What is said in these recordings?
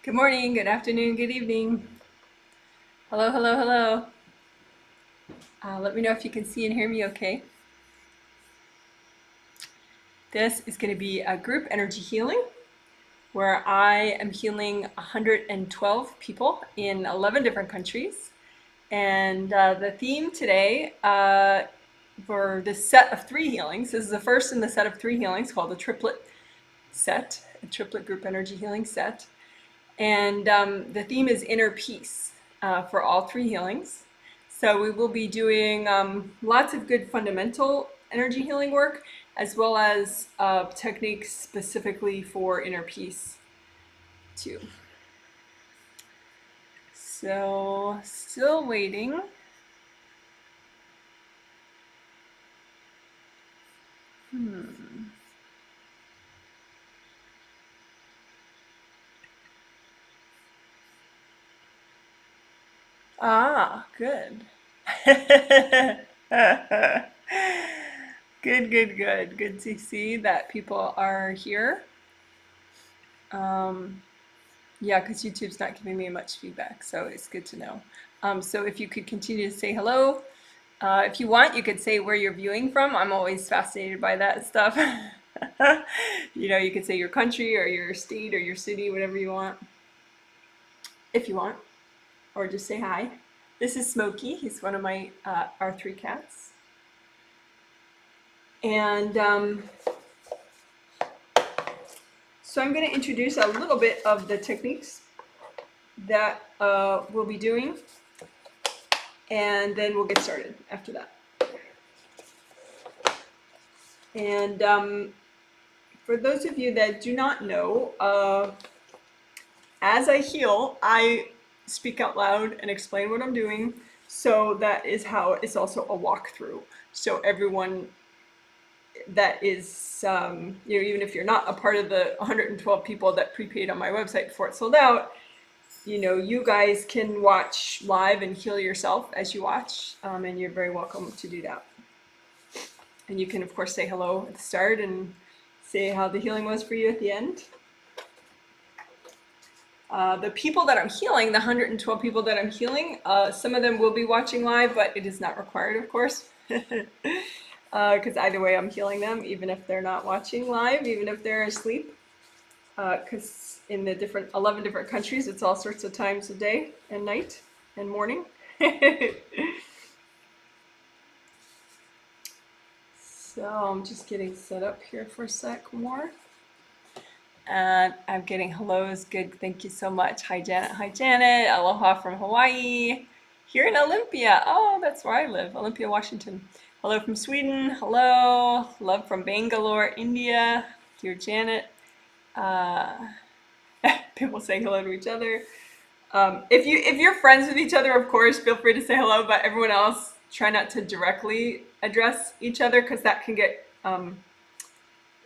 Good morning, good afternoon, good evening. Hello, hello, hello. Let me know if you can see and hear me okay. This is going to be a group energy healing where I am healing 112 people in 11 different countries. And the theme today for this set of 3 healings, this is the first in the set of 3 healings called the triplet set, a triplet group energy healing set. And the theme is inner peace for all 3 healings. So we will be doing lots of good fundamental energy healing work, as well as techniques specifically for inner peace too. So still waiting. Ah, good. Good, good, good. Good to see that people are here. Yeah, because YouTube's not giving me much feedback, so it's good to know. So if you could continue to say hello. If you want, you could say where you're viewing from. I'm always fascinated by that stuff. You know, you could say your country or your state or your city, whatever you want, if you want, or just say hi. This is Smokey. He's one of my our 3 cats. And so I'm going to introduce a little bit of the techniques that we'll be doing, and then we'll get started after that. And for those of you that do not know, as I heal, I speak out loud and explain what I'm doing. So that is how it's also a walkthrough. So everyone that is, you know, even if you're not a part of the 112 people that prepaid on my website before it sold out, you know, you guys can watch live and heal yourself as you watch, and you're very welcome to do that. And you can, of course, say hello at the start and say how the healing was for you at the end. The people that I'm healing, the 112 people that I'm healing, some of them will be watching live, but it is not required, of course. Because either way, I'm healing them, even if they're not watching live, even if they're asleep. Because in the 11 different countries, it's all sorts of times of day and night and morning. So I'm just getting set up here for a sec more. And I'm getting hellos. Good. Thank you so much. Hi, Janet. Hi, Janet. Aloha from Hawaii. Here in Olympia. Oh, that's where I live. Olympia, Washington. Hello from Sweden. Hello. Love from Bangalore, India. Dear Janet. People saying hello to each other. If you're friends with each other, of course, feel free to say hello. But everyone else, try not to directly address each other, because that can get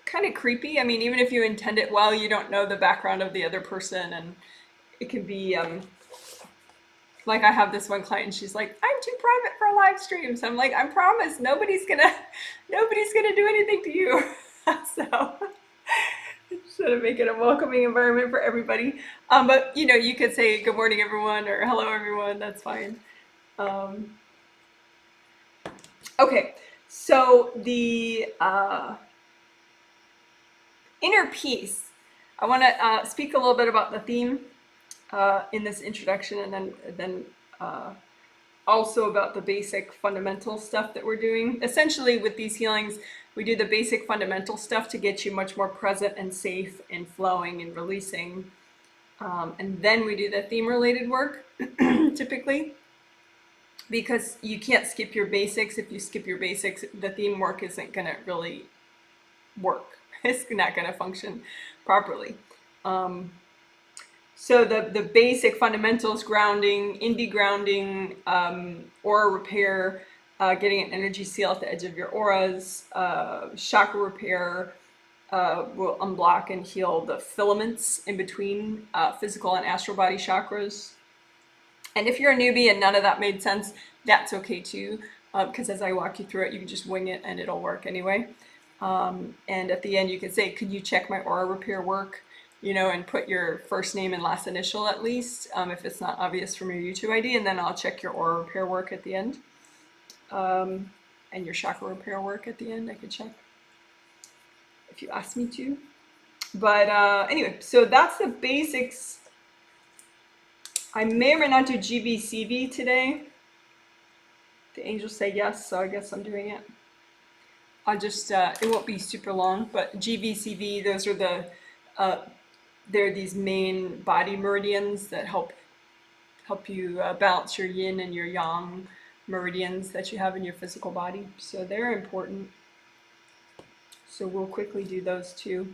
kind of creepy. I mean, even if you intend it well, you don't know the background of the other person, and it can be like I have this one client, and she's like, "I'm too private for a live stream." So I'm like, "I promise, nobody's gonna do anything to you." So try to make it a welcoming environment for everybody. But you know, you could say good morning, everyone, or hello, everyone. That's fine. Okay, so the inner peace. I want to speak a little bit about the theme in this introduction, and then also about the basic fundamental stuff that we're doing. Essentially, with these healings, we do the basic fundamental stuff to get you much more present and safe and flowing and releasing. And then we do the theme-related work, typically, because you can't skip your basics. If you skip your basics, the theme work isn't going to really work. It's not going to function properly. So the basic fundamentals: grounding, indie grounding, aura repair, getting an energy seal at the edge of your auras, chakra repair, will unblock and heal the filaments in between physical and astral body chakras. And if you're a newbie and none of that made sense, that's okay too, because as I walk you through it, you can just wing it and it'll work anyway. And at the end, you can say, "Could you check my aura repair work?" and put your first name and last initial at least, if it's not obvious from your YouTube ID, and then I'll check your aura repair work at the end. And your chakra repair work at the end, I could check if you ask me to. But anyway, so that's the basics. I may or may not do GVCV today. The angels say yes, so I guess I'm doing it. I'll just, it won't be super long, but GVCV, those are they're these main body meridians that help you balance your yin and your yang meridians that you have in your physical body. So they're important. So we'll quickly do those too.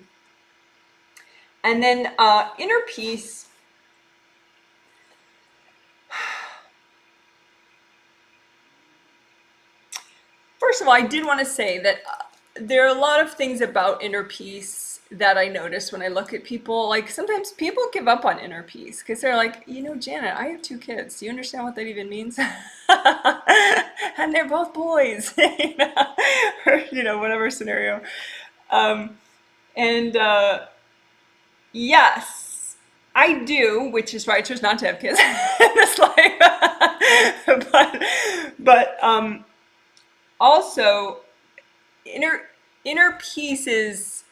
And then inner peace. First of all, I did want to say that there are a lot of things about inner peace that I notice when I look at people. Like sometimes people give up on inner peace because they're like, Janet, I have 2 kids. Do you understand what that even means? And they're both boys, or whatever scenario. Yes, I do, which is why I chose not to have kids in this life. but also inner peace is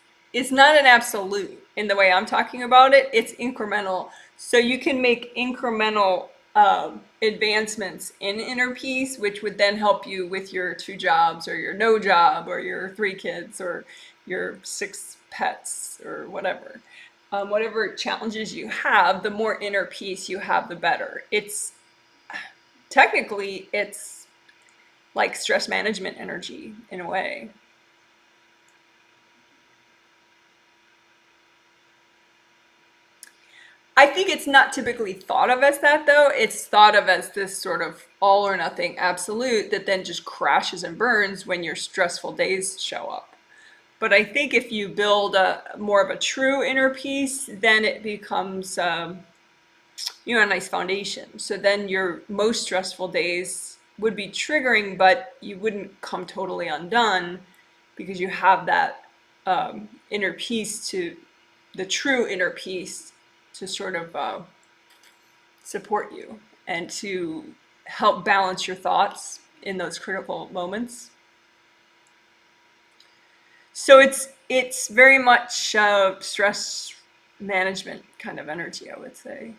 not an absolute in the way I'm talking about it. It's incremental. So you can make incremental advancements in inner peace, which would then help you with your 2 jobs or your no job or your 3 kids or your 6 pets or whatever. Whatever challenges you have, the more inner peace you have, the better. It's like stress management energy in a way. I think it's not typically thought of as that, though. It's thought of as this sort of all or nothing absolute that then just crashes and burns when your stressful days show up. But I think if you build more of a true inner peace, then it becomes a nice foundation. So then your most stressful days would be triggering, but you wouldn't come totally undone because you have that inner peace, the true inner peace, to sort of support you and to help balance your thoughts in those critical moments. So it's very much stress management kind of energy, I would say,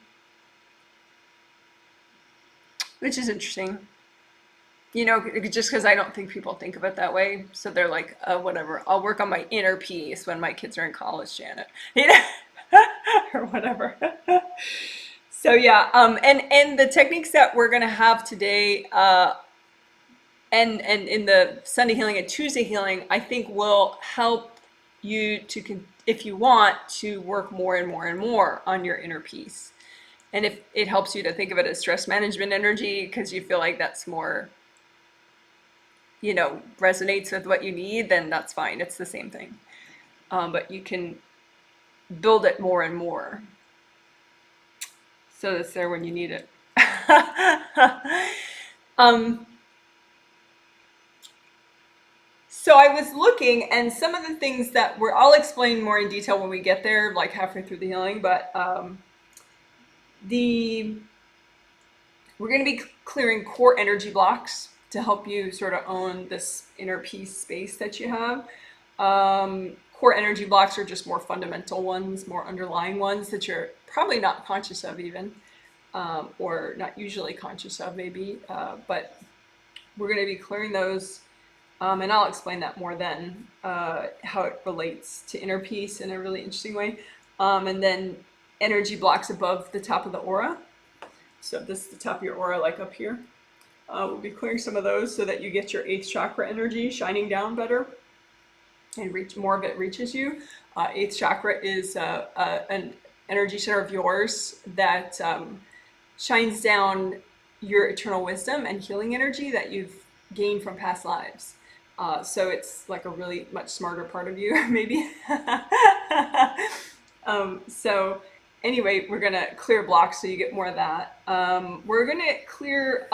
which is interesting. Just because I don't think people think of it that way. So they're like, whatever, I'll work on my inner peace when my kids are in college, Janet. Or whatever. So yeah, and the techniques that we're gonna have today, and in the Sunday healing and Tuesday healing, I think will help you if you want to work more and more and more on your inner peace. And if it helps you to think of it as stress management energy because you feel like that's more, resonates with what you need, then that's fine. It's the same thing. But you can build it more and more so it's there when you need it. So I was looking, and some of the things that I'll explain more in detail when we get there, like halfway through the healing, but we're going to be clearing core energy blocks to help you sort of own this inner peace space that you have. Core energy blocks are just more fundamental ones, more underlying ones that you're probably not conscious of even, or not usually conscious of maybe, but we're going to be clearing those, and I'll explain that more then, how it relates to inner peace in a really interesting way. And then energy blocks above the top of the aura. So this is the top of your aura, like up here. We'll be clearing some of those so that you get your 8th chakra energy shining down better and more of it reaches you. 8th chakra is an energy center of yours that shines down your eternal wisdom and healing energy that you've gained from past lives. So it's like a really much smarter part of you, maybe. So anyway, we're gonna clear blocks so you get more of that. We're gonna clear,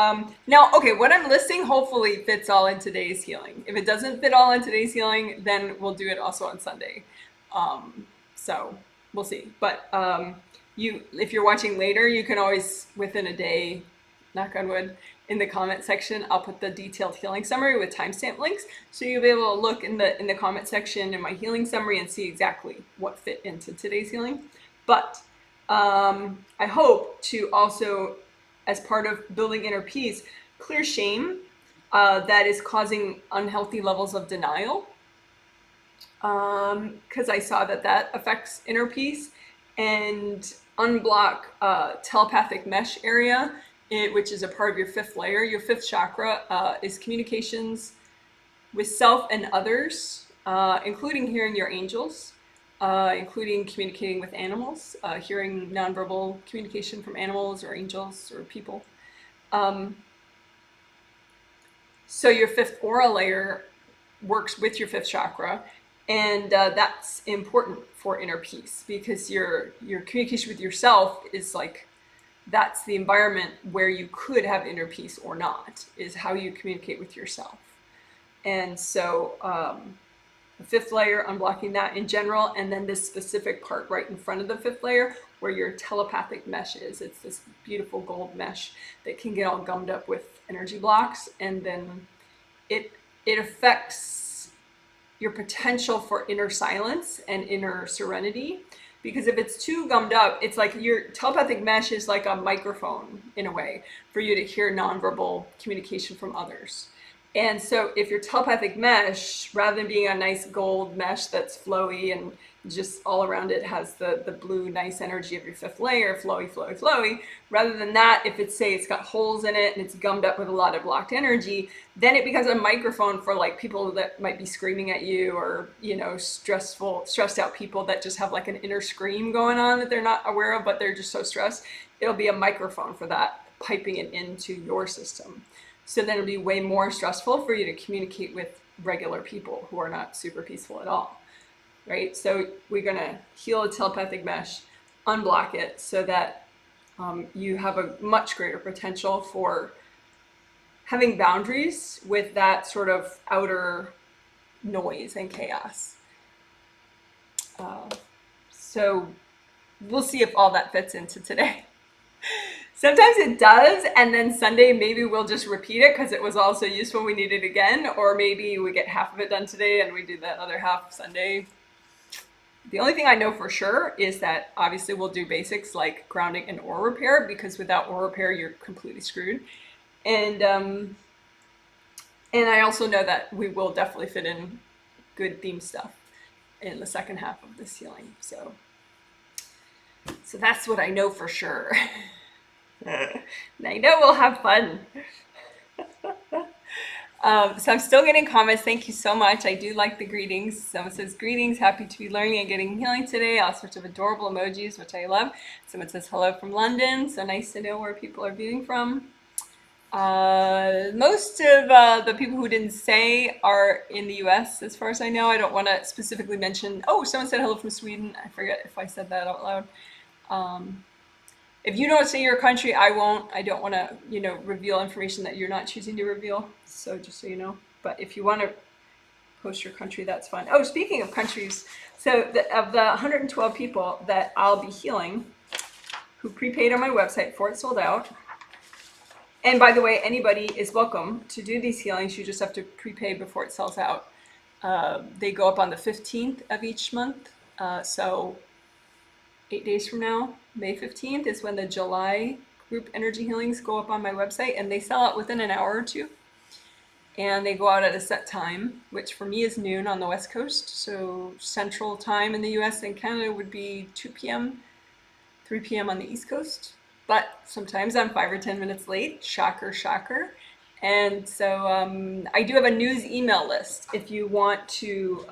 now, okay, what I'm listing hopefully fits all in today's healing. If it doesn't fit all in today's healing, then we'll do it also on Sunday. So we'll see. But if you're watching later, you can always, within a day, knock on wood, in the comment section, I'll put the detailed healing summary with timestamp links. So you'll be able to look in the comment section in my healing summary and see exactly what fit into today's healing. But I hope to also, as part of building inner peace, clear shame that is causing unhealthy levels of denial. Because I saw that affects inner peace, and unblock telepathic mesh area, which is a part of your fifth layer. Your fifth chakra is communications with self and others, including hearing your angels, including communicating with animals, hearing nonverbal communication from animals or angels or people. So your fifth aura layer works with your fifth chakra, and that's important for inner peace, because your communication with yourself is like, that's the environment where you could have inner peace or not, is how you communicate with yourself. And so the fifth layer, unblocking that in general, and then this specific part right in front of the fifth layer where your telepathic mesh is. It's this beautiful gold mesh that can get all gummed up with energy blocks, and then it affects your potential for inner silence and inner serenity. Because if it's too gummed up, it's like your telepathic mesh is like a microphone in a way for you to hear nonverbal communication from others. And so if your telepathic mesh, rather than being a nice gold mesh that's flowy and just all around it has the blue nice energy of your fifth layer, flowy, flowy, flowy, rather than that, if it's, say, it's got holes in it and it's gummed up with a lot of blocked energy, then it becomes a microphone for like people that might be screaming at you, or, you know, stressed out people that just have like an inner scream going on that they're not aware of, but they're just so stressed. It'll be a microphone for that, piping it into your system. So then it'll be way more stressful for you to communicate with regular people who are not super peaceful at all, right? So we're gonna heal the telepathic mesh, unblock it, so that you have a much greater potential for having boundaries with that sort of outer noise and chaos. So we'll see if all that fits into today. Sometimes it does, and then Sunday maybe we'll just repeat it because it was also useful, we need it again, or maybe we get half of it done today and we do that other half Sunday. The only thing I know for sure is that obviously we'll do basics like grounding and aura repair, because without aura repair you're completely screwed. And I also know that we will definitely fit in good theme stuff in the second half of this healing. So that's what I know for sure. And I know we'll have fun. So I'm still getting comments. Thank you so much. I do like the greetings. Someone says, greetings, happy to be learning and getting healing today. All sorts of adorable emojis, which I love. Someone says, hello from London. So nice to know where people are viewing from. Most of the people who didn't say are in the US, as far as I know. I don't want to specifically mention. Oh, someone said hello from Sweden. I forget if I said that out loud. If you don't say your country, I won't. I don't want to, reveal information that you're not choosing to reveal. So just so you know. But if you want to post your country, that's fine. Oh, speaking of countries, so of the 112 people that I'll be healing who prepaid on my website before it sold out. And by the way, anybody is welcome to do these healings. You just have to prepay before it sells out. They go up on the 15th of each month. So 8 days from now, May 15th, is when the July group energy healings go up on my website, and they sell out within an hour or two. And they go out at a set time, which for me is noon on the West Coast. So Central Time in the US and Canada would be 2 p.m., 3 p.m. on the East Coast. But sometimes I'm 5 or 10 minutes late. Shocker, shocker. And so I do have a news email list. If you want to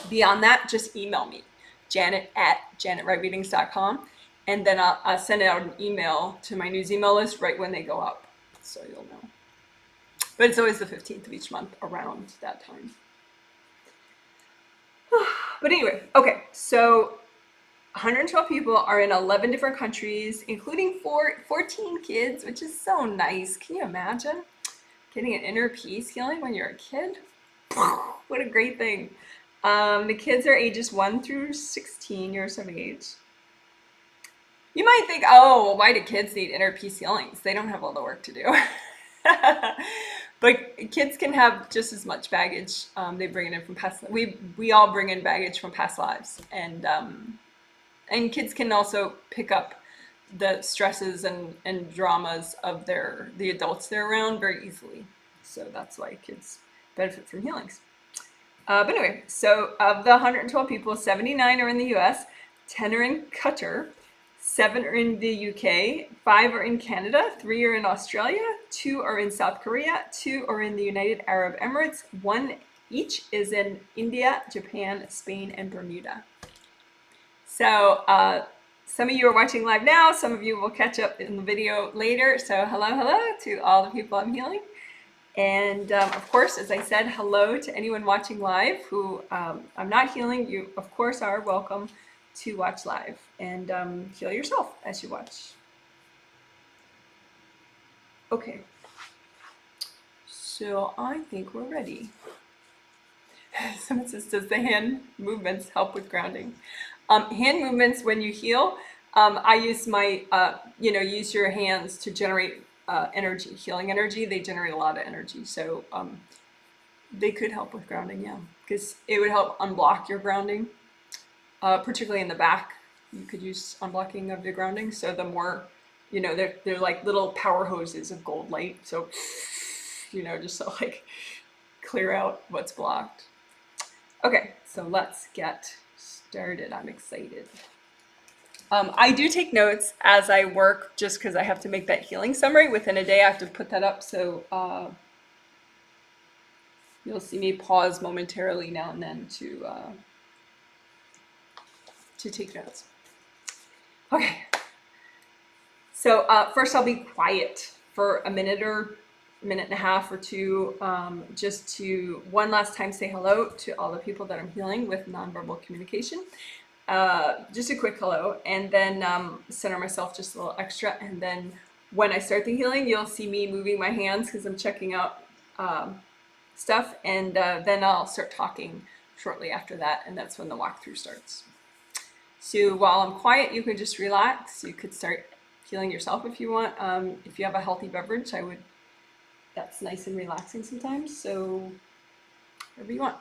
be on that, just email me. Janet@janetwrightreadings.com, and then I'll send out an email to my news email list right when they go up, so you'll know. But it's always the 15th of each month around that time. But anyway, okay, so 112 people are in 11 different countries, including 14 kids, which is so nice. Can you imagine getting an inner peace healing when you're a kid? What a great thing. The kids are ages 1 through 16 years of age. You might think, oh, well, why do kids need inner peace healings? They don't have all the work to do. But kids can have just as much baggage. They bring it in from past. We all bring in baggage from past lives, and kids can also pick up the stresses and dramas of the adults they're around very easily. So that's why kids benefit from healings. But anyway, so of the 112 people, 79 are in the US, 10 are in Qatar, 7 are in the UK, 5 are in Canada, 3 are in Australia, 2 are in South Korea, 2 are in the United Arab Emirates, 1 each is in India, Japan, Spain, and Bermuda. So some of you are watching live now, some of you will catch up in the video later. So hello to all the people I'm healing. And of course, as I said, hello to anyone watching live who I'm not healing. You, of course, are welcome to watch live and heal yourself as you watch. Okay, so I think we're ready. Someone says, does the hand movements help with grounding? Hand movements when you heal, I use my, use your hands to generate energy, healing energy. They generate a lot of energy. So they could help with grounding, yeah, because it would help unblock your grounding, particularly in the back. You could use unblocking of the grounding. So the more, they're like little power hoses of gold light. So, just to like clear out what's blocked. Okay, so let's get started. I'm excited. I do take notes as I work just because I have to make that healing summary. Within a day, I have to put that up. So you'll see me pause momentarily now and then to take notes. Okay. So first I'll be quiet for a minute and a half or two, just to one last time say hello to all the people that I'm healing with nonverbal communication. Just a quick hello, and then center myself just a little extra, and then when I start the healing, you'll see me moving my hands because I'm checking out stuff, and then I'll start talking shortly after that, and that's when the walkthrough starts. So while I'm quiet, you can just relax. You could start healing yourself if you want. If you have a healthy beverage, that's nice and relaxing sometimes, so whatever you want.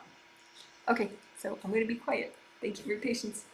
Okay, so I'm going to be quiet. Thank you for your patience.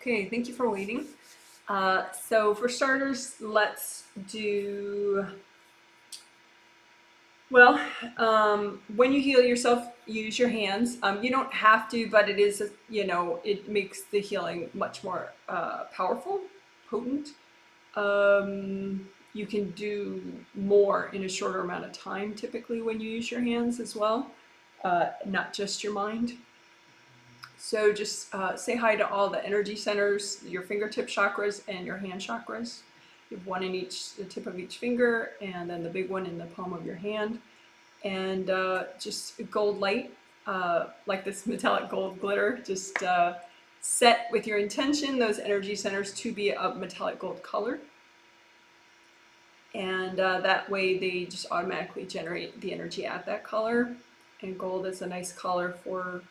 Okay, thank you for waiting. So for starters, let's do, well, when you heal yourself, use your hands. You don't have to, but it is, it makes the healing much more powerful, potent. You can do more in a shorter amount of time typically when you use your hands as well, not just your mind. So just say hi to all the energy centers, your fingertip chakras and your hand chakras. You have one in each, the tip of each finger, and then the big one in the palm of your hand. And just gold light, like this metallic gold glitter, just set with your intention those energy centers to be a metallic gold color. And that way they just automatically generate the energy at that color. And gold is a nice color for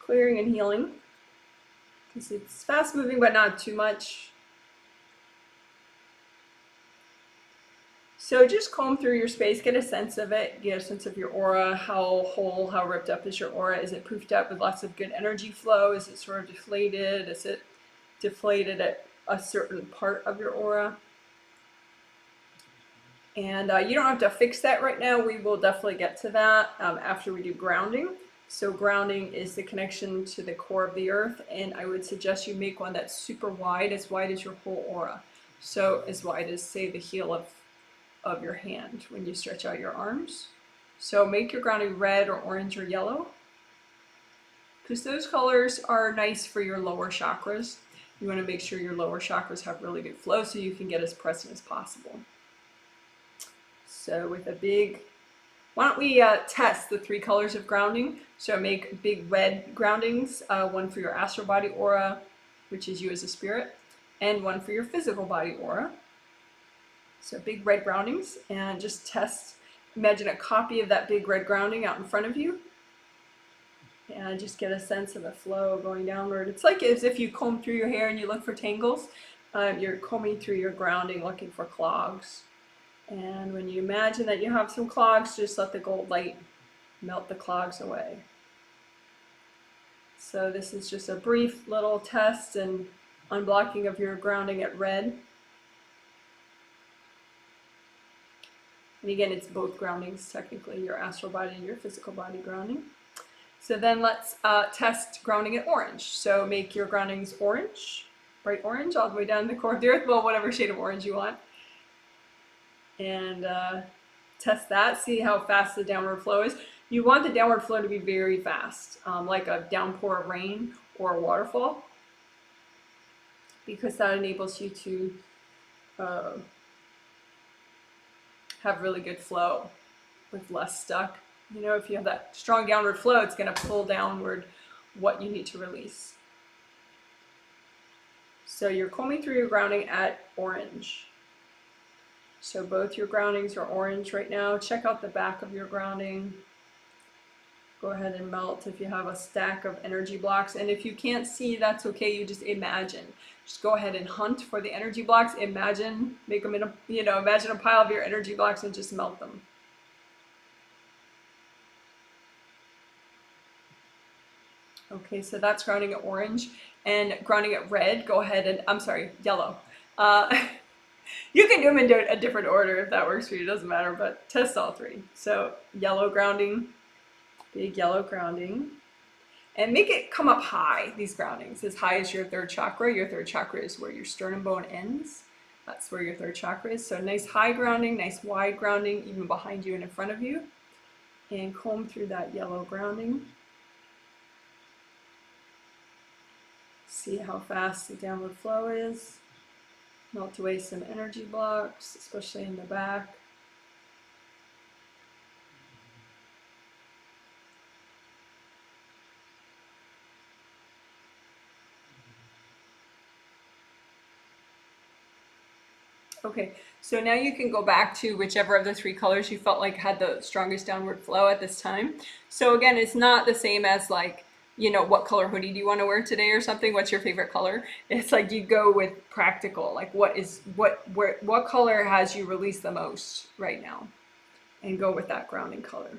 clearing and healing, because it's fast moving but not too much. So just comb through your space, get a sense of it, get a sense of your aura, how whole, how ripped up is your aura? Is it poofed up with lots of good energy flow? Is it sort of deflated? Is it deflated at a certain part of your aura? And you don't have to fix that right now. We will definitely get to that after we do grounding. So grounding is the connection to the core of the earth, and I would suggest you make one that's super wide as your whole aura. So as wide as, say, the heel of your hand when you stretch out your arms. So make your grounding red or orange or yellow, because those colors are nice for your lower chakras. You want to make sure your lower chakras have really good flow so you can get as present as possible. So with a big, why don't we test the 3 colors of grounding? So make big red groundings, one for your astral body aura, which is you as a spirit, and one for your physical body aura. So big red groundings, and just test, imagine a copy of that big red grounding out in front of you. And just get a sense of the flow going downward. It's like as if you comb through your hair and you look for tangles. You're combing through your grounding looking for clogs. And when you imagine that you have some clogs, just let the gold light melt the clogs away. So this is just a brief little test and unblocking of your grounding at red. And again, it's both groundings, technically, your astral body and your physical body grounding. So then let's test grounding at orange. So make your groundings orange, bright orange, all the way down to the core of the earth, well, whatever shade of orange you want. And test that, see how fast the downward flow is. You want the downward flow to be very fast, like a downpour of rain or a waterfall, because that enables you to have really good flow with less stuck. You know, if you have that strong downward flow, it's going to pull downward what you need to release. So you're combing through your grounding at orange. So both your groundings are orange right now. Check out the back of your grounding. Go ahead and melt if you have a stack of energy blocks. And if you can't see, that's okay. You just imagine. Just go ahead and hunt for the energy blocks. Imagine, make them in a, imagine a pile of your energy blocks and just melt them. Okay, so that's grounding at orange. And grounding at red, go ahead and, I'm sorry, yellow. You can do them in a different order if that works for you, it doesn't matter, but test all 3. So yellow grounding, big yellow grounding, and make it come up high, these groundings, as high as your 3rd chakra. Your 3rd chakra is where your sternum bone ends. That's where your 3rd chakra is. So nice high grounding, nice wide grounding, even behind you and in front of you. And comb through that yellow grounding. See how fast the downward flow is. Melt away some energy blocks, especially in the back. Okay, so now you can go back to whichever of the 3 colors you felt like had the strongest downward flow at this time. So again, it's not the same as like, what color hoodie do you want to wear today or something? What's your favorite color? It's like you go with practical, like what color has you released the most right now? And go with that grounding color.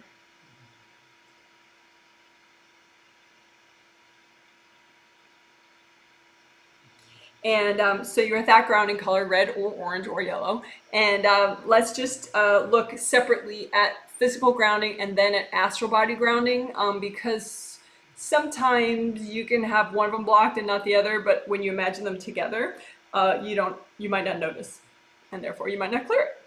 And so you're at that grounding color, red or orange or yellow. And let's just look separately at physical grounding and then at astral body grounding, because sometimes you can have one of them blocked and not the other, but when you imagine them together, you might not notice, and therefore you might not clear it.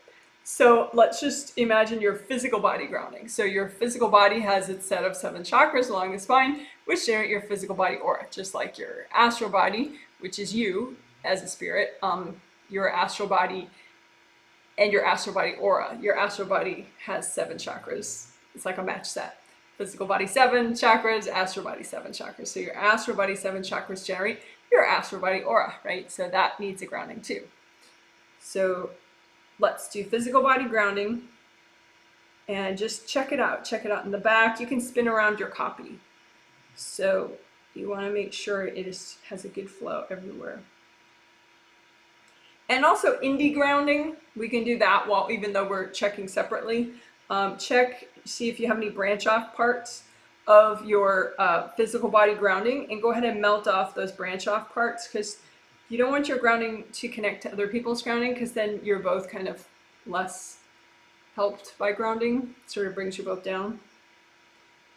So let's just imagine your physical body grounding. So your physical body has its set of 7 chakras along the spine, which generate your physical body aura, just like your astral body, which is you as a spirit, your astral body and your astral body aura. Your astral body has 7 chakras. It's like a match set. Physical body 7 chakras, astral body 7 chakras. So your astral body 7 chakras generate your astral body aura, right? So that needs a grounding too. So let's do physical body grounding and just check it out. Check it out in the back. You can spin around your copy. So you want to make sure it has a good flow everywhere. And also indie grounding, we can do that while, even though we're checking separately. See if you have any branch off parts of your physical body grounding, and go ahead and melt off those branch off parts, because you don't want your grounding to connect to other people's grounding, because then you're both kind of less helped by grounding. It sort of brings you both down.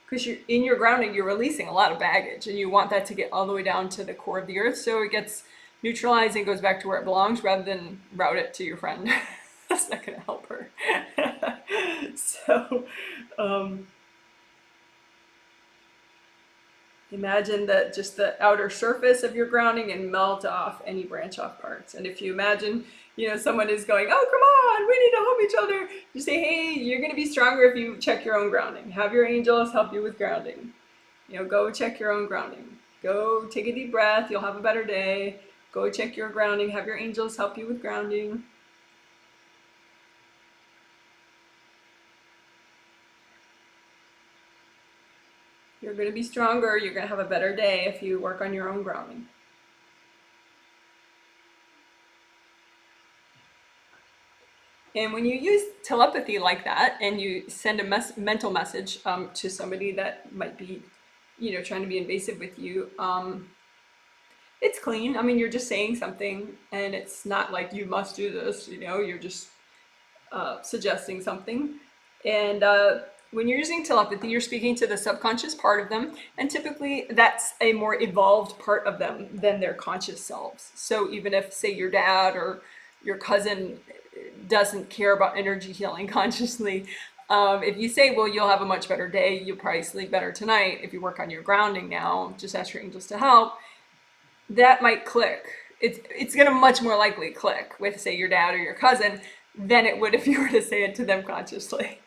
Because in your grounding, you're releasing a lot of baggage, and you want that to get all the way down to the core of the earth, so it gets neutralized and goes back to where it belongs, rather than route it to your friend. That's not going to help her. So imagine that just the outer surface of your grounding, and melt off any branch off parts. And if you imagine, someone is going, oh, come on, we need to help each other, you say, hey, you're going to be stronger if you check your own grounding. Have your angels help you with grounding. Go check your own grounding. Go take a deep breath. You'll have a better day. Go check your grounding. Have your angels help you with grounding. You're going to be stronger. You're going to have a better day if you work on your own grounding. And when you use telepathy like that, and you send a mental message to somebody that might be, trying to be invasive with you, it's clean. I mean, you're just saying something, and it's not like you must do this, you're just suggesting something. And when you're using telepathy, you're speaking to the subconscious part of them, and typically that's a more evolved part of them than their conscious selves. So even if, say, your dad or your cousin doesn't care about energy healing consciously, if you say, well, you'll have a much better day, you'll probably sleep better tonight if you work on your grounding now, just ask your angels to help, that might click. It's going to much more likely click with, say, your dad or your cousin than it would if you were to say it to them consciously.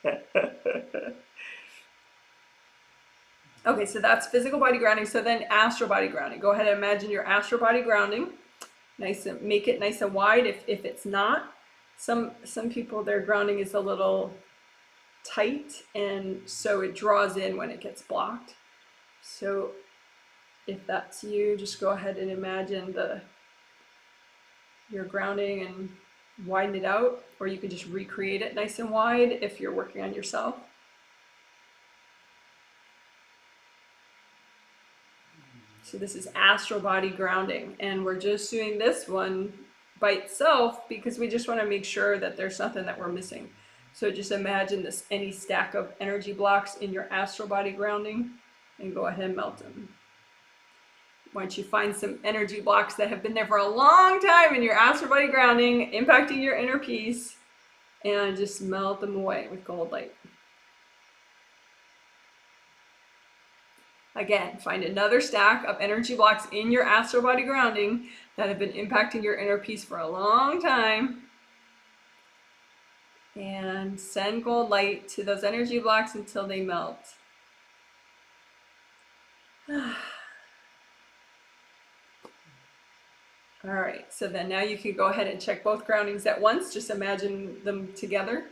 Okay, so that's physical body grounding. So then astral body grounding. Go ahead and imagine your astral body grounding. Make it nice and wide if it's not. Some people, their grounding is a little tight, and so it draws in when it gets blocked. So if that's you, just go ahead and imagine your grounding and widen it out, or you can just recreate it nice and wide if you're working on yourself. So this is astral body grounding, and we're just doing this one by itself because we just want to make sure that there's nothing that we're missing. So just imagine any stack of energy blocks in your astral body grounding, and go ahead and melt them. Once you find some energy blocks that have been there for a long time in your astral body grounding, impacting your inner peace, and just melt them away with gold light. Again, find another stack of energy blocks in your astral body grounding that have been impacting your inner peace for a long time, and send gold light to those energy blocks until they melt. All right, so then now you can go ahead and check both groundings at once. Just imagine them together.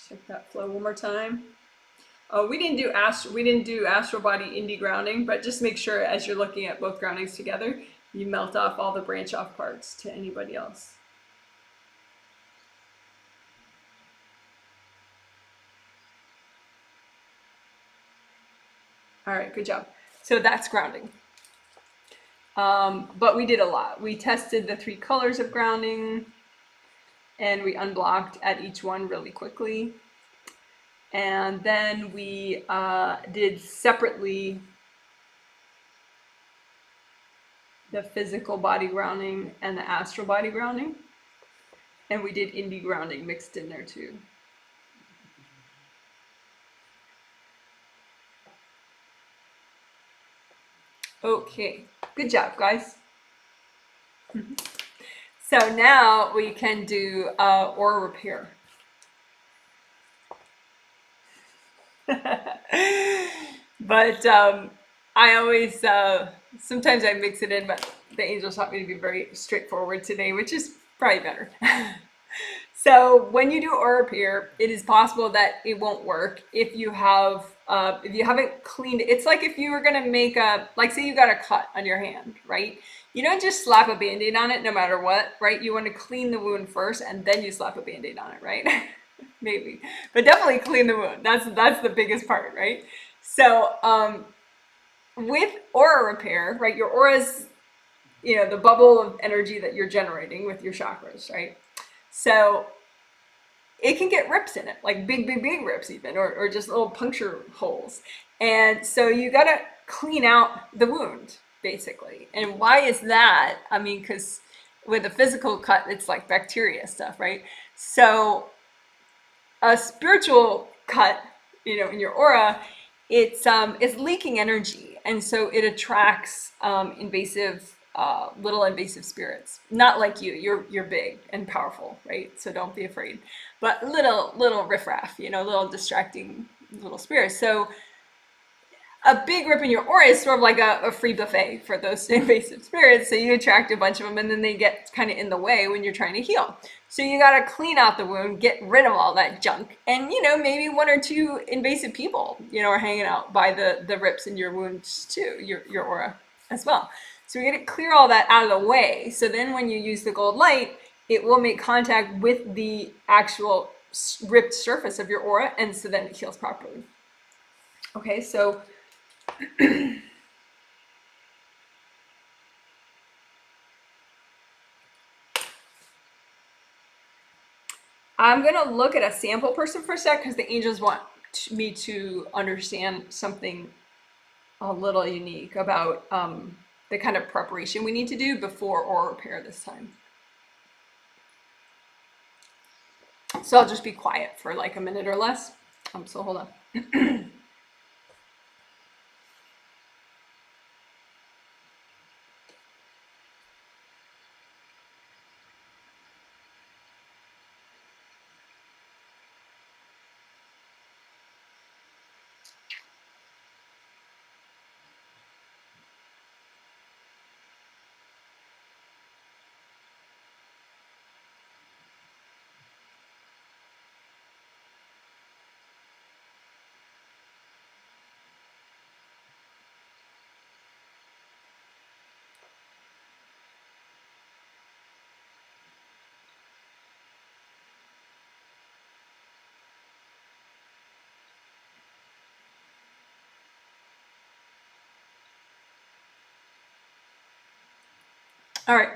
Check that flow one more time. We didn't do astral body indie grounding, but just make sure as you're looking at both groundings together, you melt off all the branch off parts to anybody else. All right, good job. So that's grounding. But we did a lot. We tested the 3 colors of grounding, and we unblocked at each one really quickly. And then we did separately the physical body grounding and the astral body grounding. And we did indie grounding mixed in there too. Okay, good job, guys. So now we can do aura repair. But I always, sometimes I mix it in, but the angels taught me to be very straightforward today, which is probably better. So when you do aura repair, it is possible that it won't work if you haven't cleaned it. It's like if you were gonna make like say you got a cut on your hand, right? You don't just slap a Band-Aid on it no matter what, right? You want to clean the wound first and then you slap a Band-Aid on it, right? Maybe, but definitely clean the wound. That's the biggest part, right? So with aura repair, right? Your aura's, the bubble of energy that you're generating with your chakras, right? So it can get rips in it, like big rips even, or just little puncture holes. And so you got to clean out the wound, basically. And why is that? I mean, because with a physical cut, it's like bacteria stuff, right? So a spiritual cut, in your aura, it's leaking energy, and so it attracts little invasive spirits. Not like you. You're big and powerful, right? So don't be afraid. But little riffraff, little distracting little spirits. So a big rip in your aura is sort of like a free buffet for those invasive spirits. So you attract a bunch of them, and then they get kind of in the way when you're trying to heal. So you got to clean out the wound, get rid of all that junk, and maybe 1 or 2 invasive people are hanging out by the rips in your wounds too, your aura as well. So we got to clear all that out of the way. So then when you use the gold light, it will make contact with the actual ripped surface of your aura, and so then it heals properly. Okay, so I'm going to look at a sample person for a sec because the angels want me to understand something a little unique about the kind of preparation we need to do before aura repair this time. So I'll just be quiet for like a minute or less. So hold on. All right.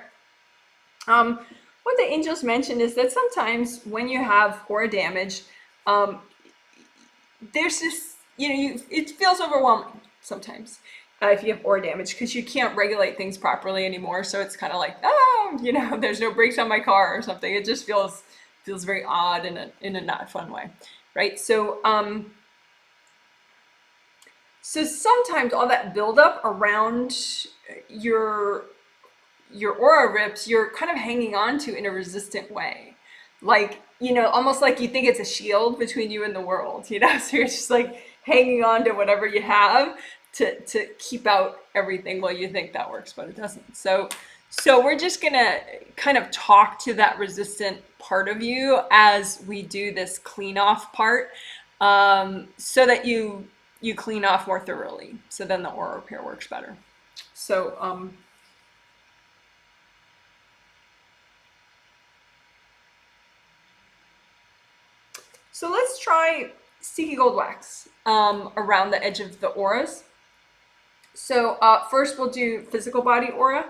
What the angels mentioned is that sometimes when you have aura damage, there's this, it feels overwhelming sometimes if you have aura damage because you can't regulate things properly anymore. So it's kind of like, there's no brakes on my car or something. It just feels very odd in a not fun way, right? So sometimes all that buildup around your aura rips, you're kind of hanging on to in a resistant way. Like, almost like you think it's a shield between you and the world, so you're just like hanging on to whatever you have to keep out everything. Well, you think that works, but it doesn't. So we're just gonna kind of talk to that resistant part of you as we do this clean off part, so that you clean off more thoroughly. So then the aura repair works better. So So let's try sticky gold wax around the edge of the auras. So first we'll do physical body aura.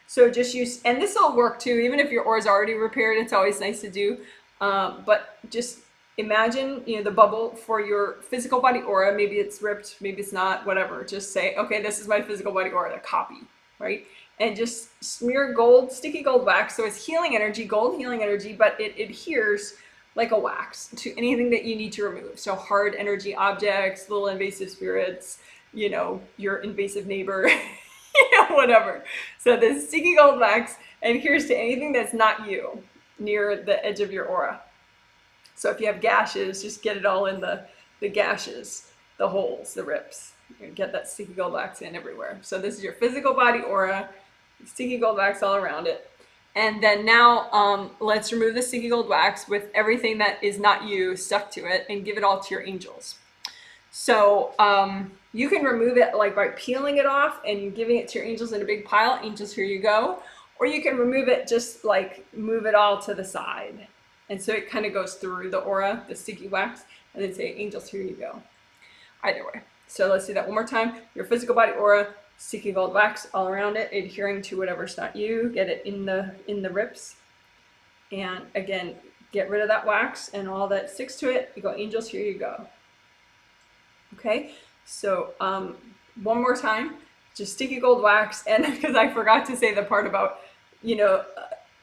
So just use, and this will work too, even if your aura is already repaired, it's always nice to do. But just imagine, the bubble for your physical body aura. Maybe it's ripped, maybe it's not, whatever. Just say, okay, this is my physical body aura, the copy, right? And just smear gold, sticky gold wax. So it's healing energy, gold healing energy, but it adheres like a wax to anything that you need to remove. So hard energy objects, little invasive spirits, your invasive neighbor, whatever. So this sticky gold wax adheres to anything that's not you near the edge of your aura. So if you have gashes, just get it all in the gashes, the holes, the rips. You get that sticky gold wax in everywhere. So this is your physical body aura, sticky gold wax all around it. And then now let's remove the sticky gold wax with everything that is not you stuck to it and give it all to your angels. So you can remove it like by peeling it off and giving it to your angels in a big pile. Angels, here you go. Or you can remove it, just like move it all to the side. And so it kind of goes through the aura, the sticky wax, and then say, angels, here you go. Either way. So let's do that one more time. Your physical body aura, sticky gold wax all around it, adhering to whatever's not you. Get it in the rips. And again, get rid of that wax and all that sticks to it. You go, angels, here you go. Okay, so one more time, just sticky gold wax. And because I forgot to say the part about,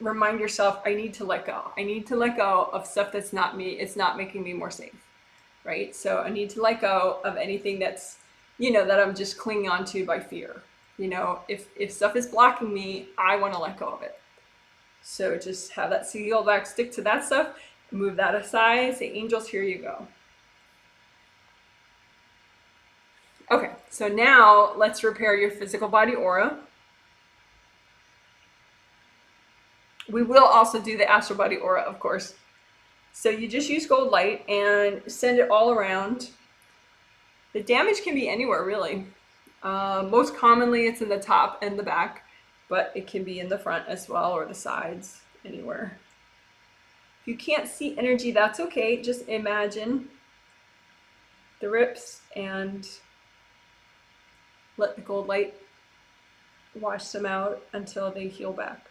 remind yourself, I need to let go. I need to let go of stuff that's not me. It's not making me more safe, right? So I need to let go of anything that's, that I'm just clinging on to by fear. If stuff is blocking me, I want to let go of it. So just have that sticky gold wax stick to that stuff, move that aside, say, angels, here you go. Okay, so now let's repair your physical body aura. We will also do the astral body aura, of course. So you just use gold light and send it all around. The damage can be anywhere, really. Most commonly it's in the top and the back, but it can be in the front as well, or the sides, anywhere. If you can't see energy, that's okay. Just imagine the rips and let the gold light wash them out until they heal back.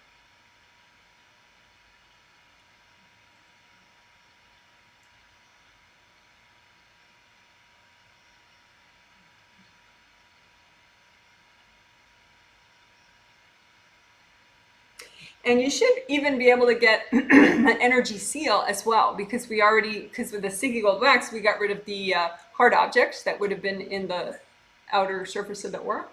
And you should even be able to get an energy seal as well, because with the sticky gold wax, we got rid of the hard objects that would have been in the outer surface of the aura.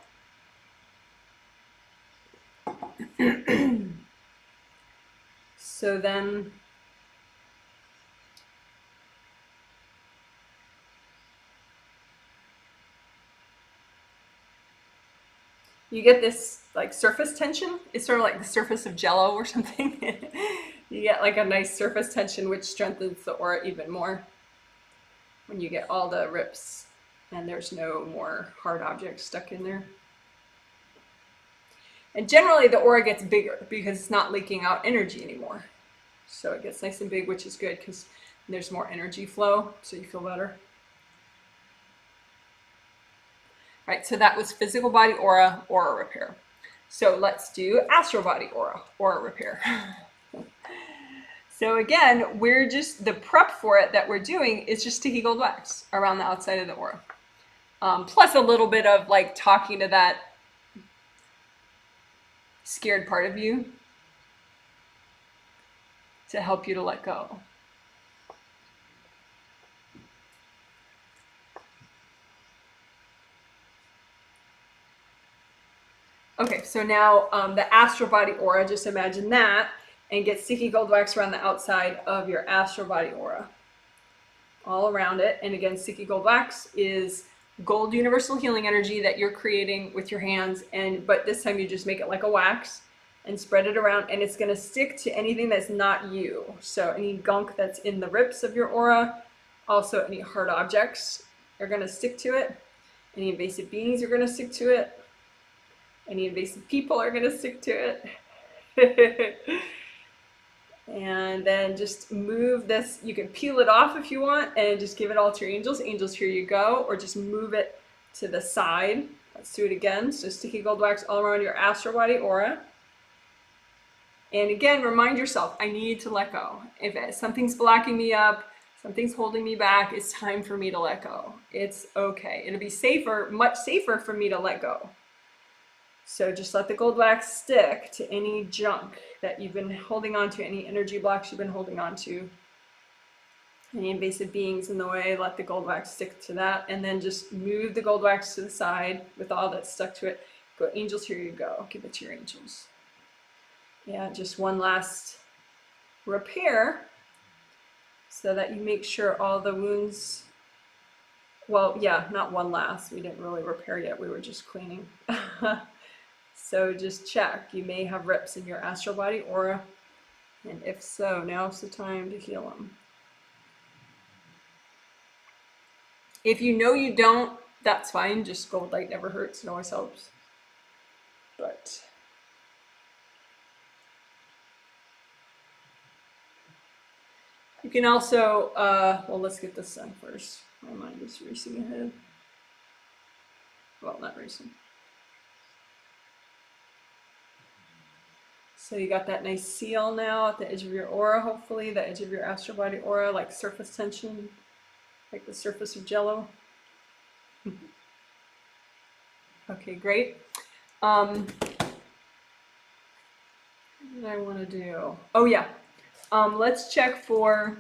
So then you get this like surface tension. It's sort of like the surface of Jello or something. You get like a nice surface tension, which strengthens the aura even more when you get all the rips and there's no more hard objects stuck in there. And generally the aura gets bigger because it's not leaking out energy anymore. So it gets nice and big, which is good because there's more energy flow, so you feel better. Right, so that was physical body aura repair. So let's do astral body aura repair. So again, the prep for it that we're doing is just sticky gold wax around the outside of the aura. Plus a little bit of like talking to that scared part of you to help you to let go. Okay, so now the astral body aura, just imagine that, and get sticky gold wax around the outside of your astral body aura. All around it. And again, sticky gold wax is gold universal healing energy that you're creating with your hands, but this time you just make it like a wax and spread it around, and it's going to stick to anything that's not you. So any gunk that's in the rips of your aura, also any hard objects are going to stick to it. Any invasive beings are going to stick to it. Any invasive people are going to stick to it. And then just move this. You can peel it off if you want and just give it all to your angels. Angels, here you go. Or just move it to the side Let's do it again. So sticky gold wax all around your astral body aura. And again, remind yourself, I need to let go. If something's blocking me up, something's holding me back, it's time for me to let go. It's okay. It'll be safer, much safer for me to let go. So just let the gold wax stick to any junk that you've been holding on to, any energy blocks you've been holding on to, any invasive beings in the way, let the gold wax stick to that, and then just move the gold wax to the side with all that's stuck to it. Go, angels, here you go. Give it to your angels. Yeah, just one last repair so that you make sure all the wounds, well, yeah, not one last. We didn't really repair yet. We were just cleaning. So just check. You may have rips in your astral body aura, and if so, now's the time to heal them. If you know you don't, that's fine. Just gold light never hurts. It always helps. But you can also, well, let's get this done first. My mind is racing ahead. Well, not racing. So you got that nice seal now at the edge of your aura, hopefully, the edge of your astral body aura, like surface tension, like the surface of Jello. Okay, great. What did I want to do? Oh yeah, let's check for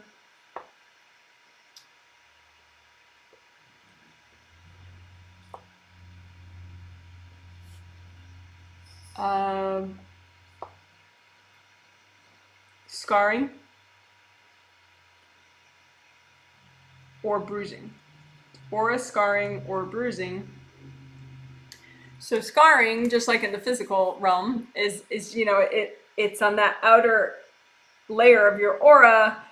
scarring or bruising. Aura scarring or bruising. So scarring, just like in the physical realm, is you know, it's on that outer layer of your aura.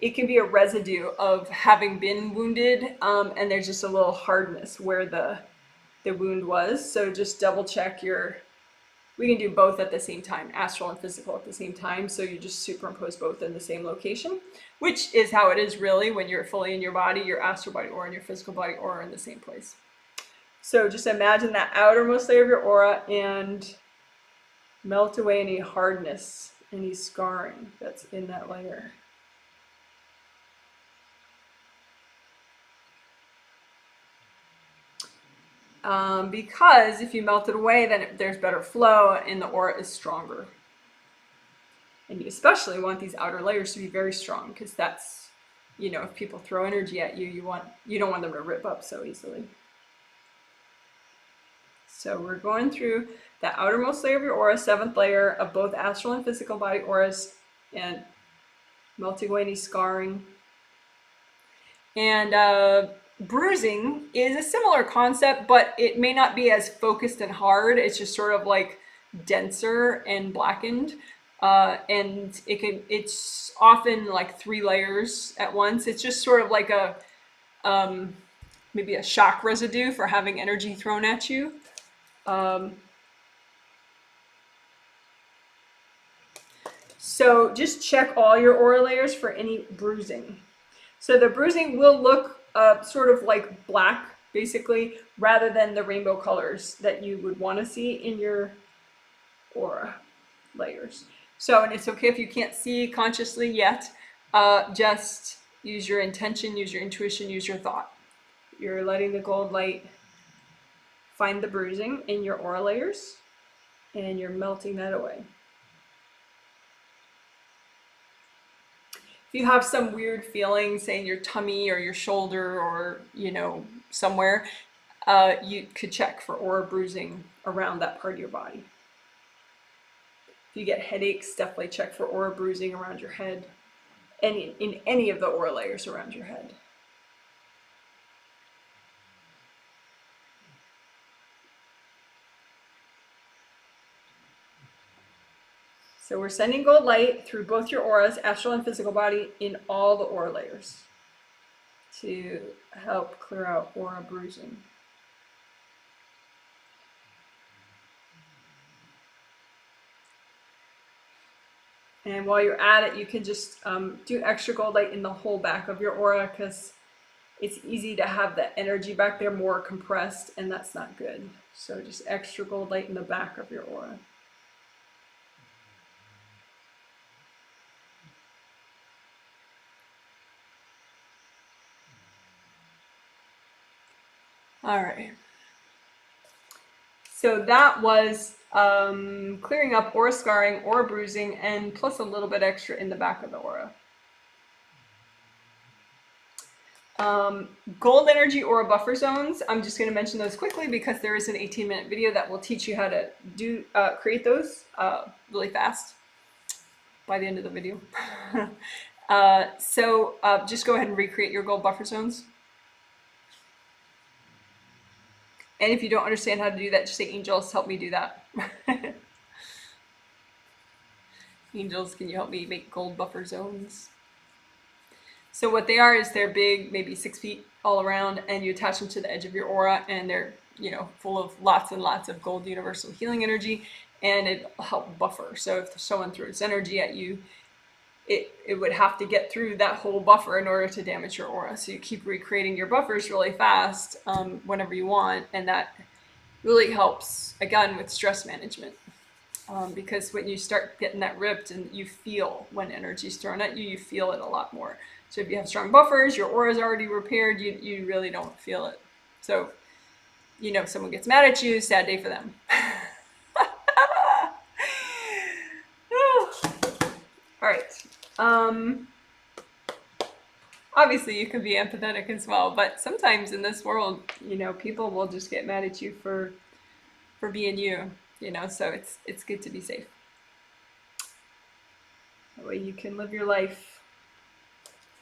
It can be a residue of having been wounded, and there's just a little hardness where the wound was. So just double check your, we can do both at the same time, astral and physical at the same time. So you just superimpose both in the same location, which is how it is really when you're fully in your body, your astral body aura and your physical body aura are in the same place. So just imagine that outermost layer of your aura and melt away any hardness, any scarring that's in that layer. Because if you melt it away, then there's better flow and the aura is stronger. And you especially want these outer layers to be very strong, because that's, you know, if people throw energy at you, you don't want them to rip up so easily. So we're going through the outermost layer of your aura, 7th layer of both astral and physical body auras, and melting away any scarring. And bruising is a similar concept, but it may not be as focused and hard. It's just sort of like denser and blackened. And it's often like 3 layers at once. It's just sort of like a maybe a shock residue for having energy thrown at you. So just check all your aura layers for any bruising. So the bruising will look sort of like black, basically, rather than the rainbow colors that you would want to see in your aura layers. So, and it's okay if you can't see consciously yet, just use your intention, use your intuition, use your thought. You're letting the gold light find the bruising in your aura layers, and you're melting that away. If you have some weird feeling, say in your tummy or your shoulder or, you know, somewhere, you could check for aura bruising around that part of your body. If you get headaches, definitely check for aura bruising around your head, and in any of the aura layers around your head. So we're sending gold light through both your auras, astral and physical body, in all the aura layers to help clear out aura bruising. And while you're at it, you can just do extra gold light in the whole back of your aura, because it's easy to have the energy back there more compressed, and that's not good. So just extra gold light in the back of your aura. All right. So that was clearing up aura scarring, aura bruising, and plus a little bit extra in the back of the aura. Gold energy aura buffer zones. I'm just going to mention those quickly because there is an 18-minute video that will teach you how to do create those really fast by the end of the video. So just go ahead and recreate your gold buffer zones. And if you don't understand how to do that, just say, angels, help me do that. Angels, can you help me make gold buffer zones? So what they are is they're big, maybe 6 feet all around, and you attach them to the edge of your aura, and they're, you know, full of lots and lots of gold universal healing energy, and it'll help buffer. So if someone throws energy at you, it would have to get through that whole buffer in order to damage your aura. So you keep recreating your buffers really fast whenever you want, and that really helps, again, with stress management. Because when you start getting that ripped and you feel when energy's thrown at you, you feel it a lot more. So if you have strong buffers, your aura is already repaired, you really don't feel it. So, you know, if someone gets mad at you, sad day for them. All right. Obviously you can be empathetic as well, but sometimes in this world, you know, people will just get mad at you for being you, you know, so it's good to be safe. That way you can live your life.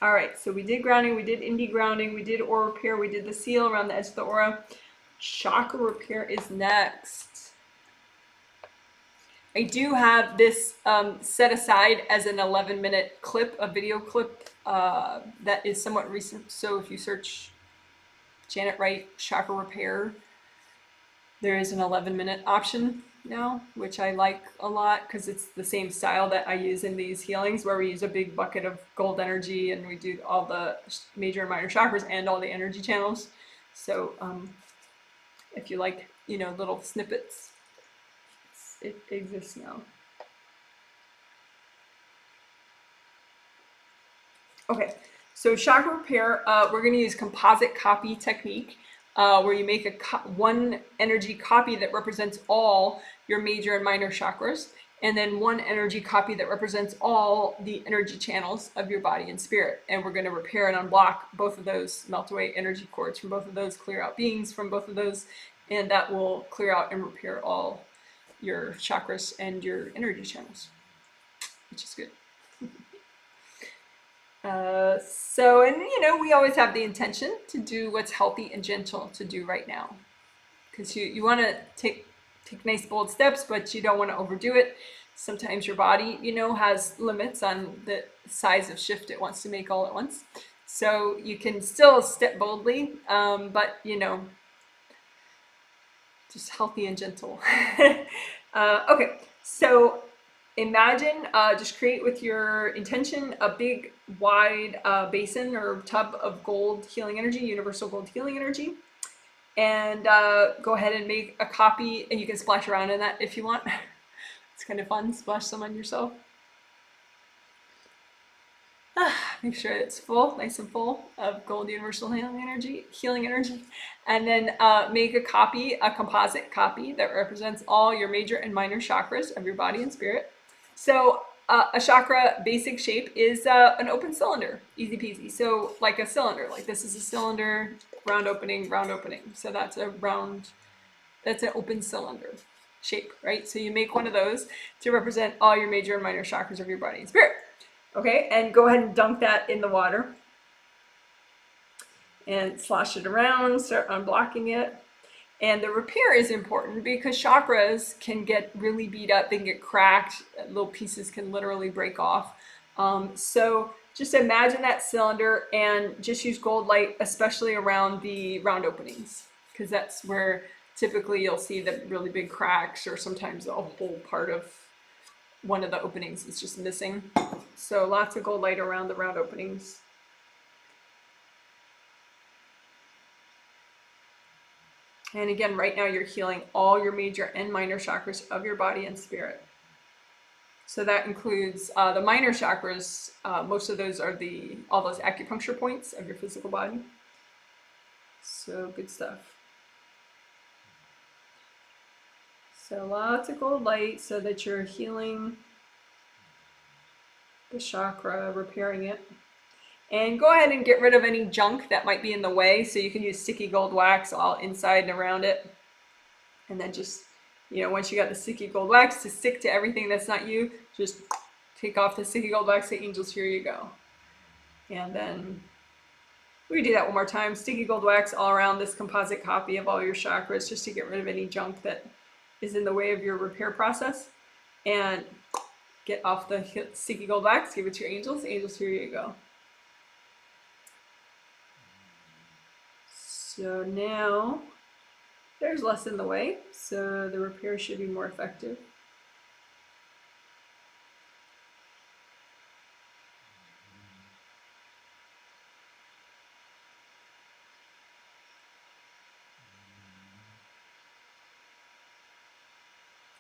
All right, so we did grounding, we did indie grounding, we did aura repair, we did the seal around the edge of the aura. Chakra repair is next. I do have this set aside as an 11-minute clip, a video clip that is somewhat recent. So if you search Janet Wright chakra repair, there is an 11-minute option now, which I like a lot because it's the same style that I use in these healings, where we use a big bucket of gold energy and we do all the major and minor chakras and all the energy channels. So if you like, you know, little snippets, it exists now. Okay, so chakra repair, we're going to use composite copy technique. Where you make one energy copy that represents all your major and minor chakras, and then one energy copy that represents all the energy channels of your body and spirit. And we're going to repair and unblock both of those, melt away energy cords from both of those, clear out beings from both of those, and that will clear out and repair all your chakras and your energy channels, which is good. So, and you know, we always have the intention to do what's healthy and gentle to do right now, because you want to take nice bold steps, but you don't want to overdo it. Sometimes your body, you know, has limits on the size of shift it wants to make all at once. So you can still step boldly, but you know, just healthy and gentle. Okay, so imagine, just create with your intention a big wide basin or tub of gold healing energy, universal gold healing energy, and go ahead and make a copy, and you can splash around in that if you want. It's kind of fun, splash some on yourself. Make sure it's full, nice and full of gold universal healing energy, and then make a copy, a composite copy that represents all your major and minor chakras of your body and spirit. So a chakra basic shape is an open cylinder, easy peasy. So like a cylinder, like this is a cylinder, round opening, round opening. So that's a round, that's an open cylinder shape, right? So you make one of those to represent all your major and minor chakras of your body and spirit. Okay, and go ahead and dunk that in the water and slosh it around, start unblocking it. And the repair is important because chakras can get really beat up, they can get cracked, little pieces can literally break off. So just imagine that cylinder and just use gold light, especially around the round openings, because that's where typically you'll see the really big cracks, or sometimes a whole part of one of the openings is just missing. So lots of gold light around the round openings. And again, right now you're healing all your major and minor chakras of your body and spirit. So that includes the minor chakras. Most of those are all those acupuncture points of your physical body. So good stuff. So lots of gold light so that you're healing the chakra, repairing it. And go ahead and get rid of any junk that might be in the way. So you can use sticky gold wax all inside and around it. And then just, once you got the sticky gold wax to stick to everything that's not you, just take off the sticky gold wax, say, angels, here you go. And then we do that one more time. Sticky gold wax all around this composite copy of all your chakras, just to get rid of any junk that is in the way of your repair process. And get off the sticky gold wax, give it to your angels. Angels, here you go. So now there's less in the way, so the repair should be more effective.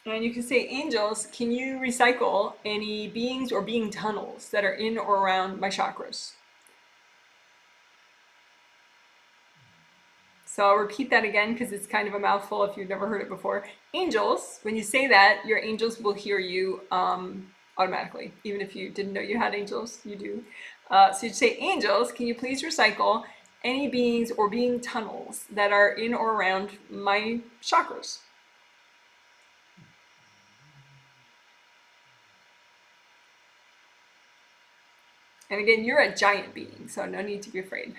And you can say, angels, can you recycle any beings or being tunnels that are in or around my chakras? So I'll repeat that again because it's kind of a mouthful if you've never heard it before. Angels, when you say that, your angels will hear you automatically. Even if you didn't know you had angels, you do. So you say, angels, can you please recycle any beings or being tunnels that are in or around my chakras? And again, you're a giant being, so no need to be afraid.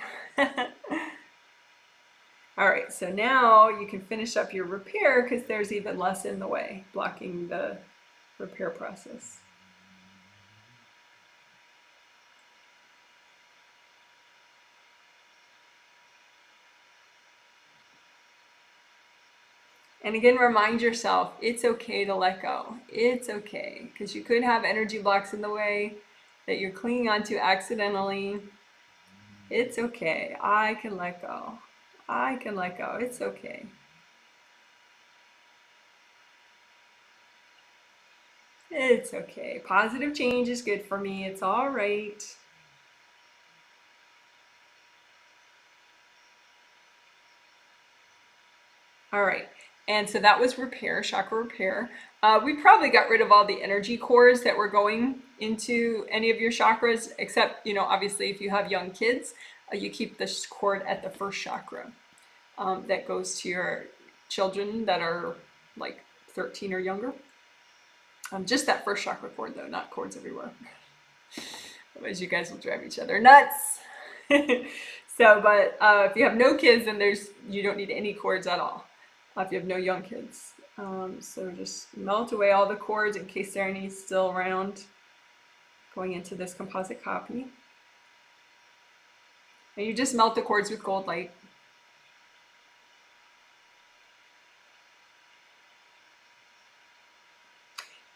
All right, so now you can finish up your repair because there's even less in the way, blocking the repair process. And again, remind yourself, it's okay to let go. It's okay, because you could have energy blocks in the way that you're clinging onto accidentally. It's okay. I can let go. I can let go. It's okay. It's okay. Positive change is good for me. It's all right. All right. And so that was repair, chakra repair. We probably got rid of all the energy cores that were going into any of your chakras, except, obviously if you have young kids, you keep this cord at the first chakra that goes to your children that are like 13 or younger. Just that first chakra cord though, not cords everywhere. Otherwise you guys will drive each other nuts. But if you have no kids, then you don't need any cords at all. If you have no young kids. So just melt away all the cords in case there are any still around going into this composite copy. And you just melt the cords with gold light.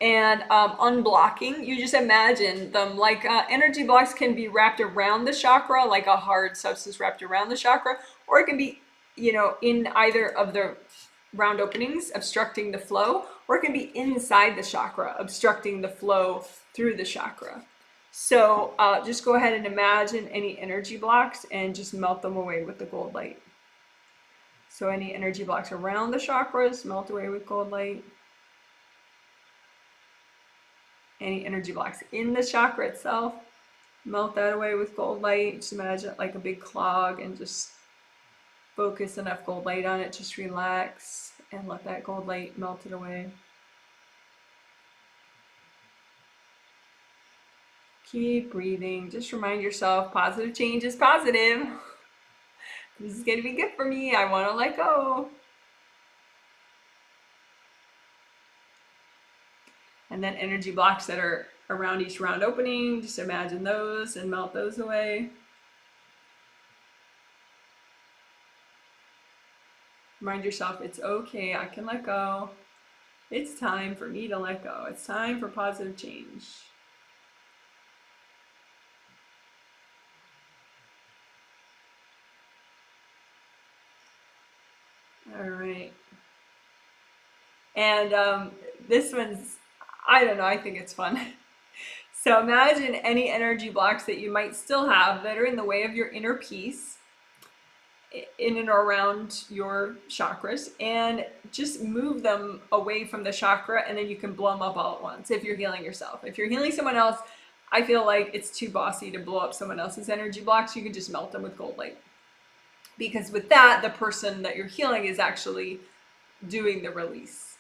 And unblocking, you just imagine them like energy blocks can be wrapped around the chakra, like a hard substance wrapped around the chakra, or it can be, in either of the round openings, obstructing the flow, or it can be inside the chakra, obstructing the flow through the chakra. So just go ahead and imagine any energy blocks and just melt them away with the gold light. So any energy blocks around the chakras, melt away with gold light. Any energy blocks in the chakra itself, melt that away with gold light. Just imagine it like a big clog and just focus enough gold light on it. Just relax and let that gold light melt it away. Keep breathing. Just remind yourself, positive change is positive. This is going to be good for me. I want to let go. And then energy blocks that are around each round opening, just imagine those and melt those away. Remind yourself, it's okay, I can let go. It's time for me to let go. It's time for positive change. All right. And this one's, I don't know, I think it's fun. So imagine any energy blocks that you might still have that are in the way of your inner peace, in and around your chakras, and just move them away from the chakra, and then you can blow them up all at once if you're healing yourself. If you're healing someone else, I feel like it's too bossy to blow up someone else's energy blocks. You can just melt them with gold light. Because with that, the person that you're healing is actually doing the release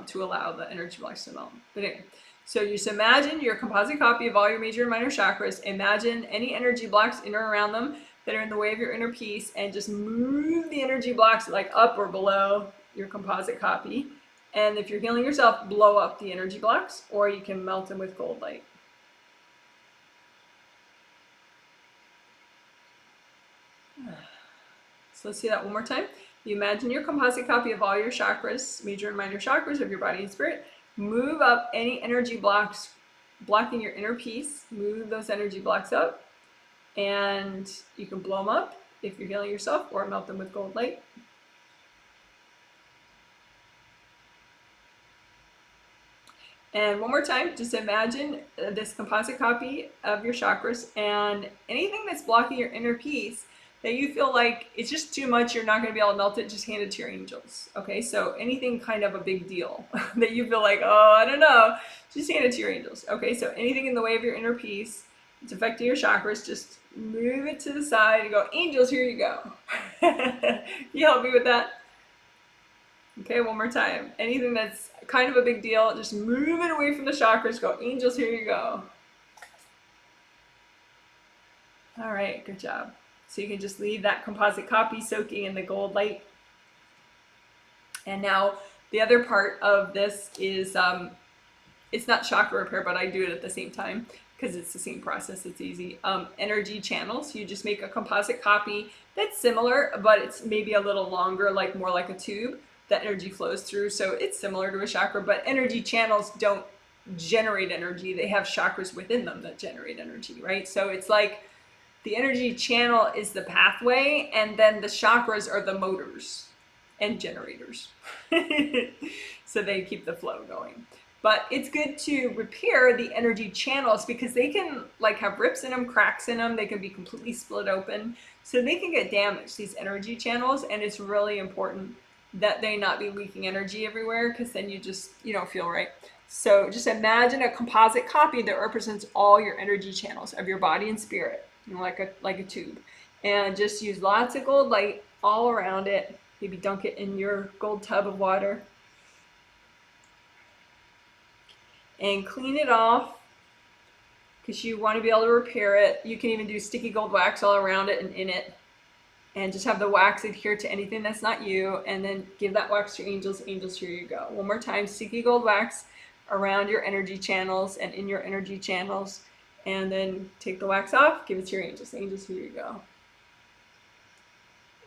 to allow the energy blocks to melt. But anyway, so you just imagine your composite copy of all your major and minor chakras. Imagine any energy blocks in or around them that are in the way of your inner peace, and just move the energy blocks like up or below your composite copy. And if you're healing yourself, blow up the energy blocks, or you can melt them with gold light. So let's see that one more time. You imagine your composite copy of all your chakras, major and minor chakras of your body and spirit. Move up any energy blocks blocking your inner peace. Move those energy blocks up. And you can blow them up if you're healing yourself, or melt them with gold light. And one more time, just imagine this composite copy of your chakras, and anything that's blocking your inner peace that you feel like it's just too much, you're not going to be able to melt it, just hand it to your angels. Okay, so anything kind of a big deal that you feel like, oh, I don't know, just hand it to your angels. Okay, so anything in the way of your inner peace, it's affecting your chakras, just move it to the side and go, angels, here you go. Can you help me with that? Okay, one more time. Anything that's kind of a big deal, just move it away from the chakras, go, angels, here you go. All right, good job. So you can just leave that composite copy soaking in the gold light. And now the other part of this is, it's not chakra repair, but I do it at the same time because it's the same process. It's easy. Energy channels. You just make a composite copy that's similar, but it's maybe a little longer, like more like a tube that energy flows through. So it's similar to a chakra, but energy channels don't generate energy. They have chakras within them that generate energy, right? So it's like the energy channel is the pathway, and then the chakras are the motors and generators. So they keep the flow going. But it's good to repair the energy channels because they can like have rips in them, cracks in them. They can be completely split open. So they can get damaged, these energy channels. And it's really important that they not be leaking energy everywhere, because then you don't feel right. So just imagine a composite copy that represents all your energy channels of your body and spirit, like a tube. And just use lots of gold light all around it. Maybe dunk it in your gold tub of water. And clean it off, because you want to be able to repair it. You can even do sticky gold wax all around it and in it, and just have the wax adhere to anything that's not you, and then give that wax to your angels. Angels, here you go. One more time, sticky gold wax around your energy channels and in your energy channels, and then take the wax off, give it to your angels. Angels, here you go.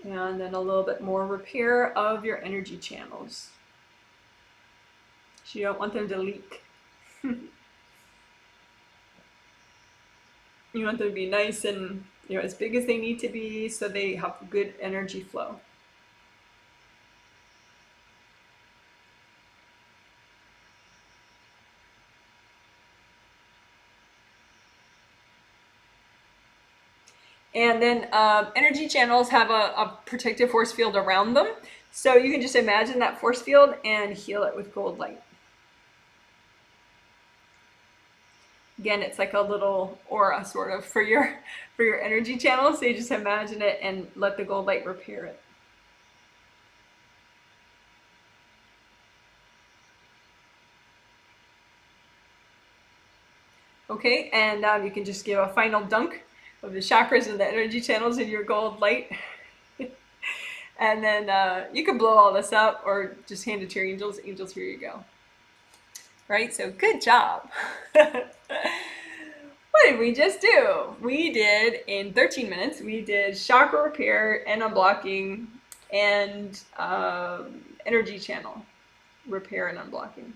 And then a little bit more repair of your energy channels. So you don't want them to leak. You want them to be nice and as big as they need to be, so they have good energy flow. And then energy channels have a protective force field around them. So you can just imagine that force field and heal it with gold light. Again, it's like a little aura sort of for your energy channel. So you just imagine it and let the gold light repair it. Okay, and you can just give a final dunk of the chakras and the energy channels in your gold light. And then you can blow all this up or just hand it to your angels. Angels, here you go. Right, so good job. What did we just do? We did, in 13 minutes, we did chakra repair and unblocking and energy channel repair and unblocking.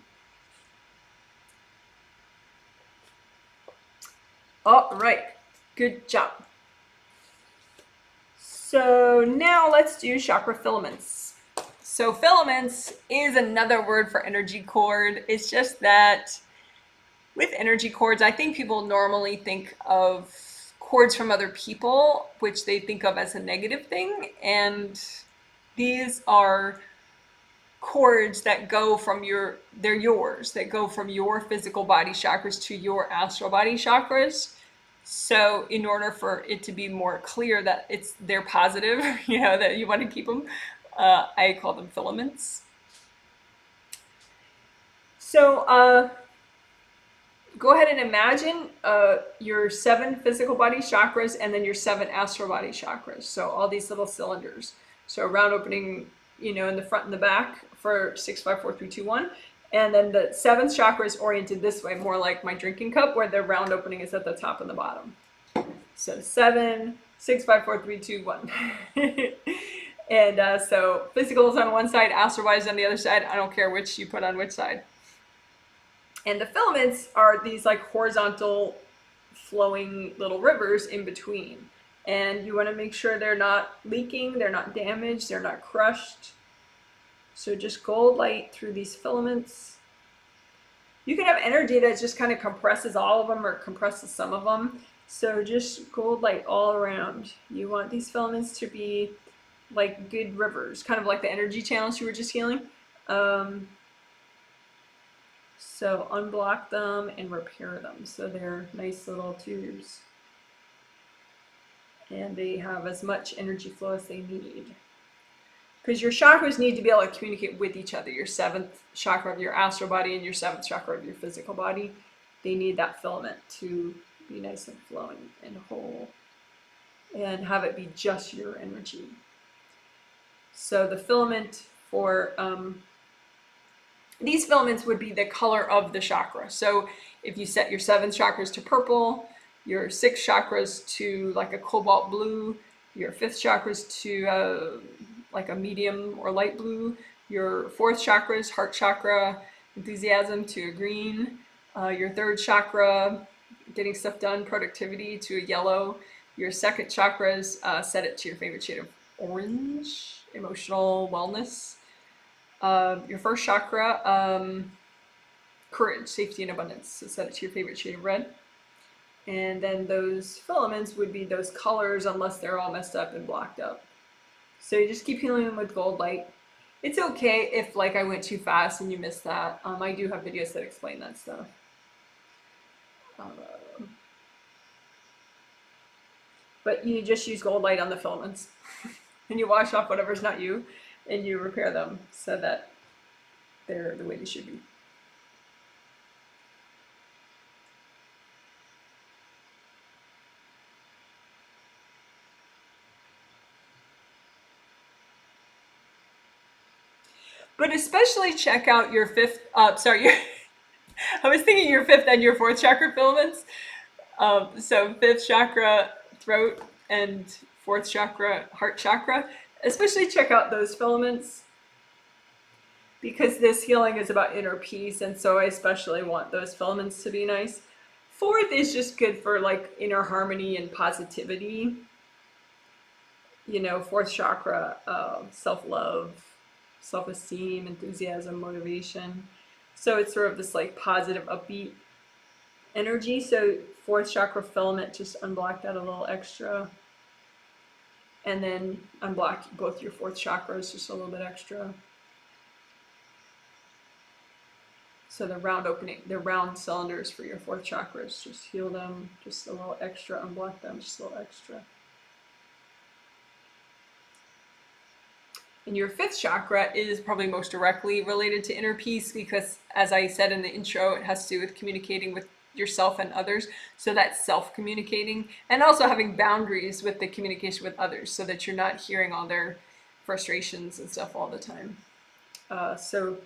All right, good job. So now let's do chakra filaments. So filaments is another word for energy cord. It's just that with energy cords, I think people normally think of cords from other people, which they think of as a negative thing. And these are cords that go from they're yours, that go from your physical body chakras to your astral body chakras. So in order for it to be more clear that they're positive, that you want to keep them, I call them filaments. So go ahead and imagine your 7 physical body chakras and then your 7 astral body chakras. So all these little cylinders. So a round opening, in the front and the back for 6, 5, 4, 3, 2, 1. And then the 7th chakra is oriented this way, more like my drinking cup, where the round opening is at the top and the bottom. So 7, 6, 5, 4, 3, 2, 1. And so physical is on one side, astral body is on the other side. I don't care which you put on which side. And the filaments are these like horizontal flowing little rivers in between. And you want to make sure they're not leaking, they're not damaged, they're not crushed. So just gold light through these filaments. You can have energy that just kind of compresses all of them or compresses some of them. So just gold light all around. You want these filaments to be like good rivers, kind of like the energy channels you were just healing. So unblock them and repair them. So they're nice little tubes. And they have as much energy flow as they need. Because your chakras need to be able to communicate with each other. Your 7th chakra of your astral body and your 7th chakra of your physical body, they need that filament to be nice and flowing and whole. And have it be just your energy. So the filament for... these filaments would be the color of the chakra. So if you set your 7 chakras to purple, your 6 chakras to like a cobalt blue, your 5th chakras to like a medium or light blue, your 4th chakras, heart chakra, enthusiasm, to a green, your 3rd chakra, getting stuff done, productivity, to a yellow, your 2nd chakras, set it to your favorite shade of orange, emotional wellness. Your 1st chakra, courage, safety, and abundance. So set it to your favorite shade of red. And then those filaments would be those colors unless they're all messed up and blocked up. So you just keep healing them with gold light. It's okay if like I went too fast and you missed that. I do have videos that explain that stuff. But you just use gold light on the filaments. And you wash off whatever's not you. And you repair them so that they're the way they should be. But especially check out your 5th, I was thinking your 5th and your 4th chakra filaments. So 5th chakra, throat, and 4th chakra, heart chakra. Especially check out those filaments because this healing is about inner peace, and so I especially want those filaments to be nice. 4th is just good for like inner harmony and positivity. 4th chakra, self-love, self-esteem, enthusiasm, motivation. So it's sort of this like positive, upbeat energy. So 4th chakra filament, just unblock that a little extra. And then unblock both your 4th chakras just a little bit extra. So the round cylinders for your 4th chakras, just heal them just a little extra, unblock them just a little extra. And your 5th chakra is probably most directly related to inner peace because, as I said in the intro, it has to do with communicating with yourself and others. So that's self-communicating, and also having boundaries with the communication with others so that you're not hearing all their frustrations and stuff all the time. So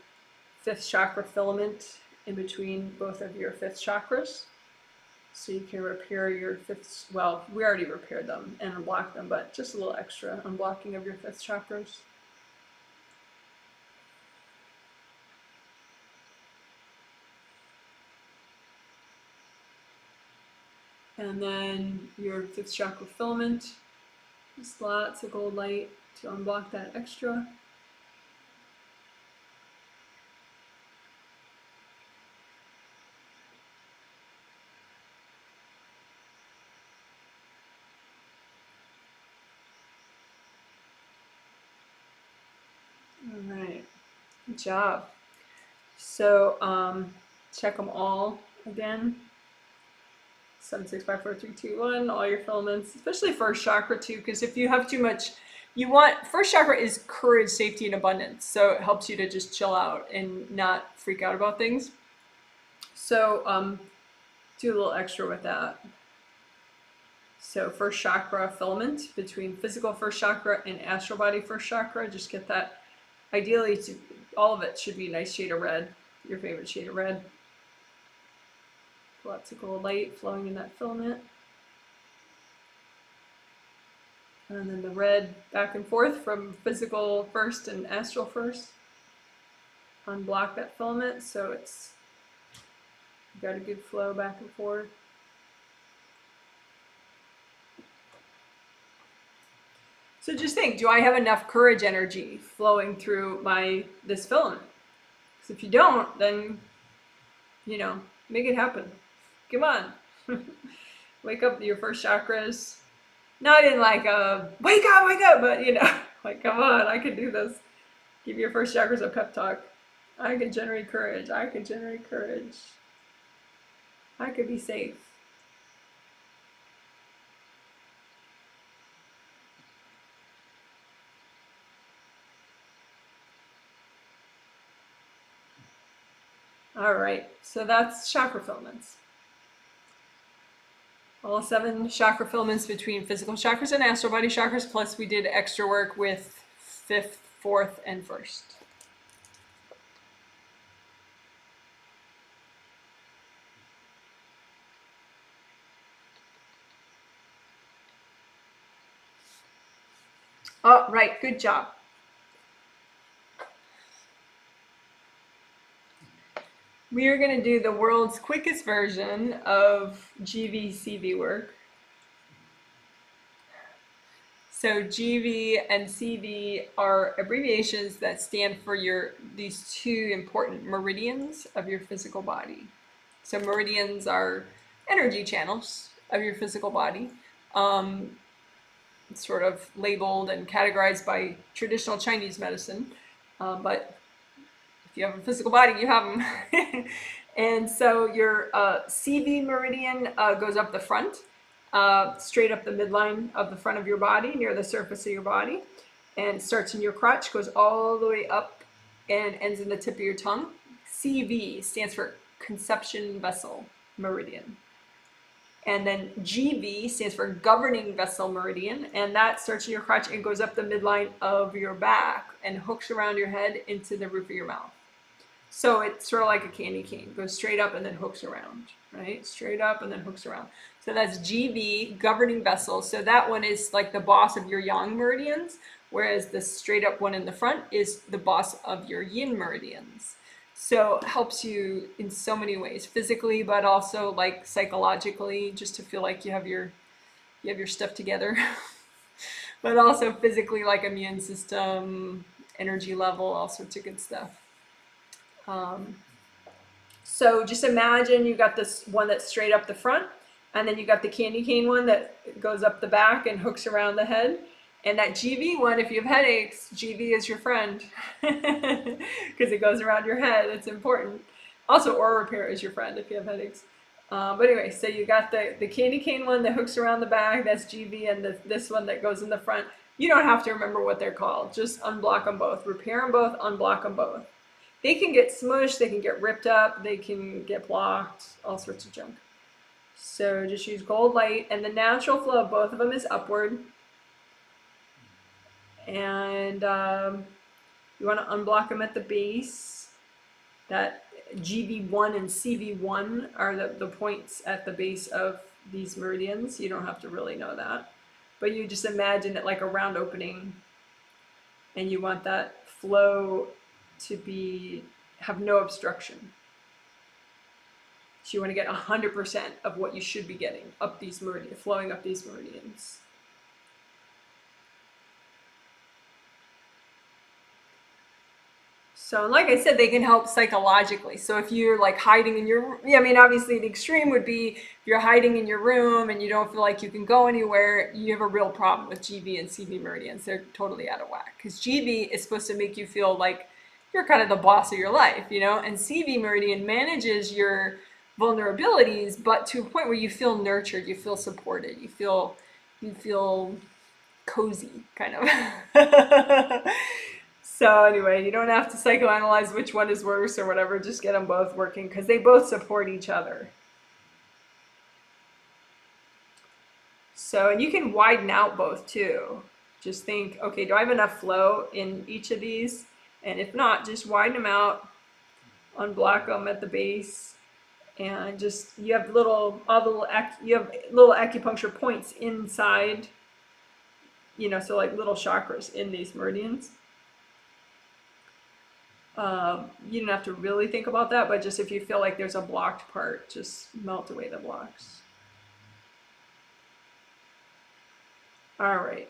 5th chakra filament in between both of your 5th chakras. So you can repair your 5th, well, we already repaired them and unblocked them, but just a little extra unblocking of your 5th chakras. And then your 5th chakra filament, just lots of gold light to unblock that extra. Good job. So check them all again. 7, 6, 5, 4, 3, 2, 1. All your filaments, especially first chakra too, because if you have too much, you want first chakra is courage, safety, and abundance. So it helps you to just chill out and not freak out about things. So do a little extra with that. So first chakra filament between physical first chakra and astral body first chakra. Just get that. Ideally, all of it should be a nice shade of red, your favorite shade of red. Lots of gold light flowing in that filament. And then the red back and forth from physical first and astral first. Unblock that filament so it's got a good flow back and forth. So just think, do I have enough courage energy flowing through this filament? Because if you don't, then, make it happen. Come on. Wake up your first chakras. Not in like a, wake up, but like, come on, I can do this. Give your first chakras a pep talk. I can generate courage. I can generate courage. I could be safe. All right, so that's chakra filaments. All 7 chakra filaments between physical chakras and astral body chakras, plus we did extra work with 5th, 4th, and 1st. Oh, right, good job. We are going to do the world's quickest version of GV-CV work. So GV and CV are abbreviations that stand for these 2 important meridians of your physical body. So meridians are energy channels of your physical body, sort of labeled and categorized by traditional Chinese medicine, but if you have a physical body, you have them. And so your CV meridian goes up the front, straight up the midline of the front of your body, near the surface of your body, and starts in your crotch, goes all the way up and ends in the tip of your tongue. CV stands for conception vessel meridian. And then GV stands for governing vessel meridian, and that starts in your crotch and goes up the midline of your back and hooks around your head into the roof of your mouth. So it's sort of like a candy cane, goes straight up and then hooks around, right? Straight up and then hooks around. So that's GV, governing vessel. So that one is like the boss of your yang meridians, whereas the straight up one in the front is the boss of your yin meridians. So it helps you in so many ways, physically, but also like psychologically, just to feel like you have your stuff together. But also physically, like immune system, energy level, all sorts of good stuff. So just imagine you got this one that's straight up the front, and then you got the candy cane one that goes up the back and hooks around the head. And that GV one, if you have headaches, GV is your friend because it goes around your head. It's important. Also, aura repair is your friend if you have headaches. But anyway, so you got the candy cane one that hooks around the back, that's GV, and this one that goes in the front. You don't have to remember what they're called. Just unblock them both. Repair them both, unblock them both. They can get smushed, they can get ripped up, they can get blocked, all sorts of junk. So just use gold light, and the natural flow of both of them is upward. And you want to unblock them at the base. That GV1 and CV1 are the points at the base of these meridians. You don't have to really know that. But you just imagine it like a round opening. And you want that flow to have no obstruction. So you want to get 100% of what you should be getting up these meridians, flowing up these meridians. So like I said, they can help psychologically. So if you're like hiding in your, obviously the extreme would be if you're hiding in your room and you don't feel like you can go anywhere, you have a real problem with GV and CV meridians. They're totally out of whack. Because GV is supposed to make you feel like you're kind of the boss of your life, you know, and CV meridian manages your vulnerabilities, but to a point where you feel nurtured, you feel supported, you feel cozy, kind of. So anyway, you don't have to psychoanalyze which one is worse or whatever, just get them both working because they both support each other. So, and you can widen out both too. Just think, okay, do I have enough flow in each of these? And if not, just widen them out, unblock them at the base, and just, you have little acupuncture points inside, you know, so like little chakras in these meridians. You don't have to really think about that, but just if you feel like there's a blocked part, just melt away the blocks. All right.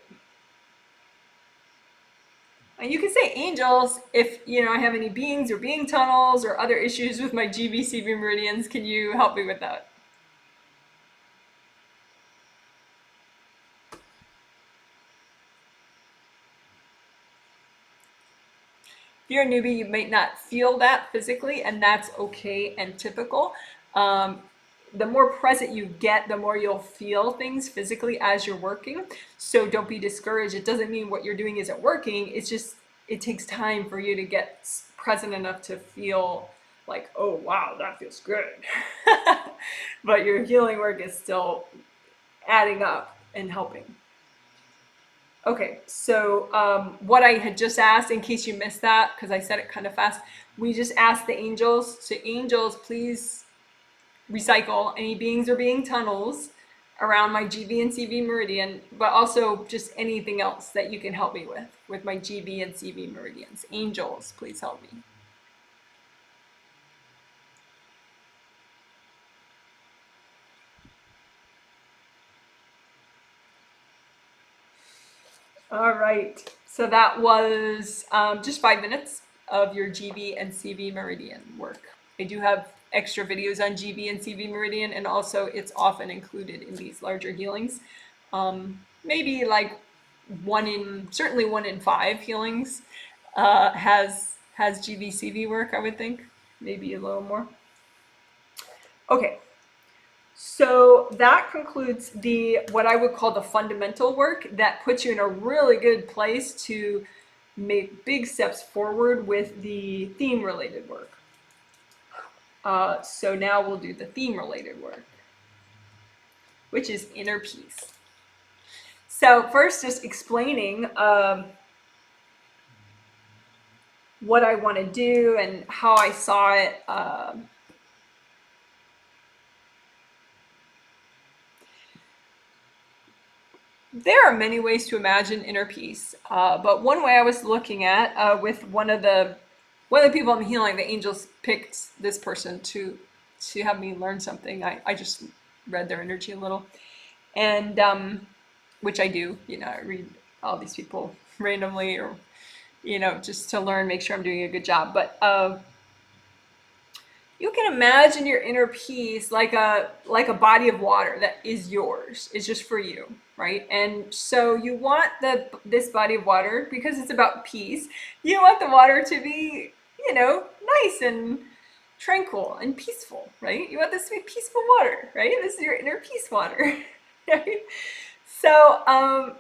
And you can say angels if, you know, I have any beings or being tunnels or other issues with my GBCB meridians. Can you help me with that? If you're a newbie, you might not feel that physically, and that's okay and typical. The more present you get, the more you'll feel things physically as you're working. So don't be discouraged. It doesn't mean what you're doing isn't working. It's just, it takes time for you to get present enough to feel like, oh, wow, that feels good. But your healing work is still adding up and helping. Okay, so what I had just asked, in case you missed that, because I said it kind of fast, we just asked the angels, so angels, please recycle any beings or being tunnels around my GB and CV meridian, but also just anything else that you can help me with my GB and CV meridians. Angels, please help me. All right, so that was just 5 minutes of your GB and CV meridian work. I do have extra videos on GB and CV meridian, and also it's often included in these larger healings. Maybe like certainly 1 in 5 healings has GB CV work, I would think, maybe a little more. Okay. So that concludes what I would call the fundamental work that puts you in a really good place to make big steps forward with the theme related work. So now we'll do the theme related work, which is inner peace. So first, just explaining what I want to do and how I saw it. There are many ways to imagine inner peace, but one way I was looking at with one of the people I'm healing, the angels picked this person to have me learn something. I just read their energy a little, and which I do. You know, I read all these people randomly, or you know, just to learn, make sure I'm doing a good job. But you can imagine your inner peace like a body of water that is yours. It's just for you, right? And so you want this body of water, because it's about peace. You want the water to be, you know, nice and tranquil and peaceful, right? You want this to be peaceful water, right? This is your inner peace water, right? So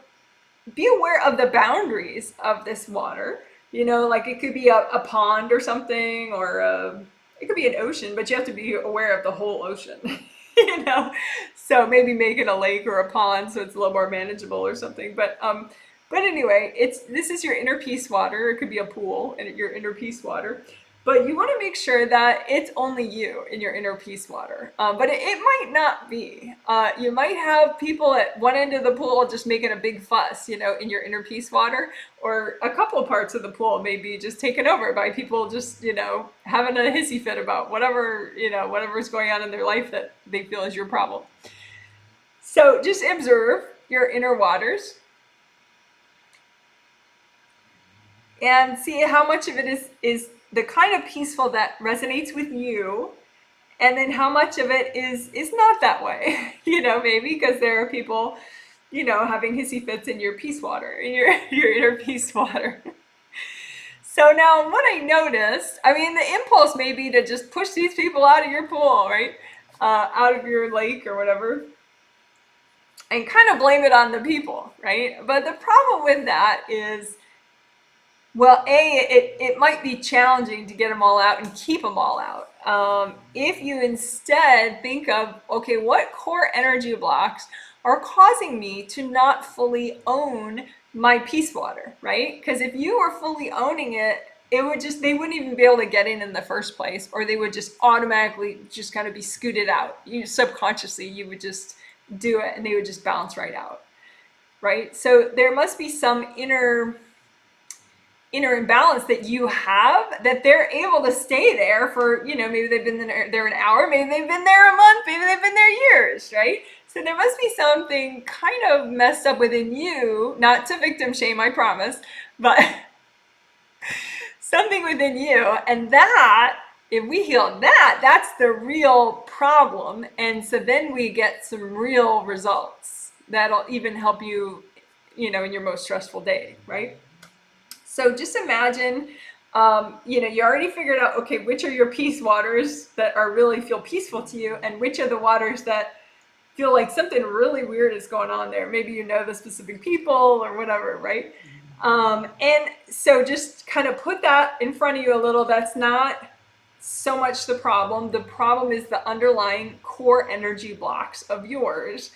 be aware of the boundaries of this water. You know, like it could be a pond or something, or it could be an ocean, but you have to be aware of the whole ocean, you know? So maybe make it a lake or a pond so it's a little more manageable or something. But anyway, this is your inner peace water. It could be a pool and your inner peace water. But you want to make sure that it's only you in your inner peace water. But it might not be. You might have people at one end of the pool just making a big fuss, you know, in your inner peace water, or a couple parts of the pool may be just taken over by people just, you know, having a hissy fit about whatever, you know, whatever's going on in their life that they feel is your problem. So just observe your inner waters and see how much of it is the kind of peaceful that resonates with you, and then how much of it is not that way. You know, maybe because there are people, you know, having hissy fits in your peace water, in your inner peace water. So now what I noticed, I mean, the impulse may be to just push these people out of your pool, right? Out of your lake or whatever, and kind of blame it on the people, right? But the problem with that is, well, it might be challenging to get them all out and keep them all out. If you instead think of, okay, what core energy blocks are causing me to not fully own my peace water, right? Because if you were fully owning it, it would just, they wouldn't even be able to get in the first place, or they would just automatically just kind of be scooted out. You subconsciously, you would just do it and they would just bounce right out, right? So there must be some inner imbalance that you have, that they're able to stay there for, maybe they've been there an hour, maybe they've been there a month, maybe they've been there years, right? So there must be something kind of messed up within you, not to victim shame, I promise, but something within you. And that, if we heal that, that's the real problem. And so then we get some real results that'll even help you, in your most stressful day, right? So just imagine, you already figured out, okay, which are your peace waters that are really feel peaceful to you, and which are the waters that feel like something really weird is going on there. Maybe you know the specific people or whatever, right? And so just kind of put that in front of you a little. That's not so much the problem. The problem is the underlying core energy blocks of yours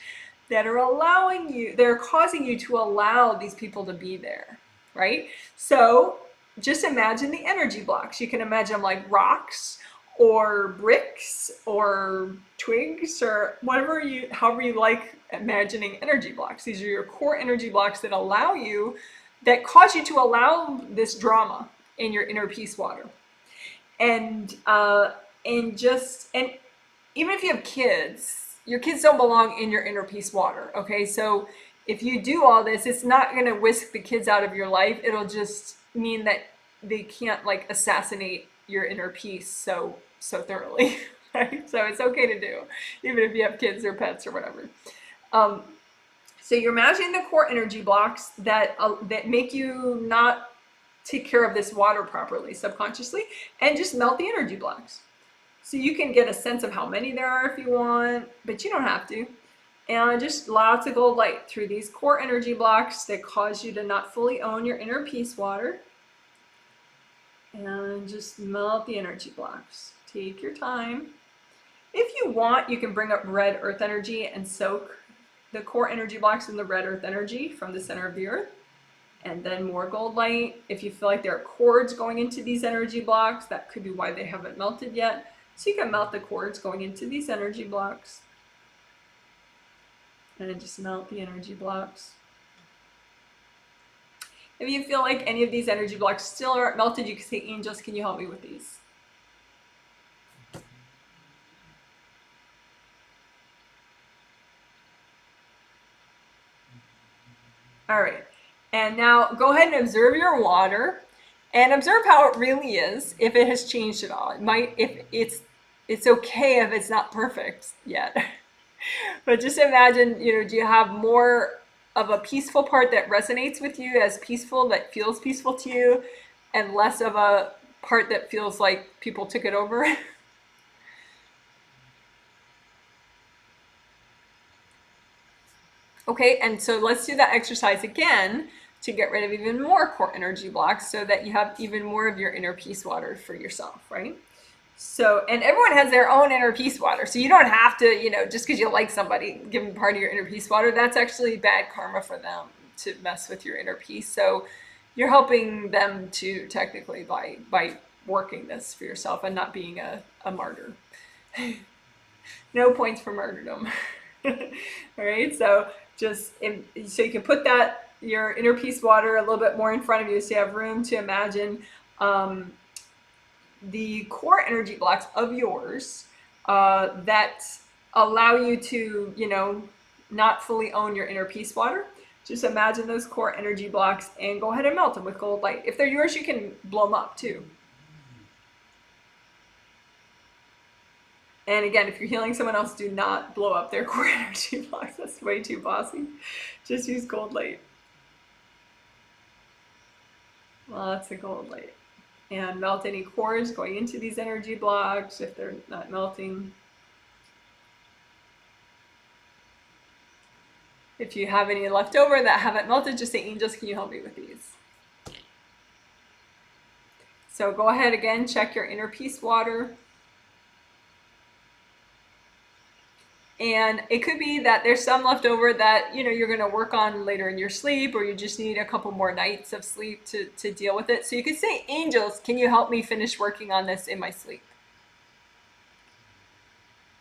that are they're causing you to allow these people to be there, right? So just imagine the energy blocks. You can imagine them like rocks or bricks or twigs or however you like imagining energy blocks. These are your core energy blocks that cause you to allow this drama in your inner peace water. And even if you have kids, your kids don't belong in your inner peace water, okay? So if you do all this, it's not going to whisk the kids out of your life. It'll just mean that they can't assassinate your inner peace so thoroughly, right? So it's okay to do, even if you have kids or pets or whatever. So you're imagining the core energy blocks that make you not take care of this water properly subconsciously, and just melt the energy blocks. So you can get a sense of how many there are if you want, but you don't have to. And just lots of gold light through these core energy blocks that cause you to not fully own your inner peace water. And just melt the energy blocks. Take your time. If you want, you can bring up red earth energy and soak the core energy blocks in the red earth energy from the center of the earth. And then more gold light. If you feel like there are cords going into these energy blocks, that could be why they haven't melted yet. So you can melt the cords going into these energy blocks. And then just melt the energy blocks. If you feel like any of these energy blocks still aren't melted, you can say, angels, can you help me with these? All right. And now go ahead and observe your water and observe how it really is, if it has changed at all. It's okay if it's not perfect yet. But just imagine, do you have more of a peaceful part that resonates with you as peaceful, that feels peaceful to you, and less of a part that feels like people took it over? Okay, and so let's do that exercise again to get rid of even more core energy blocks so that you have even more of your inner peace water for yourself, right? So, and everyone has their own inner peace water. So you don't have to, just because you like somebody, give them part of your inner peace water. That's actually bad karma for them to mess with your inner peace. So you're helping them to technically by working this for yourself and not being a martyr. No points for martyrdom. All right, so so you can put your inner peace water a little bit more in front of you, so you have room to imagine the core energy blocks of yours that allow you to, not fully own your inner peace water. Just imagine those core energy blocks and go ahead and melt them with gold light. If they're yours, you can blow them up too. And again, if you're healing someone else, do not blow up their core energy blocks. That's way too bossy. Just use gold light. Lots of gold light. and melt any cores going into these energy blocks if they're not melting. If you have any left over that haven't melted, just say, angels, can you help me with these? So go ahead again, check your inner peace water. And it could be that there's some left over that you're going to work on later in your sleep, or you just need a couple more nights of sleep to deal with it. So you could say, angels, can you help me finish working on this in my sleep?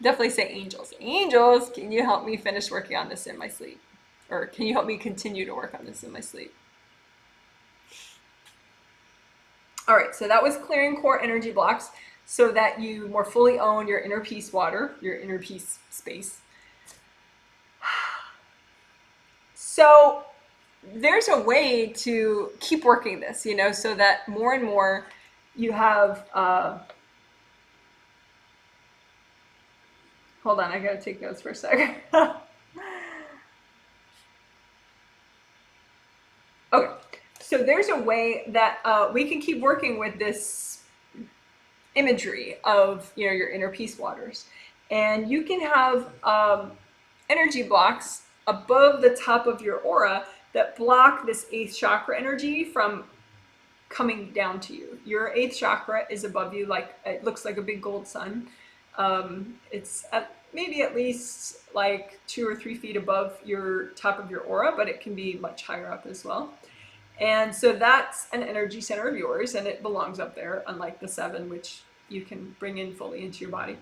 Definitely say, angels. Angels, can you help me finish working on this in my sleep? Or can you help me continue to work on this in my sleep? All right, so that was clearing core energy blocks so that you more fully own your inner peace water, your inner peace space. So there's a way to keep working this, so that more and more you have, hold on, I gotta take notes for a second. Okay, so there's a way that we can keep working with this imagery of your inner peace waters, and you can have energy blocks above the top of your aura that block this 8th chakra energy from coming down to you. Your 8th chakra is above you, like it looks like a big gold sun. It's maybe at least like 2 or 3 feet above your top of your aura, but it can be much higher up as well. And so that's an energy center of yours, and it belongs up there, unlike the 7, which you can bring in fully into your body.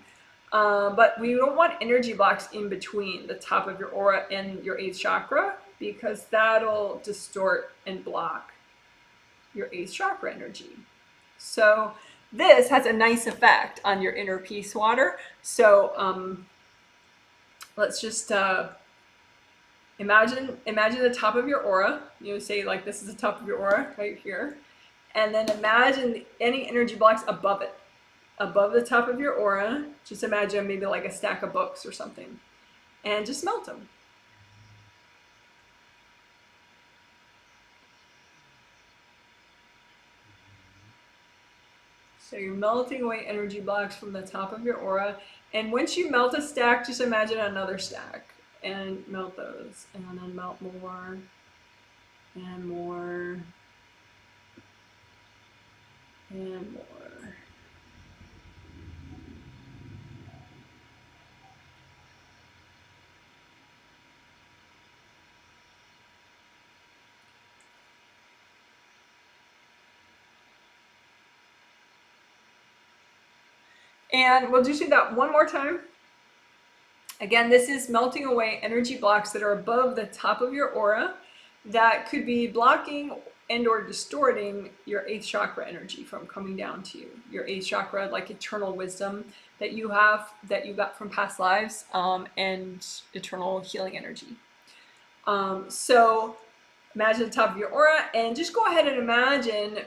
But we don't want energy blocks in between the top of your aura and your 8th chakra, because that'll distort and block your 8th chakra energy. So this has a nice effect on your inner peace water. So let's just imagine the top of your aura. Say like this is the top of your aura right here, and then imagine any energy blocks above it, above the top of your aura. Just imagine maybe like a stack of books or something, and just melt them. So you're melting away energy blocks from the top of your aura. And once you melt a stack, just imagine another stack and melt those. And then melt more and more and more. And we'll just do that one more time. Again, this is melting away energy blocks that are above the top of your aura that could be blocking and or distorting your 8th chakra energy from coming down to you. Your 8th chakra, like eternal wisdom that you have, that you got from past lives, and eternal healing energy. So imagine the top of your aura, and just go ahead and imagine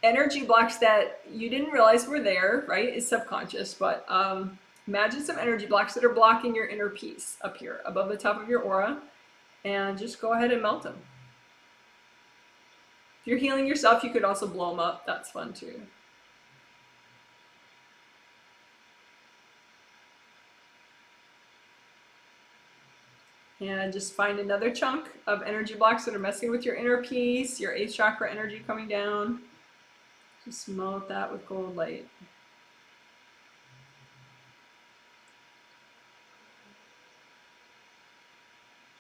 energy blocks that you didn't realize were there, right? It's subconscious, but imagine some energy blocks that are blocking your inner peace up here above the top of your aura, and just go ahead and melt them. If you're healing yourself, you could also blow them up. That's fun too. And just find another chunk of energy blocks that are messing with your inner peace, your 8th chakra energy coming down. Just melt that with gold light.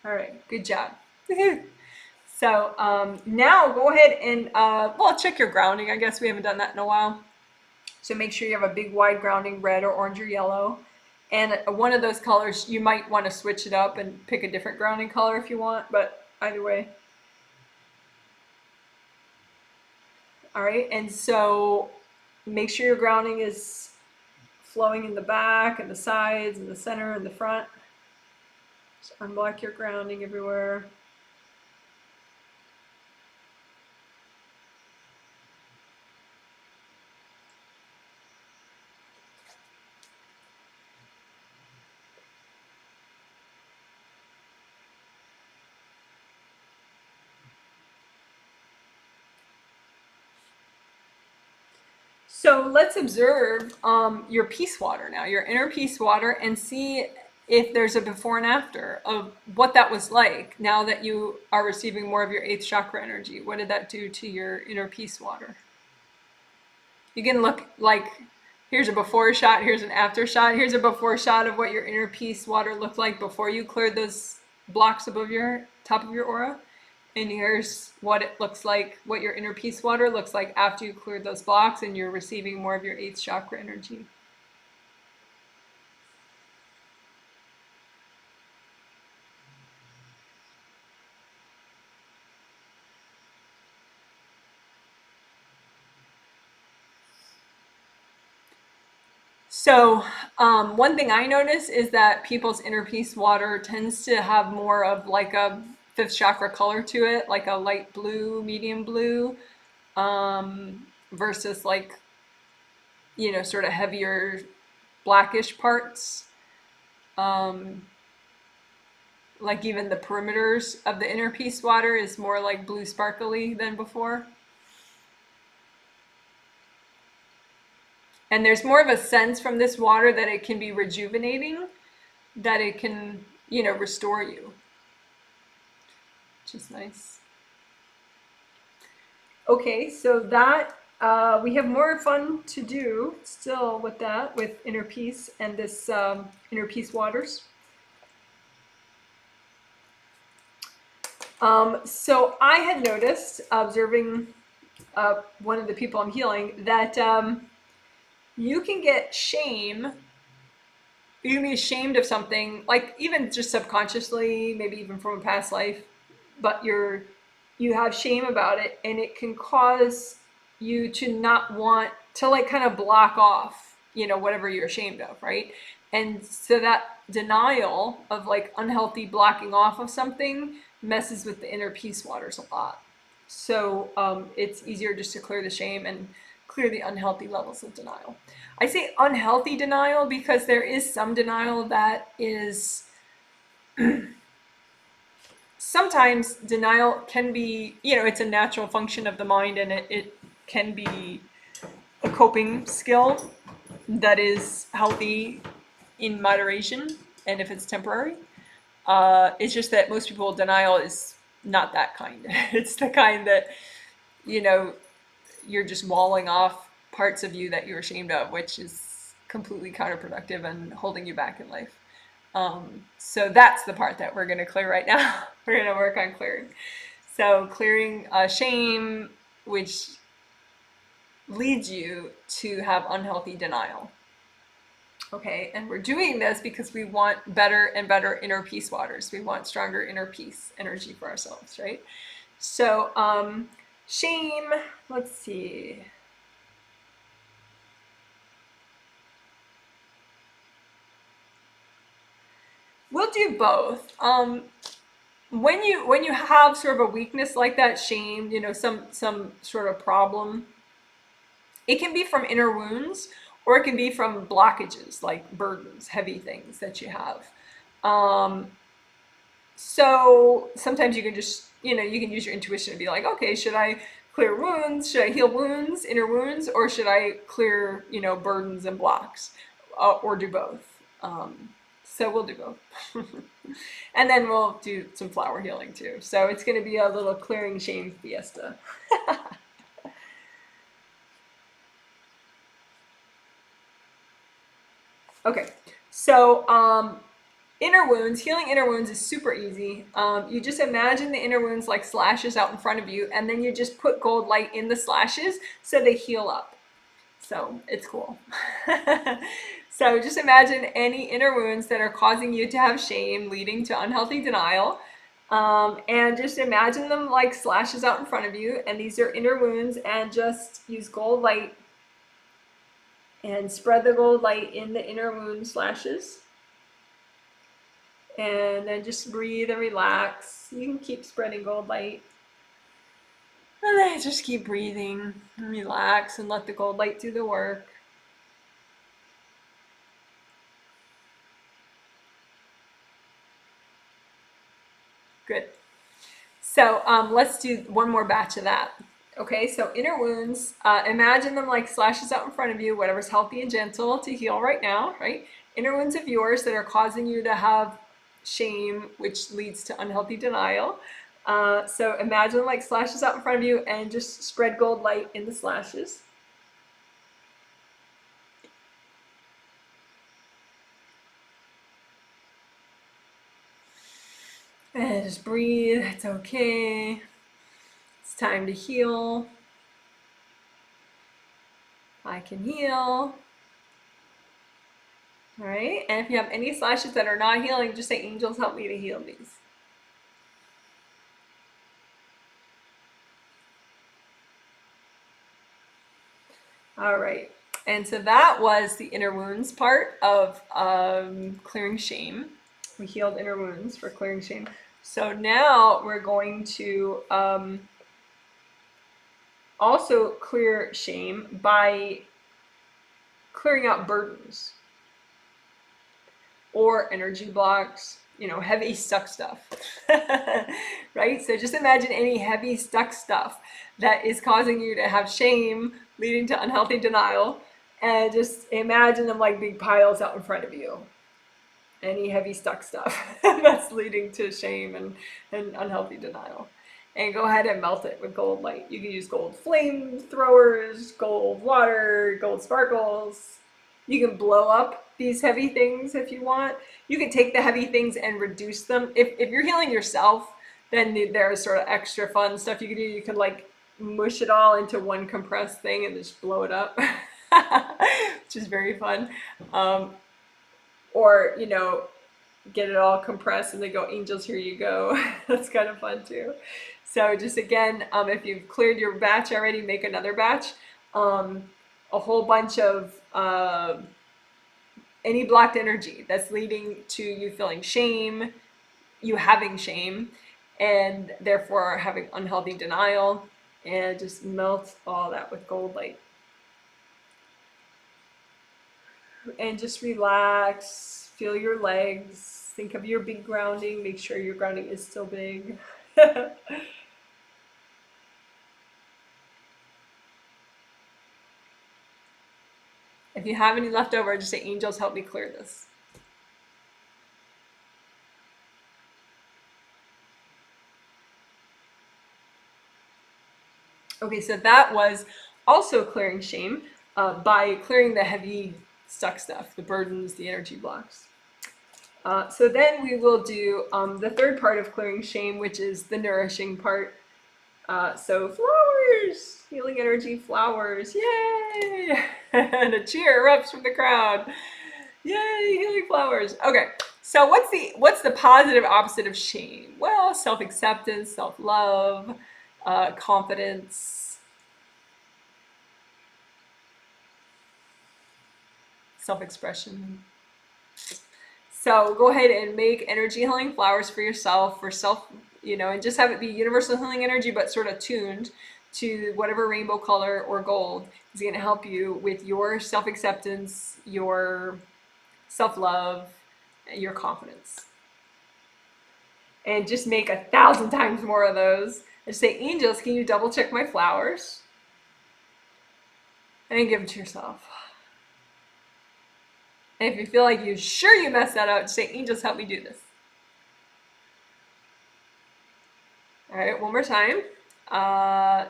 All right, good job. So now go ahead and, well, check your grounding. I guess we haven't done that in a while. So make sure you have a big wide grounding, red or orange or yellow. And one of those colors, you might want to switch it up and pick a different grounding color if you want, but either way. All right, and so make sure your grounding is flowing in the back and the sides and the center and the front. Just unblock your grounding everywhere. So let's observe your peace water now, your inner peace water, and see if there's a before and after of what that was like now that you are receiving more of your eighth chakra energy. What did that do to your inner peace water? You can look like, here's a before shot, here's an after shot. Here's a before shot of what your inner peace water looked like before you cleared those blocks above your top of your aura. And here's what it looks like, what your inner peace water looks like after you cleared those blocks and you're receiving more of your eighth chakra energy. So one thing I notice is that people's inner peace water tends to have more of like a fifth chakra color to it, like a light blue, medium blue, versus like, you know, sort of heavier blackish parts. Like even the perimeters of the inner peace water is more like blue sparkly than before. And there's more of a sense from this water that it can be rejuvenating, that it can, you know, restore you, which is nice. Okay, so that we have more fun to do still with that, with inner peace and this inner peace waters. So I had noticed, observing one of the people I'm healing, that you can get shame. You can be ashamed of something, like even just subconsciously, maybe even from a past life, but you have shame about it, and it can cause you to not want to, like, kind of block off, you know, whatever you're ashamed of, right? And so that denial of like unhealthy blocking off of something messes with the inner peace waters a lot. So it's easier just to clear the shame and clear the unhealthy levels of denial. I say unhealthy denial because there is some denial that is sometimes denial can be, you know, it's a natural function of the mind, and it can be a coping skill that is healthy in moderation, and if it's temporary. It's just that most people, denial is not that kind. It's the kind that, you know, you're just walling off parts of you that you're ashamed of, which is completely counterproductive and holding you back in life. So that's the part that we're going to clear right now. We're going to work on clearing. So clearing shame, which leads you to have unhealthy denial. Okay, and we're doing this because we want better and better inner peace waters. We want stronger inner peace energy for ourselves, right? So shame, let's see. We'll do both. When you have sort of a weakness like that, shame, you know, some sort of problem, it can be from inner wounds, or it can be from blockages, like burdens, heavy things that you have. So sometimes you can just, you know, you can use your intuition to be like, okay, should I clear wounds? Should I heal wounds, inner wounds, or should I clear, you know, burdens and blocks, or do both? So we'll do both. And then we'll do some flower healing too. So it's going to be a little clearing shame fiesta. Okay, so inner wounds, healing inner wounds is super easy. You just imagine the inner wounds like slashes out in front of you, and then you just put gold light in the slashes so they heal up. So it's cool. So just imagine any inner wounds that are causing you to have shame, leading to unhealthy denial. And just imagine them like slashes out in front of you, and these are inner wounds, and just use gold light and spread the gold light in the inner wound slashes. And then just breathe and relax. You can keep spreading gold light. And then just keep breathing and relax and let the gold light do the work. Good. So let's do one more batch of that. Okay, so inner wounds, imagine them like slashes out in front of you, whatever's healthy and gentle to heal right now, right? Inner wounds of yours that are causing you to have shame, which leads to unhealthy denial. So imagine them like slashes out in front of you and just spread gold light in the slashes. And just breathe, it's okay. It's time to heal. I can heal. All right, and if you have any slashes that are not healing, just say, angels, help me to heal these. All right, and so that was the inner wounds part of clearing shame. We healed inner wounds for clearing shame. So now we're going to also clear shame by clearing out burdens or energy blocks, you know, heavy stuck stuff, right? So just imagine any heavy stuck stuff that is causing you to have shame, leading to unhealthy denial, and just imagine them like big piles out in front of you. Any heavy stuck stuff that's leading to shame and unhealthy denial. And go ahead and melt it with gold light. You can use gold flamethrowers, gold water, gold sparkles. You can blow up these heavy things if you want. You can take the heavy things and reduce them. If you're healing yourself, then there's sort of extra fun stuff you can do. You can like mush it all into one compressed thing and just blow it up, which is very fun. Or, you know, get it all compressed and they go, angels, here you go. That's kind of fun too. So just again, if you've cleared your batch already, make another batch. A whole bunch of any blocked energy that's leading to you feeling shame, you having shame, and therefore having unhealthy denial, and just melt all that with gold light. And just relax, feel your legs, think of your big grounding, make sure your grounding is still big. If you have any left over, just say, angels, help me clear this. Okay, so that was also clearing shame by clearing the heavy stuck stuff, the burdens, the energy blocks. So then we will do the third part of clearing shame, which is the nourishing part. So flowers, healing energy, flowers, yay! And a cheer erupts from the crowd. Yay, healing flowers. Okay, so what's the positive opposite of shame? Well, self-acceptance, self-love, confidence, self-expression. So go ahead and make energy healing flowers for yourself, for self, you know, and just have it be universal healing energy, but sort of tuned to whatever rainbow color or gold is going to help you with your self-acceptance, your self-love, your confidence. And just make 1,000 times more of those. And say, angels, can you double check my flowers? And then give them to yourself. And if you feel like you messed that up, just say, angels, help me do this. All right, one more time.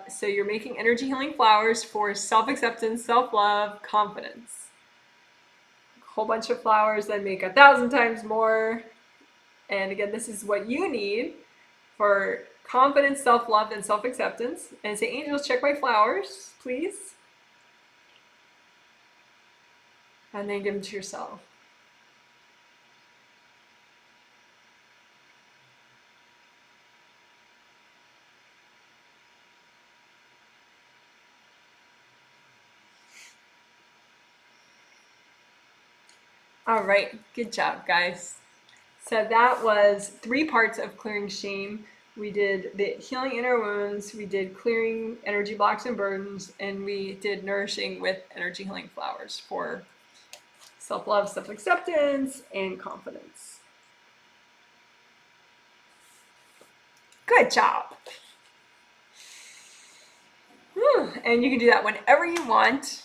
So you're making energy healing flowers for self-acceptance, self-love, confidence. A whole bunch of flowers, then make 1,000 times more. And again, this is what you need for confidence, self-love, and self-acceptance. And say, angels, check my flowers, please. And then give them to yourself. All right, good job, guys. So that was 3 parts of clearing shame. We did the healing inner wounds, we did clearing energy blocks and burdens, and we did nourishing with energy healing flowers for self-love, self-acceptance, and confidence. Good job. And you can do that whenever you want.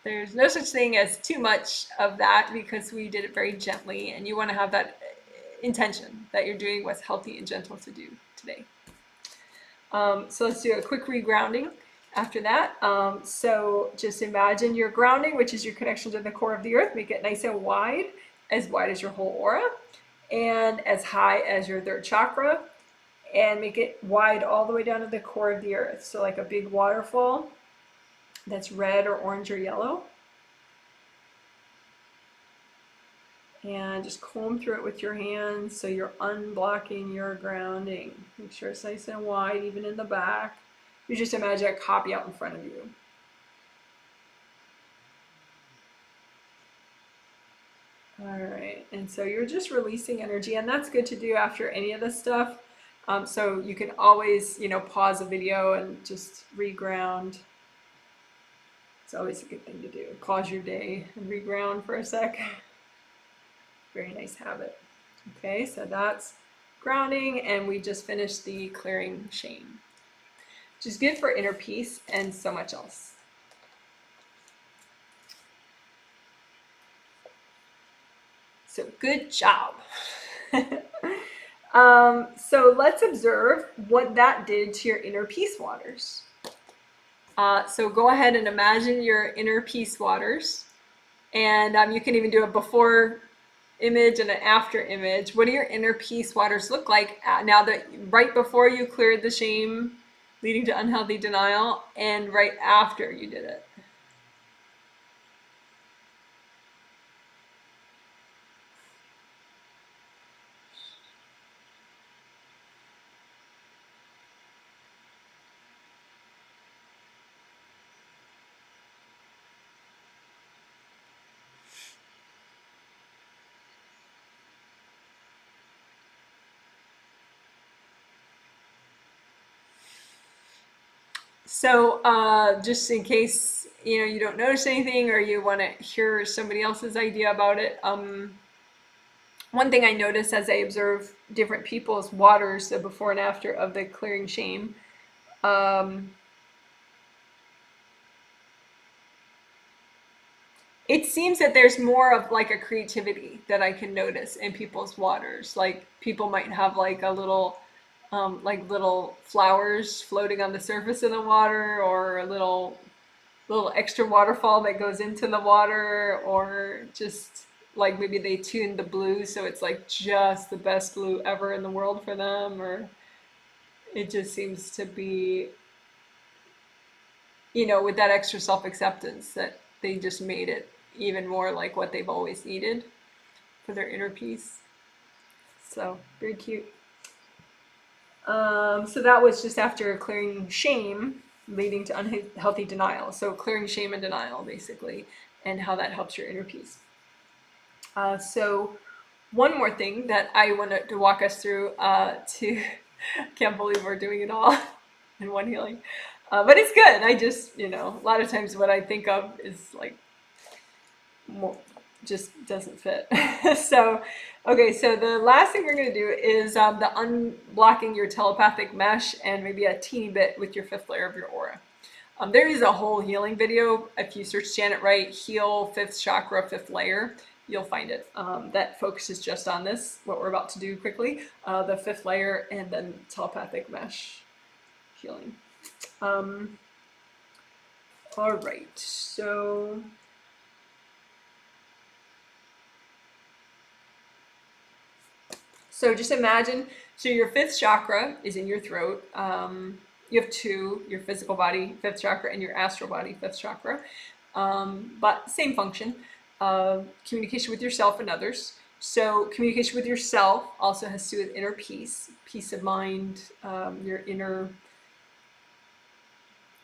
There's no such thing as too much of that because we did it very gently, and you want to have that intention that you're doing what's healthy and gentle to do today. So let's do a quick regrounding after that. So just imagine your grounding, which is your connection to the core of the earth. Make it nice and wide as your whole aura, and as high as your third chakra, and make it wide all the way down to the core of the earth. So like a big waterfall that's red or orange or yellow. And just comb through it with your hands so you're unblocking your grounding. Make sure it's nice and wide, even in the back. You just imagine a copy out in front of you. All right, and so you're just releasing energy, and that's good to do after any of this stuff. So you can always, pause a video and just reground. It's always a good thing to do. Pause your day and reground for a sec. Very nice habit. Okay, so that's grounding, and we just finished the clearing shame, which is good for inner peace and so much else. So good job. So let's observe what that did to your inner peace waters. So go ahead and imagine your inner peace waters, and you can even do a before image and an after image. What do your inner peace waters look like now that right before you cleared the shame leading to unhealthy denial, and right after you did it? So just in case you don't notice anything, or you want to hear somebody else's idea about it, one thing I notice as I observe different people's waters, the before and after of the clearing shame, it seems that there's more of like a creativity that I can notice in people's waters. Like people might have like a little little flowers floating on the surface of the water, or a little extra waterfall that goes into the water, or just like maybe they tuned the blue so it's like just the best blue ever in the world for them, or it just seems to be, with that extra self-acceptance that they just made it even more like what they've always needed for their inner peace. So very cute. So that was just after clearing shame leading to unhealthy denial. So clearing shame and denial, basically, and how that helps your inner peace. So one more thing that I wanted to walk us through can't believe we're doing it all in one healing. But it's good. I just, a lot of times what I think of is like more, just doesn't fit. So, okay, so the last thing we're going to do is the unblocking your telepathic mesh, and maybe a teeny bit with your fifth layer of your aura. There is a whole healing video. If you search Janet Wright, heal fifth chakra, fifth layer, you'll find it. That focuses just on this, what we're about to do quickly, the fifth layer, and then telepathic mesh healing. All right, so just imagine, so your fifth chakra is in your throat. You have two, your physical body, fifth chakra, and your astral body, fifth chakra. But same function, communication with yourself and others. So communication with yourself also has to do with inner peace, peace of mind, your inner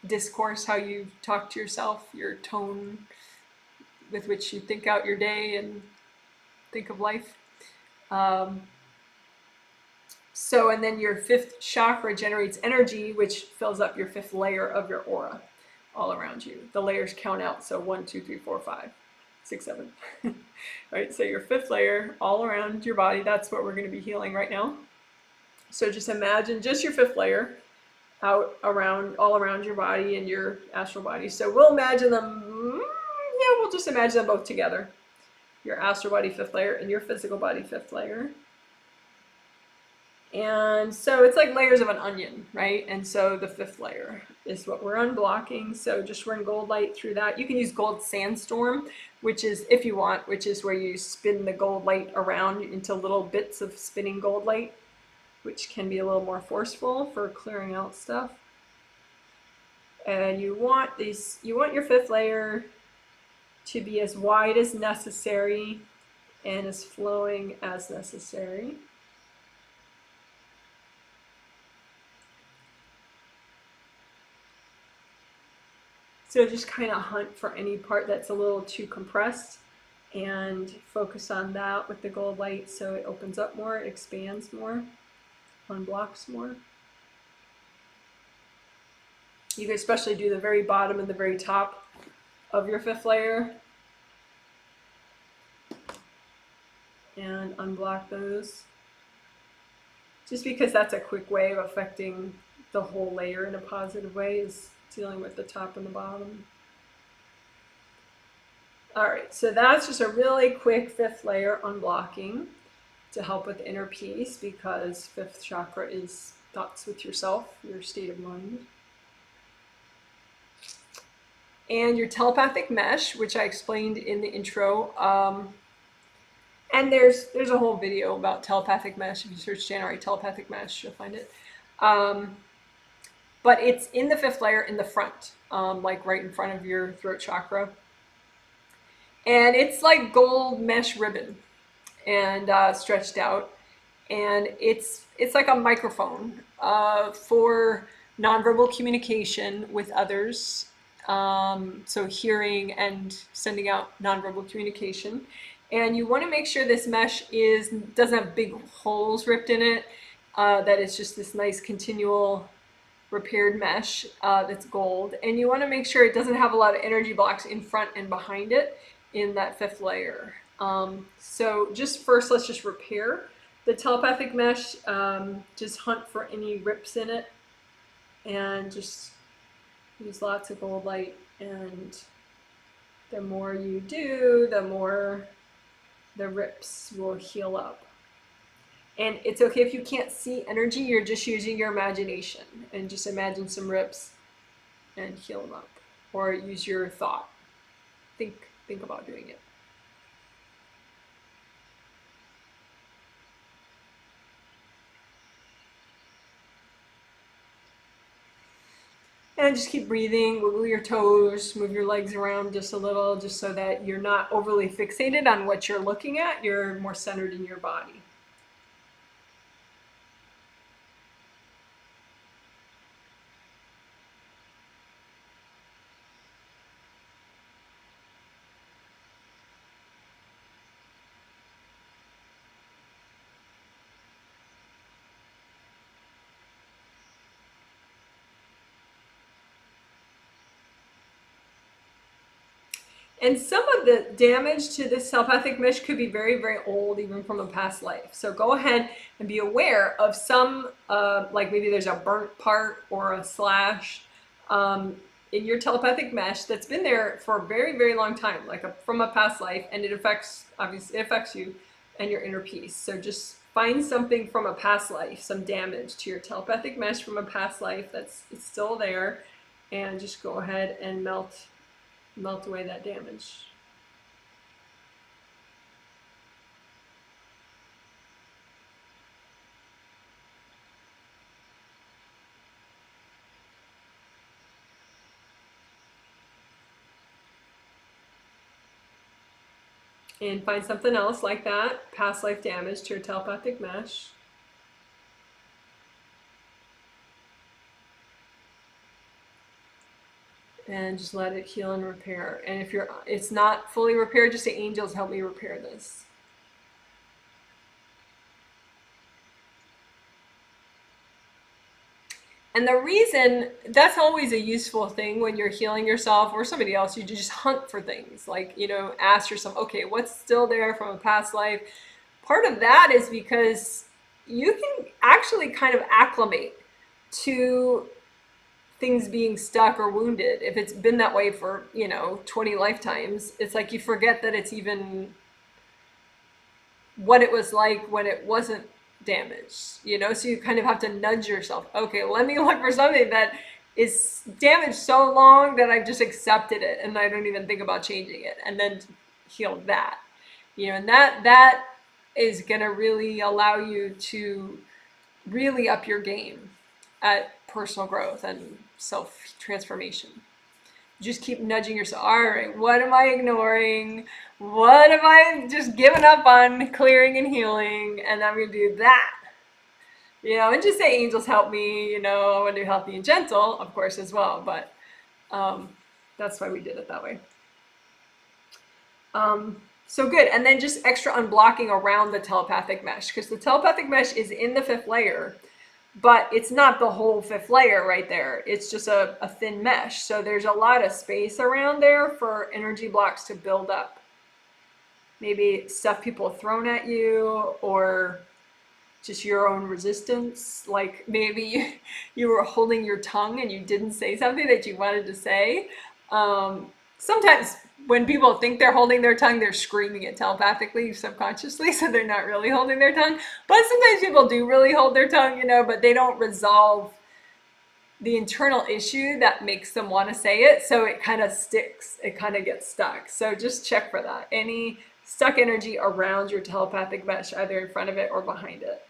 discourse, how you talk to yourself, your tone with which you think out your day and think of life. So, and then your fifth chakra generates energy, which fills up your fifth layer of your aura all around you. The layers count out, so 1, 2, 3, 4, 5, 6, 7. Right, so your fifth layer all around your body, that's what we're going to be healing right now. So just imagine just your fifth layer, out around, all around your body and your astral body. So we'll imagine them, yeah, we'll just imagine them both together. Your astral body 5th layer and your physical body 5th layer. And so it's like layers of an onion, right? And so the 5th layer is what we're unblocking. So just run gold light through that. You can use gold sandstorm, which is, if you want, which is where you spin the gold light around into little bits of spinning gold light, which can be a little more forceful for clearing out stuff. And you want your 5th layer to be as wide as necessary and as flowing as necessary. So just kind of hunt for any part that's a little too compressed and focus on that with the gold light so it opens up more, it expands more, unblocks more. You can especially do the very bottom and the very top of your 5th layer and unblock those. Just because that's a quick way of affecting the whole layer in a positive way, is dealing with the top and the bottom. All right, so that's just a really quick 5th layer unblocking to help with inner peace, because 5th chakra is thoughts with yourself, your state of mind. And your telepathic mesh, which I explained in the intro. And there's a whole video about telepathic mesh. If you search January telepathic mesh, you'll find it. But it's in the 5th layer in the front, like right in front of your throat chakra. And it's like gold mesh ribbon and stretched out. And it's like a microphone for nonverbal communication with others. So hearing and sending out nonverbal communication. And you want to make sure this mesh doesn't have big holes ripped in it, that it's just this nice continual repaired mesh that's gold. And you want to make sure it doesn't have a lot of energy blocks in front and behind it in that 5th layer. So just first, let's just repair the telepathic mesh. Just hunt for any rips in it and just use lots of gold light. And the more you do, the more the rips will heal up. And it's okay if you can't see energy, you're just using your imagination, and just imagine some rips and heal them up. Or use your thought. Think about doing it. And just keep breathing, wiggle your toes, move your legs around just a little, just so that you're not overly fixated on what you're looking at. You're more centered in your body. And some of the damage to this telepathic mesh could be very, very old, even from a past life. So go ahead and be aware of some, like maybe there's a burnt part or a slash in your telepathic mesh that's been there for a very, very long time, like from a past life, and obviously it affects you and your inner peace. So just find something from a past life, some damage to your telepathic mesh from a past life it's still there, and just go ahead and melt away that damage. And find something else like that, past life damage to your telepathic mesh. And just let it heal and repair. And if it's not fully repaired, just say, angels, help me repair this. And the reason, that's always a useful thing when you're healing yourself or somebody else, you just hunt for things. Like, ask yourself, okay, what's still there from a past life? Part of that is because you can actually kind of acclimate to things being stuck or wounded, if it's been that way for, 20 lifetimes, it's like you forget that it's even what it was like when it wasn't damaged. So you kind of have to nudge yourself. Okay, let me look for something that is damaged so long that I've just accepted it and I don't even think about changing it, and then heal that. And that is going to really allow you to really up your game at personal growth and self transformation. Just keep nudging yourself. All right, what am I ignoring? What am I just giving up on clearing and healing? And I'm going to do that. And just say, angels help me. I want to do healthy and gentle, of course, as well. But that's why we did it that way. So good. And then just extra unblocking around the telepathic mesh, because the telepathic mesh is in the 5th layer, but it's not the whole 5th layer right there. It's just a thin mesh. So there's a lot of space around there for energy blocks to build up. Maybe stuff people have thrown at you, or just your own resistance. Like maybe you were holding your tongue and you didn't say something that you wanted to say. Sometimes when people think they're holding their tongue, they're screaming it telepathically, subconsciously, so they're not really holding their tongue. But sometimes people do really hold their tongue, but they don't resolve the internal issue that makes them want to say it, so it kind of sticks. It kind of gets stuck. So just check for that. Any stuck energy around your telepathic mesh, either in front of it or behind it.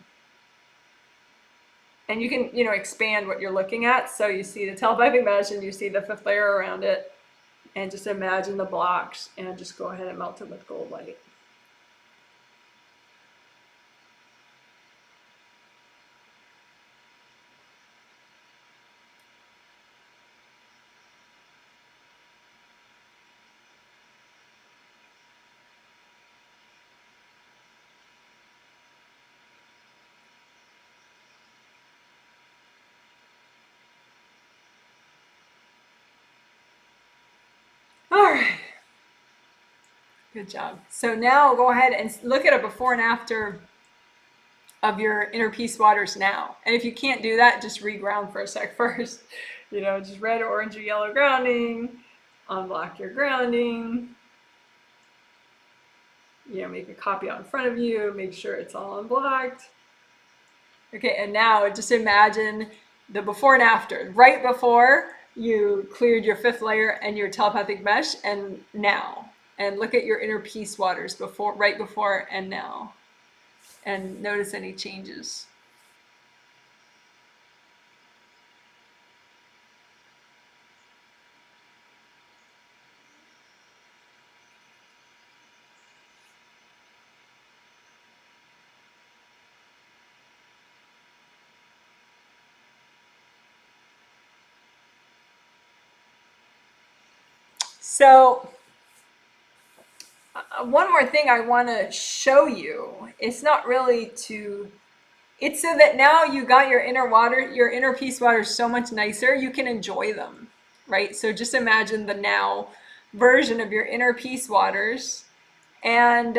And you can, expand what you're looking at. So you see the telepathic mesh and you see the 5th layer around it. And just imagine the blocks and just go ahead and melt them with gold light. All right. Good job. So now go ahead and look at a before and after of your inner peace waters now. And if you can't do that, just reground for a sec first. Just red, orange, or yellow grounding. Unblock your grounding. Make a copy out in front of you. Make sure it's all unblocked. Okay, and now just imagine the before and after. Right before you cleared your 5th layer and your telepathic mesh, and now. And look at your inner peace waters right before and now. And notice any changes. So one more thing I want to show you. It's not really it's so that now you got your inner peace water so much nicer, you can enjoy them, right? So just imagine the now version of your inner peace waters. And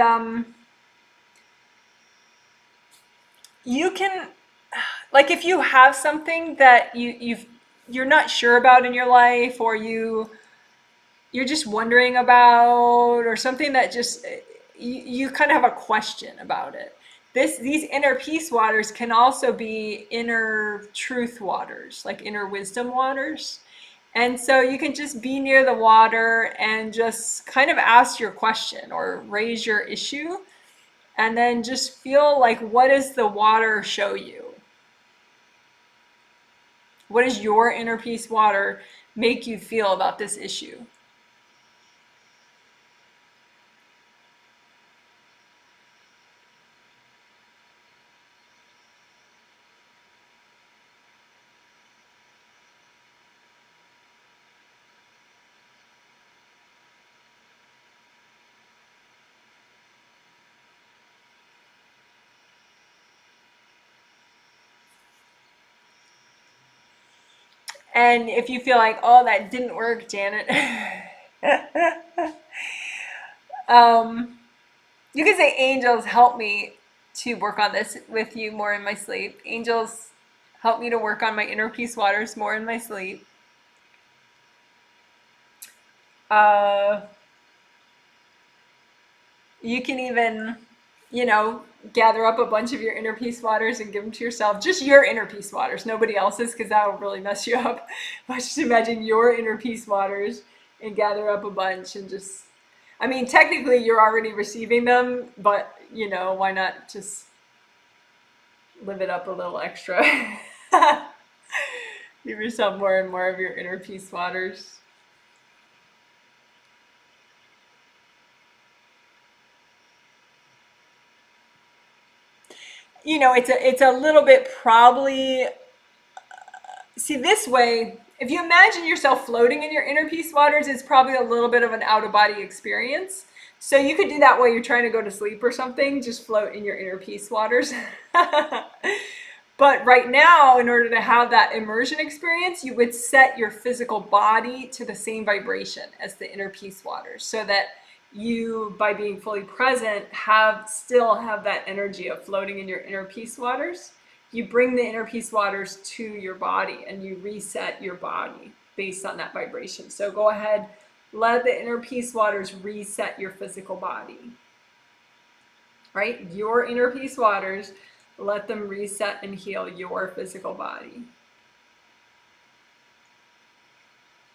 you can, like, if you have something that you're not sure about in your life, or you're just wondering about, or something that just you kind of have a question about it. These inner peace waters can also be inner truth waters, like inner wisdom waters. And so you can just be near the water and just kind of ask your question or raise your issue, and then just feel like, what does the water show you? What does your inner peace water make you feel about this issue? And if you feel like, oh, that didn't work, Janet, you can say, angels, help me to work on this with you more in my sleep. Angels, help me to work on my inner peace waters more in my sleep. Uh, you can even, you know, gather up a bunch of your inner peace waters and give them to yourself. Just your inner peace waters, nobody else's, because that will really mess you up. But just imagine your inner peace waters and gather up a bunch and just, I mean, technically you're already receiving them, but, you know, why not just live it up a little extra? Give yourself more and more of your inner peace waters. You know, it's a little bit probably, see, this way, if you imagine yourself floating in your inner peace waters, it's probably a little bit of an out of body experience. So you could do that while you're trying to go to sleep or something, just float in your inner peace waters. But right now, in order to have that immersion experience, you would set your physical body to the same vibration as the inner peace waters, so that you, by being fully present, still have that energy of floating in your inner peace waters. You bring the inner peace waters to your body and you reset your body based on that vibration. So go ahead, let the inner peace waters reset your physical body. Right? Your inner peace waters, let them reset and heal your physical body.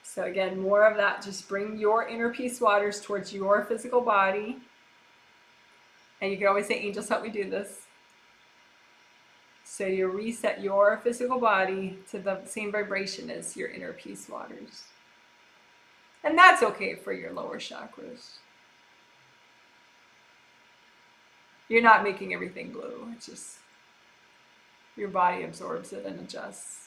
So again, more of that. Just bring your inner peace waters towards your physical body. And you can always say, angels, help me do this. So you reset your physical body to the same vibration as your inner peace waters. And that's okay for your lower chakras. You're not making everything blue. It's just your body absorbs it and adjusts.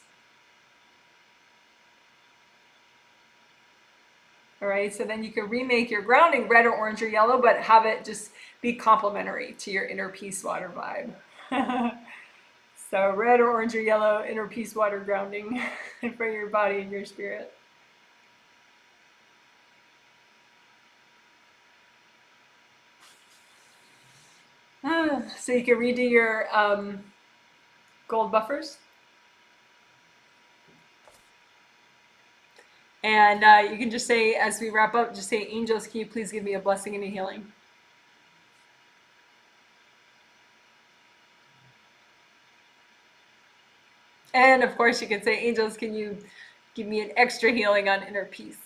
All right, so then you can remake your grounding red or orange or yellow, but have it just be complementary to your inner peace water vibe. So red or orange or yellow inner peace water grounding for your body and your spirit. So you can redo your gold buffers. And you can just say, as we wrap up, just say, angels, can you please give me a blessing and a healing? And of course, you can say, angels, can you give me an extra healing on inner peace?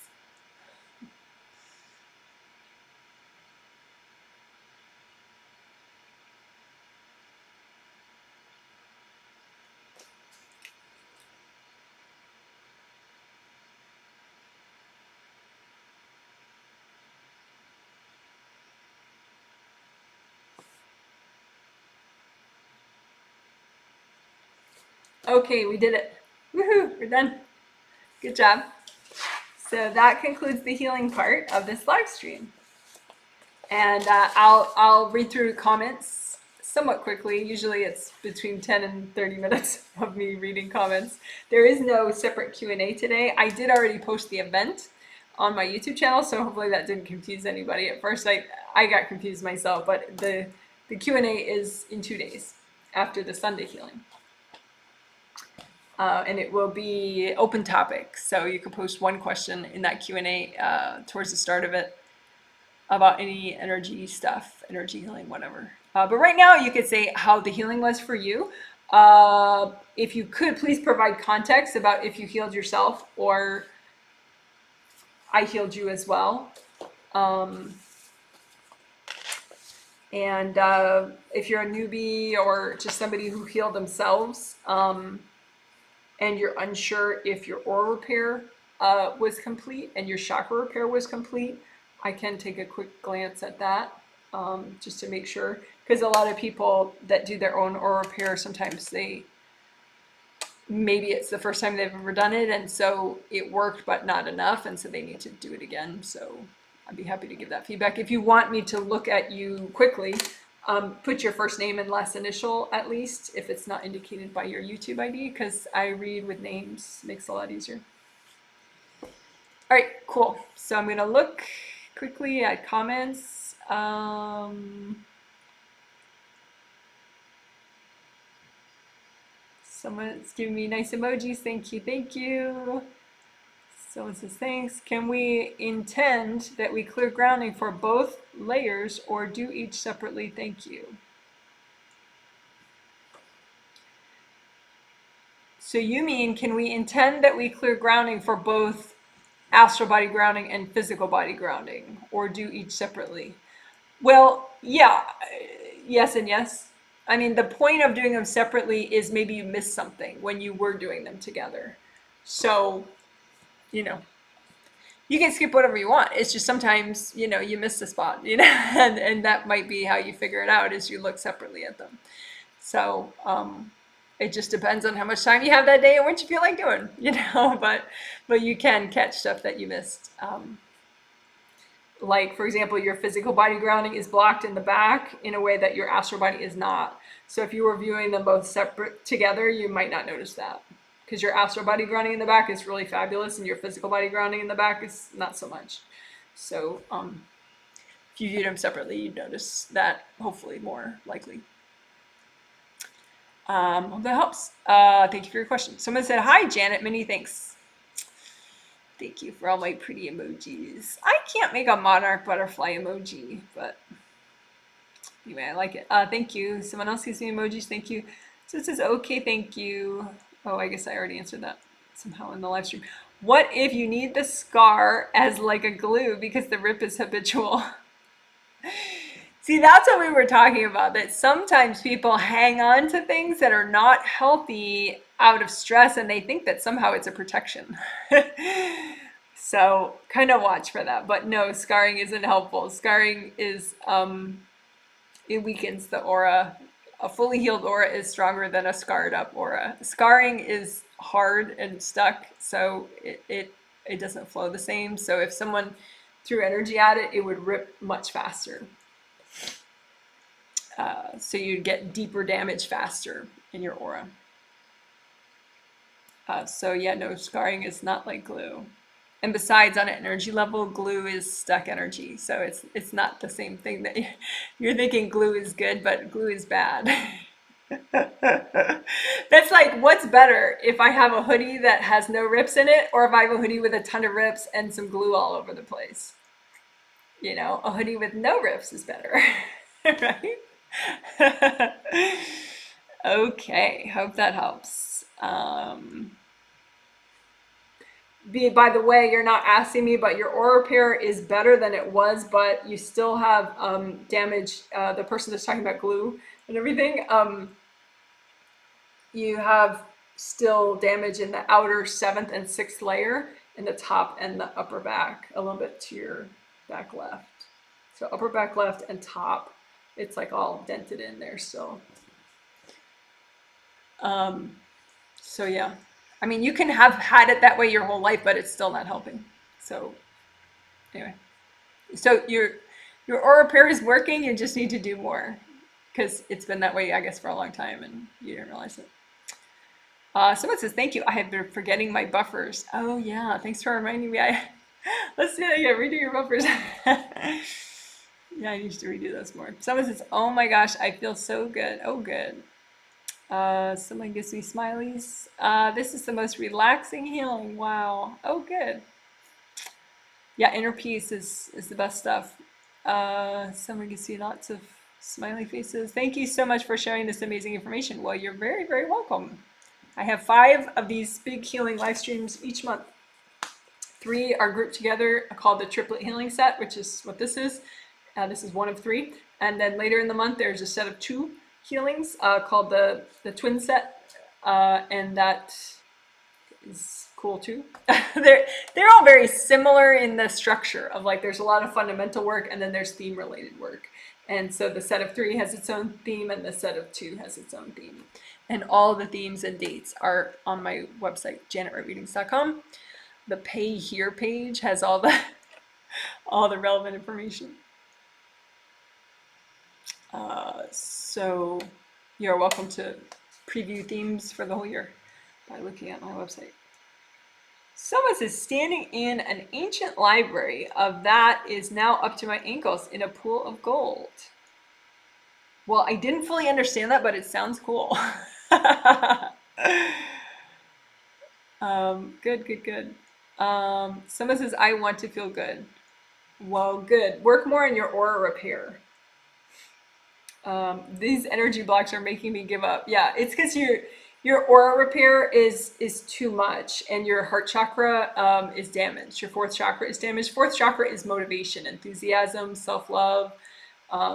Okay, we did it. Woohoo, we're done. Good job. So that concludes the healing part of this live stream. And I'll read through comments somewhat quickly. Usually it's between 10 and 30 minutes of me reading comments. There is no separate Q&A today. I did already post the event on my YouTube channel, so hopefully that didn't confuse anybody. At first I got confused myself, but the Q&A is in 2 days after the Sunday healing. And it will be open topic, so you can post one question in that Q&A towards the start of it about any energy stuff, energy healing, whatever. But right now you could say how the healing was for you. If you could, please provide context about if you healed yourself or I healed you as well. And if you're a newbie or just somebody who healed themselves, and you're unsure if your aura repair was complete and your chakra repair was complete, I can take a quick glance at that just to make sure. Because a lot of people that do their own aura repair, sometimes maybe it's the first time they've ever done it, and so it worked but not enough, and so they need to do it again. So I'd be happy to give that feedback. If you want me to look at you quickly, put your first name and last initial at least, if it's not indicated by your YouTube ID, because I read with names, makes it a lot easier. All right, cool. So I'm gonna look quickly at comments. Someone's giving me nice emojis. Thank you, thank you. Someone says, thanks. Can we intend that we clear grounding for both layers or do each separately? Thank you. So you mean, can we intend that we clear grounding for both astral body grounding and physical body grounding, or do each separately? Well, yeah, yes and yes. I mean, the point of doing them separately is maybe you missed something when you were doing them together. So, you know, you can skip whatever you want. It's just sometimes, you know, you miss the spot, you know, and that might be how you figure it out is you look separately at them. So, it just depends on how much time you have that day and what you feel like doing, you know, but you can catch stuff that you missed. Like, for example, your physical body grounding is blocked in the back in a way that your astral body is not. So if you were viewing them both separate together, you might not notice that, because your astral body grounding in the back is really fabulous and your physical body grounding in the back is not so much. So if you viewed them separately, you'd notice that, hopefully, more likely. Hope that helps. Thank you for your question. Someone said, hi, Janet, many thanks. Thank you for all my pretty emojis. I can't make a monarch butterfly emoji, but anyway, I like it. Thank you. Someone else gives me emojis. Thank you. So it says, okay, thank you. Oh, I guess I already answered that somehow in the live stream. What if you need the scar as like a glue because the rip is habitual? See, that's what we were talking about, that sometimes people hang on to things that are not healthy out of stress and they think that somehow it's a protection. So kind of watch for that. But no, scarring isn't helpful. Scarring is, it weakens the aura. A fully healed aura is stronger than a scarred up aura. Scarring is hard and stuck, so it doesn't flow the same. So if someone threw energy at it, it would rip much faster. So you'd get deeper damage faster in your aura. So yeah, no, scarring is not like glue. And besides, on an energy level, glue is stuck energy. So it's not the same thing that you're thinking glue is good, but glue is bad. That's like, what's better, if I have a hoodie that has no rips in it, or if I have a hoodie with a ton of rips and some glue all over the place? You know, a hoodie with no rips is better, right? Okay, hope that helps. By the way, you're not asking me, but your aura repair is better than it was, but you still have damage. The person that's talking about glue and everything, you have still damage in the outer 7th and 6th layer, in the top and the upper back, a little bit to your back left. So upper back left and top, it's like all dented in there still. So yeah, I mean, you can have had it that way your whole life, but it's still not helping. So anyway, so your aura repair is working. You just need to do more, because it's been that way, I guess, for a long time and you didn't realize it. Someone says, thank you. I have been forgetting my buffers. Oh yeah, thanks for reminding me. Let's do that again. Redo your buffers. Yeah, I need to redo those more. Someone says, oh my gosh, I feel so good. Oh, good. Someone gives me smileys. This is the most relaxing healing. Wow. Oh, good. Yeah, inner peace is the best stuff. Someone gives me lots of smiley faces. Thank you so much for sharing this amazing information. Well, you're very, very welcome. I have 5 of these big healing live streams each month. 3 are grouped together called the Triplet Healing Set, which is what this is. This is one of 3. And then later in the month, there's a set of 2 healings called the Twin Set. And that is cool too. They're all very similar in the structure of, like, there's a lot of fundamental work and then there's theme related work. And so the set of 3 has its own theme and the set of 2 has its own theme. And all the themes and dates are on my website, janetwrightreadings.com. The Pay Here page has all the relevant information. So you're welcome to preview themes for the whole year by looking at my website. Someone says, standing in an ancient library of that is now up to my ankles in a pool of gold. Well, I didn't fully understand that, but it sounds cool. Good. Someone says, I want to feel good. Well, good. Work more on your aura repair. These energy blocks are making me give up. Yeah, it's because your aura repair is too much, and your heart chakra is damaged. Your fourth chakra is damaged. Fourth chakra is motivation, enthusiasm, self-love.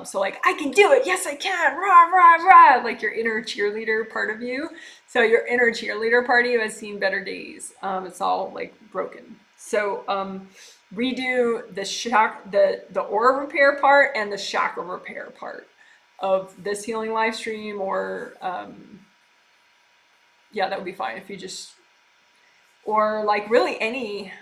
So like, I can do it. Yes, I can. Rah, rah, rah. Like your inner cheerleader part of you. So your inner cheerleader part of you has seen better days. It's all like broken. So redo the aura repair part and the chakra repair part of this healing live stream, or yeah, that would be fine if you just, or like really any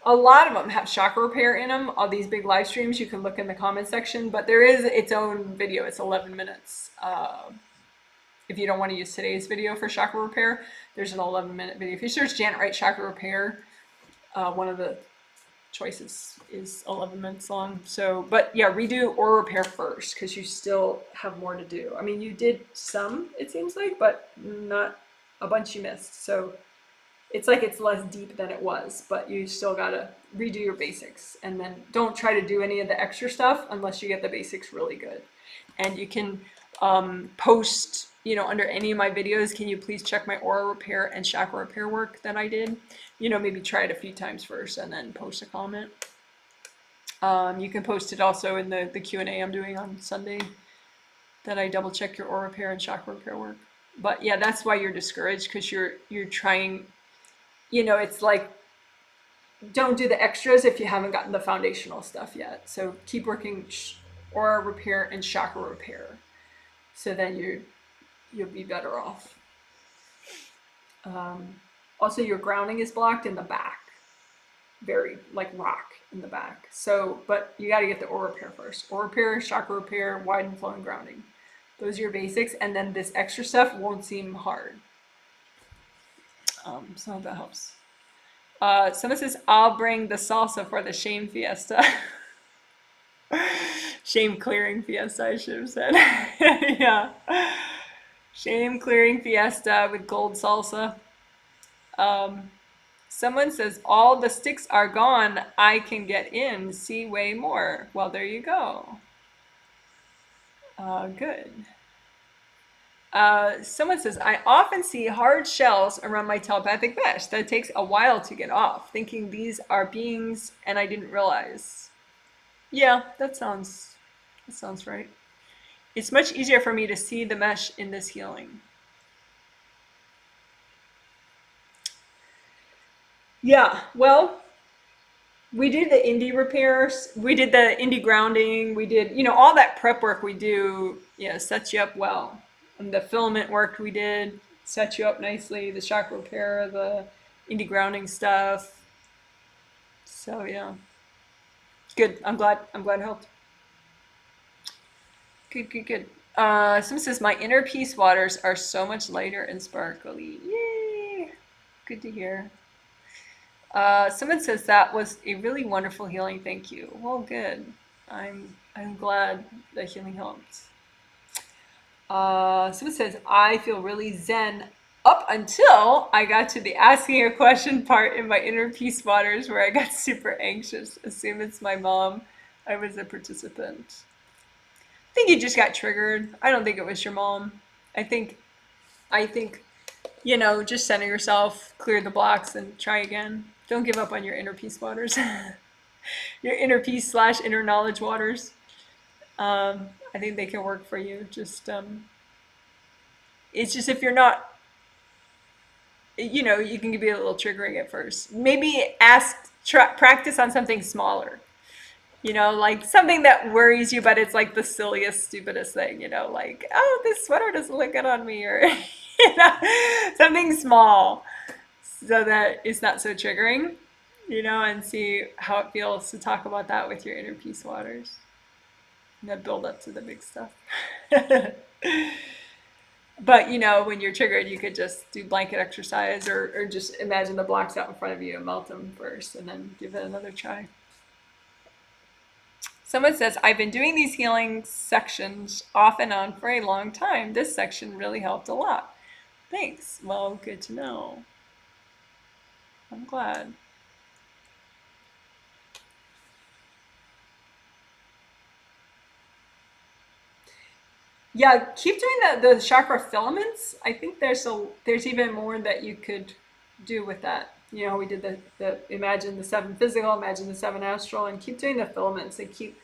a lot of them have chakra repair in them. All these big live streams, you can look in the comment section, but there is its own video. It's 11 minutes. If you don't want to use today's video for chakra repair, there's an 11-minute video. If you search Janet Wright chakra repair, one of the choices is 11 minutes long. So, but yeah, redo or repair first, because you still have more to do. I mean, you did some, it seems like, but not a bunch you missed. So it's like it's less deep than it was, but you still gotta redo your basics, and then don't try to do any of the extra stuff unless you get the basics really good. And you can post, you know, under any of my videos, can you please check my aura repair and chakra repair work that I did? You know, maybe try it a few times first and then post a comment. You can post it also in the Q&A I'm doing on Sunday, that I double check your aura repair and chakra repair work. But yeah, that's why you're discouraged, because you're trying, you know, it's like, don't do the extras if you haven't gotten the foundational stuff yet. So keep working aura repair and chakra repair. So then you'll be better off. Also, your grounding is blocked in the back, very like rock in the back. So, but you got to get the aura repair first. Aura repair, chakra repair, wide and flowing grounding. Those are your basics, and then this extra stuff won't seem hard. So that helps. Someone says, I'll bring the salsa for the shame fiesta. Shame clearing fiesta, I should have said. Yeah. Shame clearing fiesta with gold salsa. Someone says, all the sticks are gone. I can get in, see way more. Well, there you go. Good. Someone says, I often see hard shells around my telepathic mesh that takes a while to get off, thinking these are beings and I didn't realize. Yeah, that sounds right. It's much easier for me to see the mesh in this healing. Yeah, well, we did the indie repairs, we did the indie grounding, we did, you know, all that prep work we do, yeah, sets you up well. And the filament work we did set you up nicely, the chakra repair, the indie grounding stuff. So yeah. Good. I'm glad it helped. Good. Someone says, my inner peace waters are so much lighter and sparkly. Yay! Good to hear. Someone says, that was a really wonderful healing. Thank you. Well, good. I'm glad the healing helped. Someone says, I feel really zen up until I got to the asking a question part in my inner peace waters, where I got super anxious. Assume it's my mom. I was a participant. I think you just got triggered. I don't think it was your mom. I think, you know, just center yourself, clear the blocks, and try again. Don't give up on your inner peace waters. Your inner peace / inner knowledge waters. I think they can work for you. Just, it's just, if you're not, you know, you can be a little triggering at first. Maybe practice on something smaller. You know, like something that worries you, but it's like the silliest, stupidest thing, you know, like, oh, this sweater doesn't look good on me, or, you know, something small, so that it's not so triggering, you know, and see how it feels to talk about that with your inner peace waters. And then build up to the big stuff. But, you know, when you're triggered, you could just do blanket exercise, or just imagine the blocks out in front of you and melt them first, and then give it another try. Someone says, I've been doing these healing sections off and on for a long time. This section really helped a lot. Thanks. Well, good to know. I'm glad. Yeah, keep doing the chakra filaments. I think there's even more that you could do with that. You know, we did the imagine the seven physical, imagine the seven astral, and keep doing the filaments and keep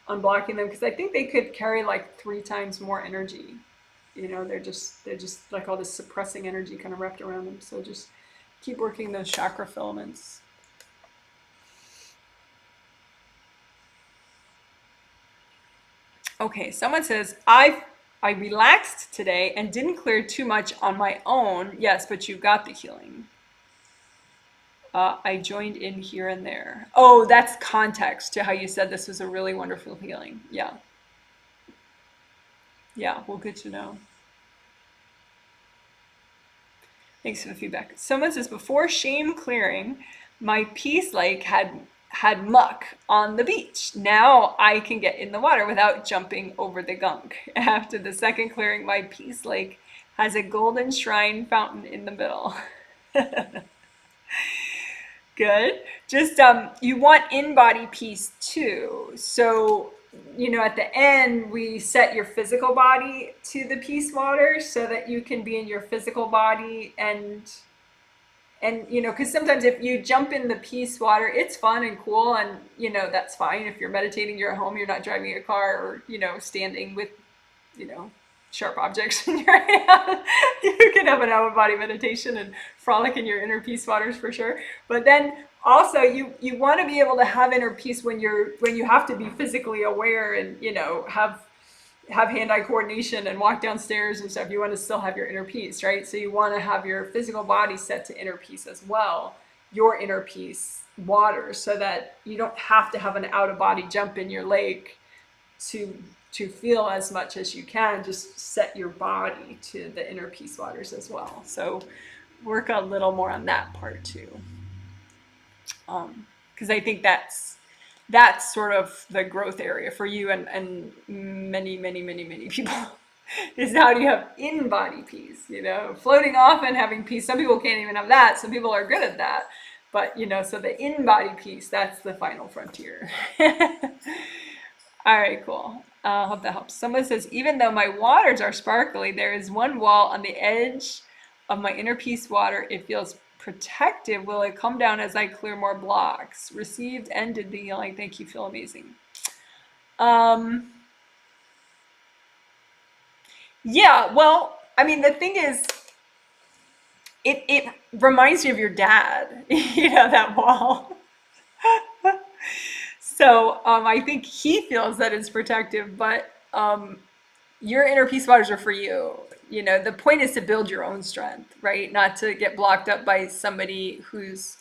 unblocking them because I think they could carry like 3 times more energy. You know, they're just like all this suppressing energy kind of wrapped around them. So just keep working those chakra filaments. Okay, someone says, I relaxed today and didn't clear too much on my own. Yes, but you got the healing. I joined in here and there. Oh, that's context to how you said this was a really wonderful healing. Yeah. Yeah, well, good to know. Thanks for the feedback. Someone says, before shame clearing, my peace lake had muck on the beach. Now I can get in the water without jumping over the gunk. After the second clearing, my peace lake has a golden shrine fountain in the middle. Good. Just you want in-body peace too. So, you know, at the end we set your physical body to the peace water so that you can be in your physical body and you know, because sometimes if you jump in the peace water, it's fun and cool, and you know that's fine. If you're meditating, you're at home, you're not driving a car, or you know, standing with you know sharp objects in your hand. You can have an out of body meditation and frolic in your inner peace waters for sure. But then also you want to be able to have inner peace when you have to be physically aware and you know have hand-eye coordination and walk downstairs and stuff. You want to still have your inner peace, right? So you want to have your physical body set to inner peace as well, your inner peace water, so that you don't have to have an out-of-body jump in your lake to feel as much as you can. Just set your body to the inner peace waters as well. So work a little more on that part too, because I think that's sort of the growth area for you and many people. Is how do you have in-body peace, you know, floating off and having peace. Some people can't even have that. Some people are good at that. But, you know, so the in-body peace, that's the final frontier. All right, cool. Hope that helps. Someone says, even though my waters are sparkly, there is one wall on the edge of my inner peace water. It feels protective. Will it come down as I clear more blocks? Received, ended the healing. Thank you. Feel amazing. Yeah, well, I mean, the thing is, it reminds me of your dad, you know, that wall. So I think he feels that it's protective, but your inner peace waters are for you. You know, the point is to build your own strength, right? Not to get blocked up by somebody who's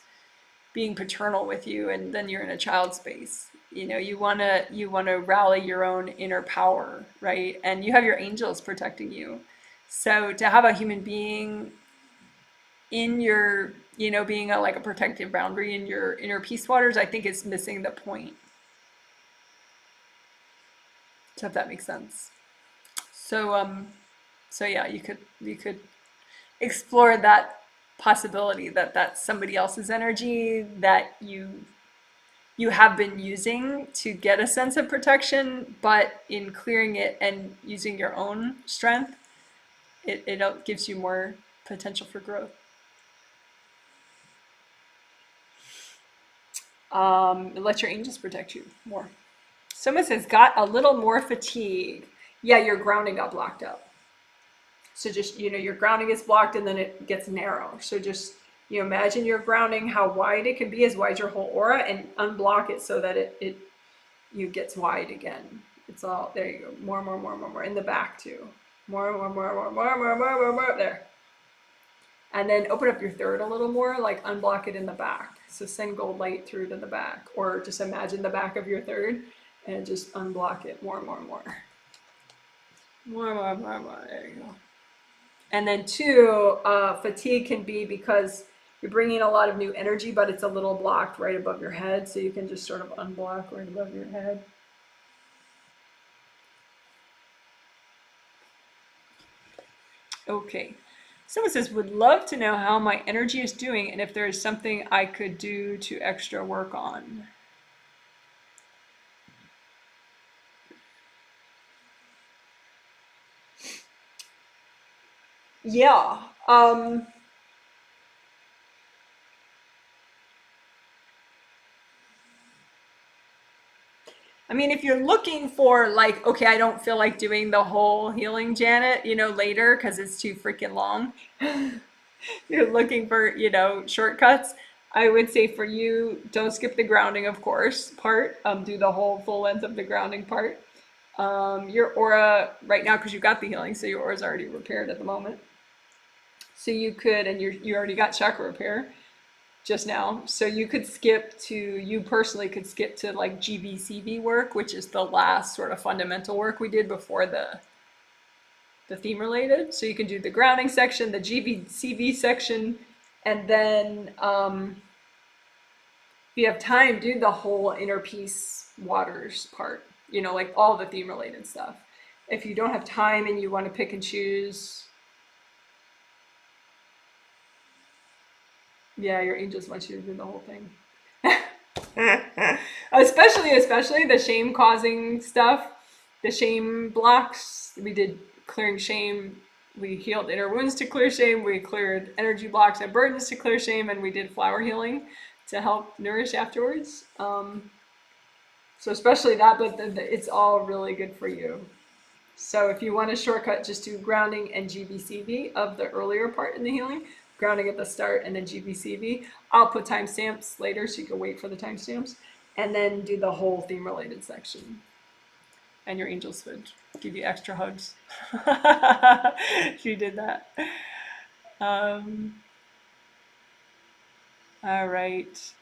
being paternal with you, and then you're in a child space. You know, you wanna rally your own inner power, right? And you have your angels protecting you. So to have a human being in your, you know, being like a protective boundary in your inner peace waters, I think is missing the point. So if that makes sense. So so yeah, you could explore that possibility that that's somebody else's energy that you have been using to get a sense of protection, but in clearing it and using your own strength, it gives you more potential for growth. Let your angels protect you more. Someone says, got a little more fatigue. Yeah, your grounding got blocked up. So just, you know, your grounding is blocked and then it gets narrow. So just, you know, imagine your grounding, how wide it can be, as wide as your whole aura, and unblock it so that it you gets wide again. It's all, there you go. More. In the back too. More. There. And then open up your third a little more, like unblock it in the back. So send gold light through to the back, or just imagine the back of your third and just unblock it more. There you go. And then two, fatigue can be because you're bringing a lot of new energy, but it's a little blocked right above your head. So you can just sort of unblock right above your head. Okay. Someone says, would love to know how my energy is doing and if there is something I could do to extra work on. Yeah. I mean, if you're looking for like, okay, I don't feel like doing the whole healing, Janet, later because it's too freaking long. You're looking for, shortcuts. I would say for you, don't skip the grounding, of course, part. Do the whole full length of the grounding part. Your aura right now, because you got the healing, so your aura is already repaired at the moment. So you could, and you already got chakra repair just now. So you personally could skip to like GBCB work, which is the last sort of fundamental work we did before the theme related. So you can do the grounding section, the GBCB section, and then if you have time, do the whole inner peace waters part, like all the theme related stuff. If you don't have time and you want to pick and choose, yeah, your angels want you to do the whole thing. especially the shame causing stuff, the shame blocks. We did clearing shame. We healed inner wounds to clear shame. We cleared energy blocks and burdens to clear shame, and we did flower healing to help nourish afterwards. So especially that, but it's all really good for you. So if you want a shortcut, just do grounding and GBCB of the earlier part in the healing, grounding at the start and then GBCB. I'll put timestamps later so you can wait for the timestamps, and then do the whole theme related section. And your angels would give you extra hugs if you did that. All right.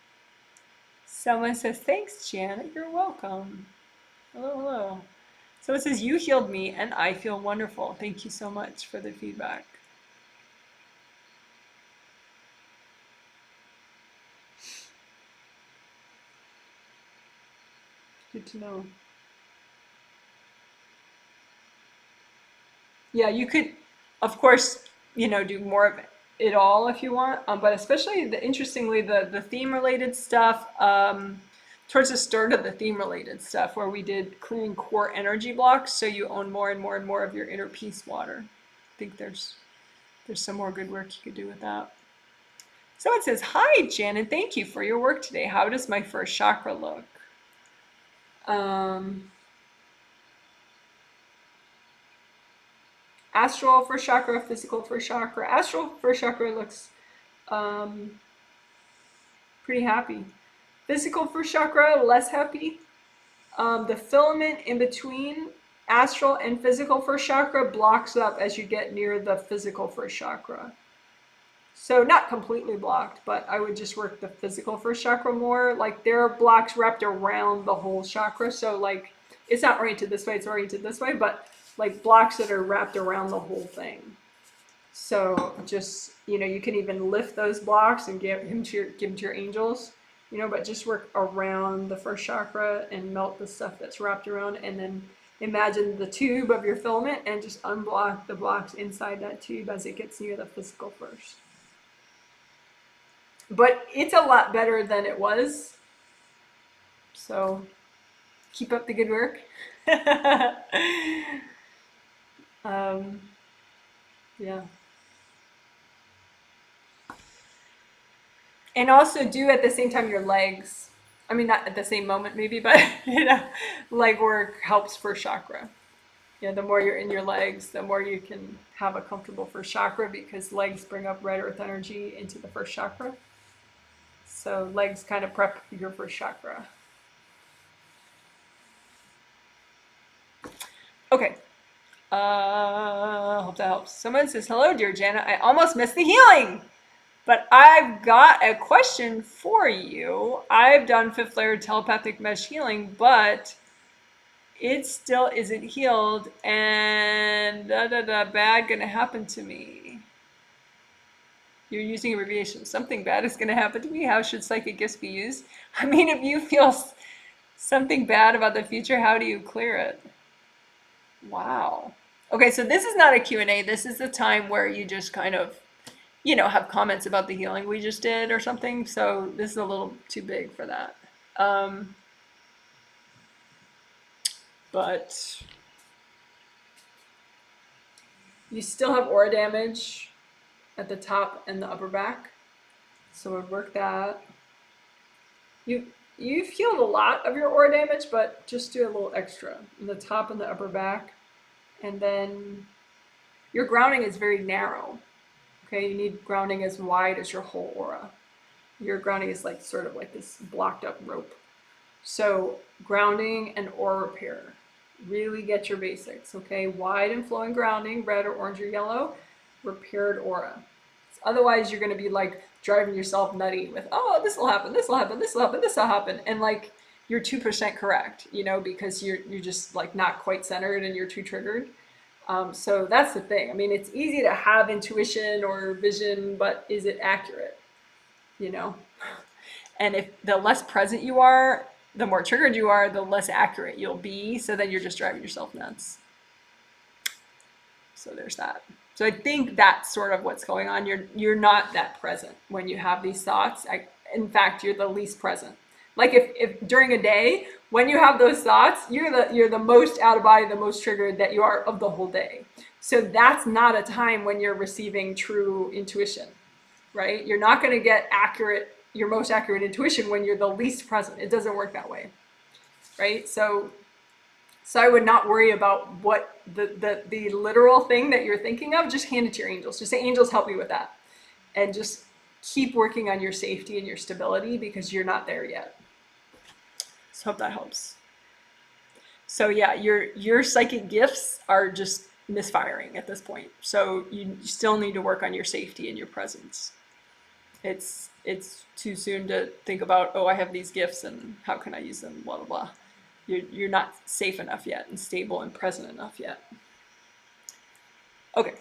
Someone says, thanks, Janet. You're welcome. Hello, hello. So it says, you healed me and I feel wonderful. Thank you so much for the feedback. Good to know. Yeah, you could, of course, do more of it all if you want, but especially interestingly, the theme related stuff, towards the start of the theme related stuff where we did clearing core energy blocks, so you own more and more and more of your inner peace water. I think there's some more good work you could do with that. Someone says, hi, Janet, thank you for your work today. How does my first chakra look? Astral first chakra, physical first chakra. Astral first chakra looks pretty happy. Physical first chakra, less happy. The filament in between astral and physical first chakra blocks up as you get near the physical first chakra. So not completely blocked, but I would just work the physical first chakra more. Like there are blocks wrapped around the whole chakra. So like it's not oriented this way, it's oriented this way, but like blocks that are wrapped around the whole thing. So just, you can even lift those blocks and give them to your angels, but just work around the first chakra and melt the stuff that's wrapped around, and then imagine the tube of your filament and just unblock the blocks inside that tube as it gets near the physical first. But it's a lot better than it was. So keep up the good work. Yeah. And also do at the same time your legs. I mean, not at the same moment maybe, but leg work helps first chakra. The more you're in your legs, the more you can have a comfortable first chakra, because legs bring up red earth energy into the first chakra. So legs kind of prep your first chakra. Okay. Hope that helps. Someone says, hello, dear Janet. I almost missed the healing, but I've got a question for you. I've done 5th layer telepathic mesh healing, but it still isn't healed, and bad gonna happen to me. You're using abbreviation. Something bad is gonna happen to me. How should psychic gifts be used? I mean, if you feel something bad about the future, how do you clear it? Wow. Okay, so this is not a Q&A. This is the time where you just kind of, have comments about the healing we just did or something. So this is a little too big for that. But you still have aura damage at the top and the upper back. So we'd work that. You've healed a lot of your aura damage, but just do a little extra in the top and the upper back. And then your grounding is very narrow. Okay, you need grounding as wide as your whole aura. Your grounding is like sort of like this blocked up rope. So grounding and aura repair. Really get your basics, okay? Wide and flowing grounding, red or orange or yellow, repaired aura. Otherwise, you're going to be like driving yourself nutty with, oh, this will happen, this will happen, this will happen, this will happen. And like you're 2% correct, because you're just like not quite centered and you're too triggered. So that's the thing. I mean, it's easy to have intuition or vision, but is it accurate? And if the less present you are, the more triggered you are, the less accurate you'll be. So then you're just driving yourself nuts. So there's that. So I think that's sort of what's going on. You're not that present when you have these thoughts. In fact, you're the least present. Like if during a day, when you have those thoughts, you're the most out of body, the most triggered that you are of the whole day. So that's not a time when you're receiving true intuition, right? You're not going to get your most accurate intuition when you're the least present. It doesn't work that way, right? So I would not worry about what the literal thing that you're thinking of. Just hand it to your angels. Just say, angels, help me with that. And just keep working on your safety and your stability because you're not there yet. So hope that helps. So yeah, your psychic gifts are just misfiring at this point. So you still need to work on your safety and your presence. It's too soon to think about, oh, I have these gifts and how can I use them, blah, blah, blah. You're not safe enough yet and stable and present enough yet. Okay.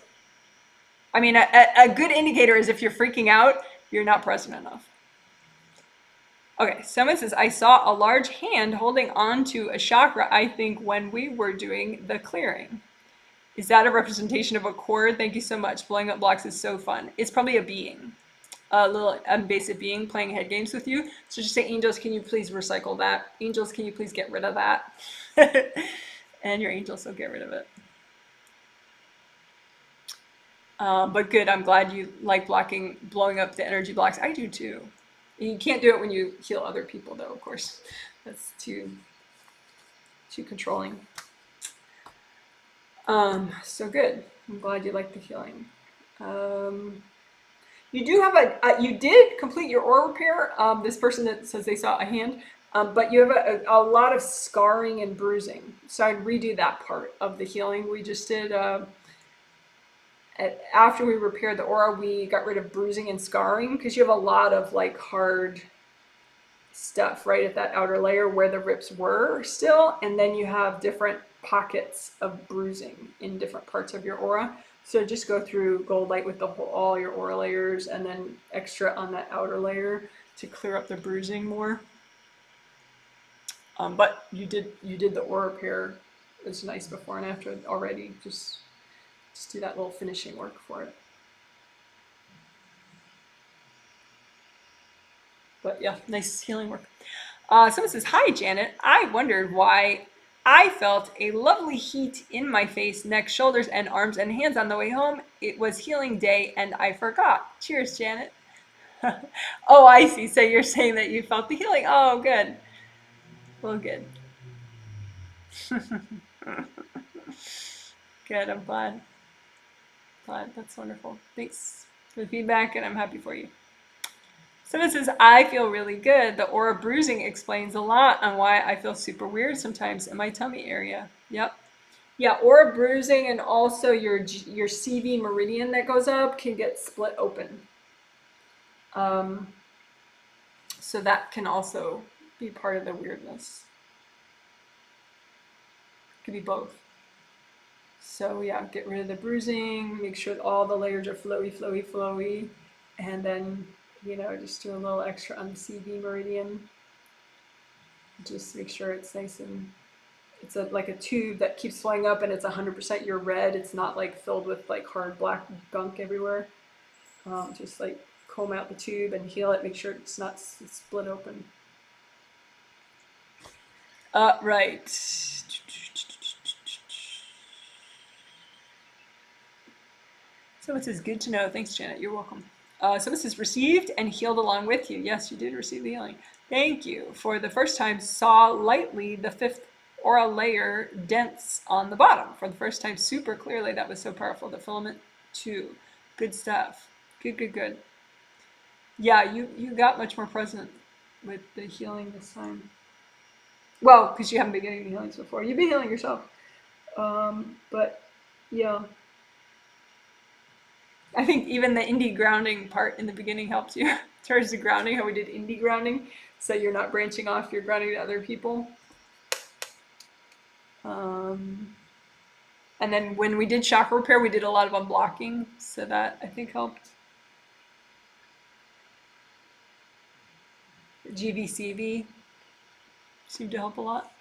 I mean, a good indicator is if you're freaking out, you're not present enough. Okay, someone says, I saw a large hand holding on to a chakra, I think, when we were doing the clearing. Is that a representation of a cord? Thank you so much. Blowing up blocks is so fun. It's probably a being. A little invasive being playing head games with you. So just say, angels, can you please recycle that? Angels, can you please get rid of that? And your angels will get rid of it. But good, I'm glad you like blowing up the energy blocks. I do too. You can't do it when you heal other people though, of course. That's too controlling. So good. I'm glad you like the healing. You do have you did complete your aura repair. This person that says they saw a hand, but you have a lot of scarring and bruising. So I'd redo that part of the healing we just did. After we repaired the aura, we got rid of bruising and scarring because you have a lot of like hard stuff right at that outer layer where the rips were still, and then you have different pockets of bruising in different parts of your aura. So just go through gold light with all your aura layers and then extra on that outer layer to clear up the bruising more. But you did the aura repair. It's nice before and after already. Just do that little finishing work for it. But yeah, nice healing work. Someone says, hi, Janet. I wondered why I felt a lovely heat in my face, neck, shoulders, and arms and hands on the way home. It was healing day and I forgot. Cheers, Janet. Oh, I see. So you're saying that you felt the healing. Oh, good. Well, good. Good, I'm glad. That's wonderful. Thanks for the feedback and I'm happy for you. Someone says, I feel really good. The aura bruising explains a lot on why I feel super weird sometimes in my tummy area. Yep. Yeah, aura bruising and also your CV meridian that goes up can get split open. So that can also be part of the weirdness. It could be both. So yeah, get rid of the bruising, make sure that all the layers are flowy, flowy, flowy, and then just do a little extra on the CV meridian. Just make sure it's nice and it's like a tube that keeps flowing up, and it's 100% your red. It's not like filled with like hard black gunk everywhere. Just like comb out the tube and heal it. Make sure it's not split open. Right. So it says, good to know. Thanks, Janet. You're welcome. Someone says, received and healed along with you. Yes, you did receive the healing. Thank you. For the first time, saw lightly the fifth aura layer dense on the bottom. For the first time, super clearly. That was so powerful. The filament 2. Good stuff. Good, good, good. Yeah, you got much more present with the healing this time. Well, because you haven't been getting healings before. You've been healing yourself. But, yeah. I think even the indie grounding part in the beginning helped you. Towards the grounding, how we did indie grounding, so you're not branching off, you're grounding to other people. And then when we did chakra repair, we did a lot of unblocking, so that I think helped. GVCV seemed to help a lot.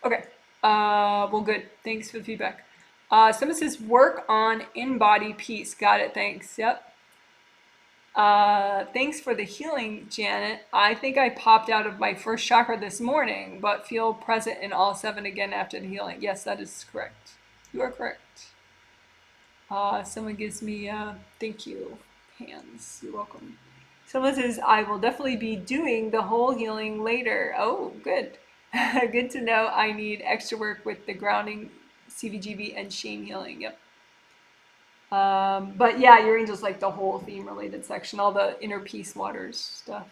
Okay, well, good. Thanks for the feedback. Someone says, work on in-body peace. Got it, thanks. Yep. Thanks for the healing, Janet. I think I popped out of my first chakra this morning, but feel present in all 7 again after the healing. Yes, that is correct. You are correct. Someone gives me thank you hands. You're welcome. Someone says, I will definitely be doing the whole healing later. Oh, good. Good to know. I need extra work with the grounding, CVGV, and shame healing. Yep. But yeah, your angels like the whole theme related section, all the inner peace waters stuff.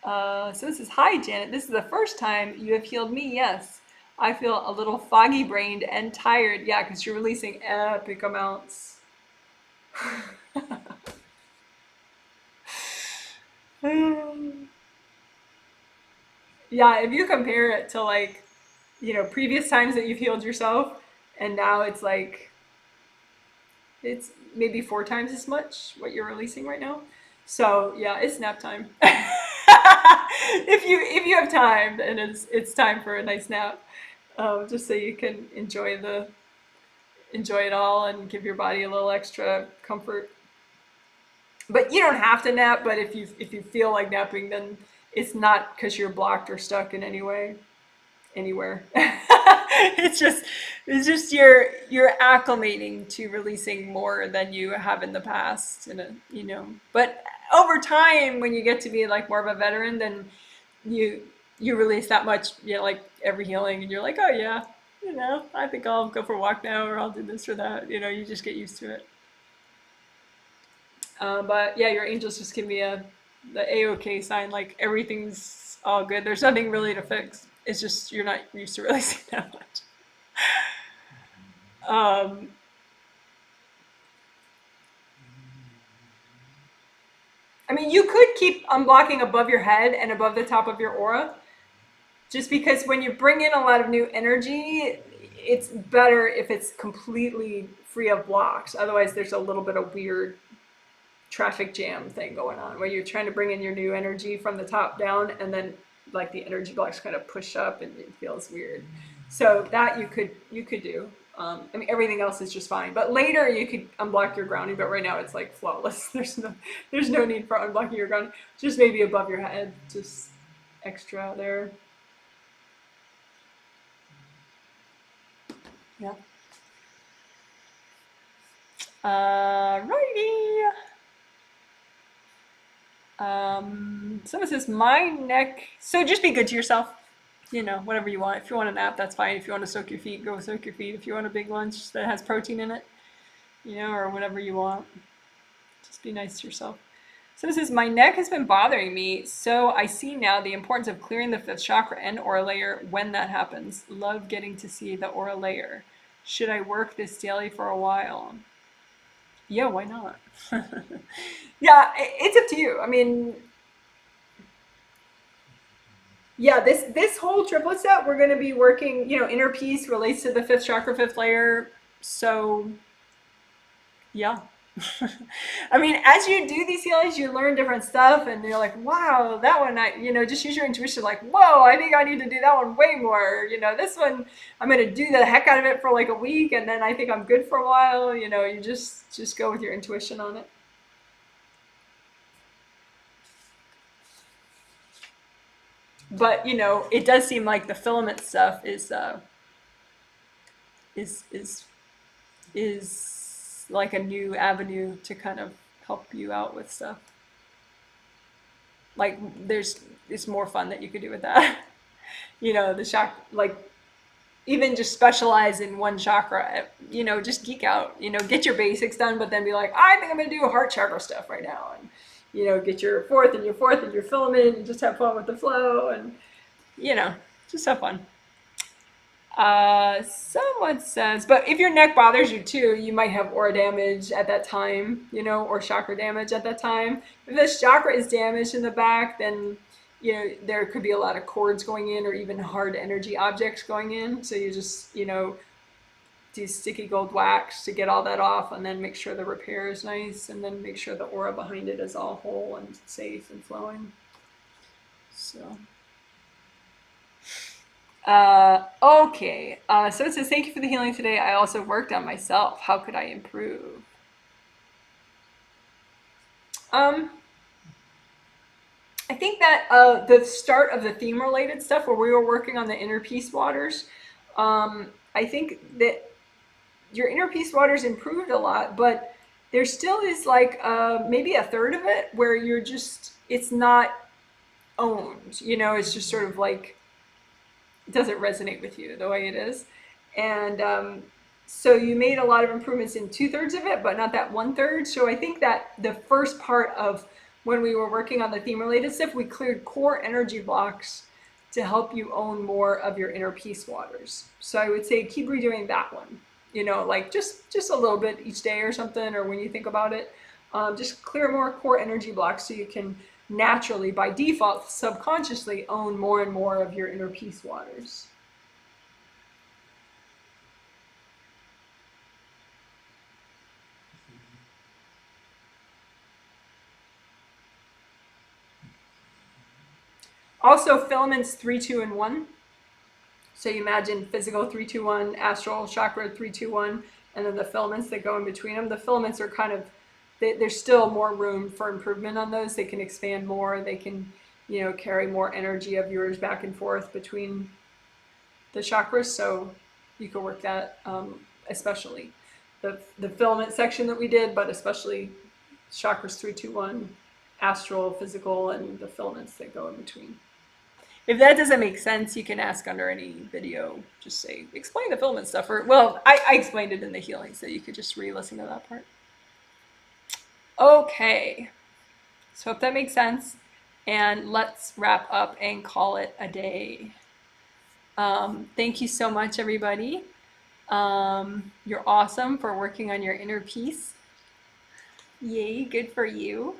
So this is, hi Janet, this is the first time you have healed me. Yes, I feel a little foggy brained and tired. Yeah, because you're releasing epic amounts. Yeah, if you compare it to like, previous times that you've healed yourself, and now it's like, it's maybe 4 times as much what you're releasing right now. So yeah, it's nap time. if you have time, and it's time for a nice nap, just so you can enjoy it all and give your body a little extra comfort. But you don't have to nap. But if you feel like napping, then it's not because you're blocked or stuck in any way, anywhere. it's just you're acclimating to releasing more than you have in the past, and But over time, when you get to be like more of a veteran, then you release that much, like every healing, and you're like, oh yeah, I think I'll go for a walk now, or I'll do this or that. You just get used to it. But yeah, your angels just give me the A-OK sign, like everything's all good. There's nothing really to fix. It's just you're not used to releasing that much. I mean, you could keep unblocking above your head and above the top of your aura, just because when you bring in a lot of new energy, it's better if it's completely free of blocks. Otherwise, there's a little bit of weird traffic jam thing going on where you're trying to bring in your new energy from the top down, and then like the energy blocks kind of push up and it feels weird. So that you could do. I mean, everything else is just fine. But later you could unblock your grounding, but right now it's like flawless. There's no need for unblocking your grounding. Just maybe above your head, just extra there. Yeah. Righty. Someone says, my neck. So just be good to yourself. Whatever you want. If you want a nap, that's fine. If you want to soak your feet, go soak your feet. If you want a big lunch that has protein in it, or whatever you want. Just be nice to yourself. So this is, my neck has been bothering me, so I see now the importance of clearing the 5th chakra and aura layer when that happens. Love getting to see the aura layer. Should I work this daily for a while? Yeah, why not? Yeah, it's up to you. I mean, yeah, this whole triplet set, we're going to be working, inner peace relates to the 5th chakra, 5th layer. So, yeah, I mean, as you do these healings, you learn different stuff, and you're like, wow, that one, just use your intuition, like, whoa, I think I need to do that one way more. This one, I'm going to do the heck out of it for like a week, and then I think I'm good for a while. You just go with your intuition on it. But, it does seem like the filament stuff is is like a new avenue to kind of help you out with stuff. Like it's more fun that you could do with that. The chakra, like even just specialize in one chakra, just geek out, get your basics done, but then be like, I think I'm gonna do heart chakra stuff right now, and get your fourth and your filament, and just have fun with the flow, and just have fun. Someone says, but if your neck bothers you too, you might have aura damage at that time, or chakra damage at that time. If this chakra is damaged in the back, then, there could be a lot of cords going in, or even hard energy objects going in. So you just, do sticky gold wax to get all that off, and then make sure the repair is nice, and then make sure the aura behind it is all whole and safe and flowing. So... okay. So it says, thank you for the healing today. I also worked on myself. How could I improve? I think that the start of the theme related stuff where we were working on the inner peace waters, I think that your inner peace waters improved a lot, but there still is like maybe a third of it where it's not owned, it's just sort of like, it doesn't resonate with you the way it is. And so you made a lot of improvements in 2/3 of it, but not that 1/3. So I think that the first part of when we were working on the theme related stuff, we cleared core energy blocks to help you own more of your inner peace waters. So I would say keep redoing that one, like just a little bit each day or something, or when you think about it, just clear more core energy blocks so you can naturally, by default, subconsciously own more and more of your inner peace waters. Also, filaments 3, 2, and 1. So you imagine physical 3, 2, 1, astral chakra 3, 2, 1, and then the filaments that go in between them. The filaments are kind of, there's still more room for improvement on those. They can expand more. They can, carry more energy of yours back and forth between the chakras. So you can work that, especially the filament section that we did, but especially chakras 3, 2, 1, astral, physical, and the filaments that go in between. If that doesn't make sense, you can ask under any video. Just say, explain the filament stuff. Or, well, I explained it in the healing, so you could just re-listen to that part. Okay. So hope that makes sense. And let's wrap up and call it a day. Thank you so much, everybody. You're awesome for working on your inner peace. Yay, good for you.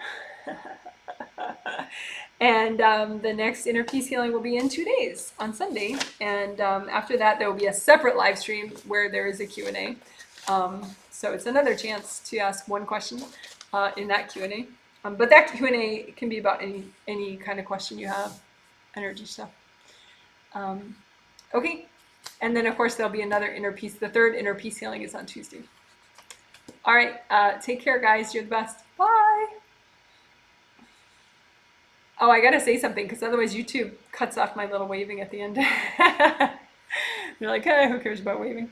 And the next inner peace healing will be in 2 days on Sunday. And after that, there will be a separate live stream where there is a Q&A. So it's another chance to ask one question in that Q&A. But that Q&A can be about any kind of question you have, energy stuff. Okay. And then, of course, there'll be another inner peace. The third inner peace healing is on Tuesday. All right. Take care, guys. You're the best. Bye. Oh, I got to say something, because otherwise YouTube cuts off my little waving at the end. You're like, hey, who cares about waving?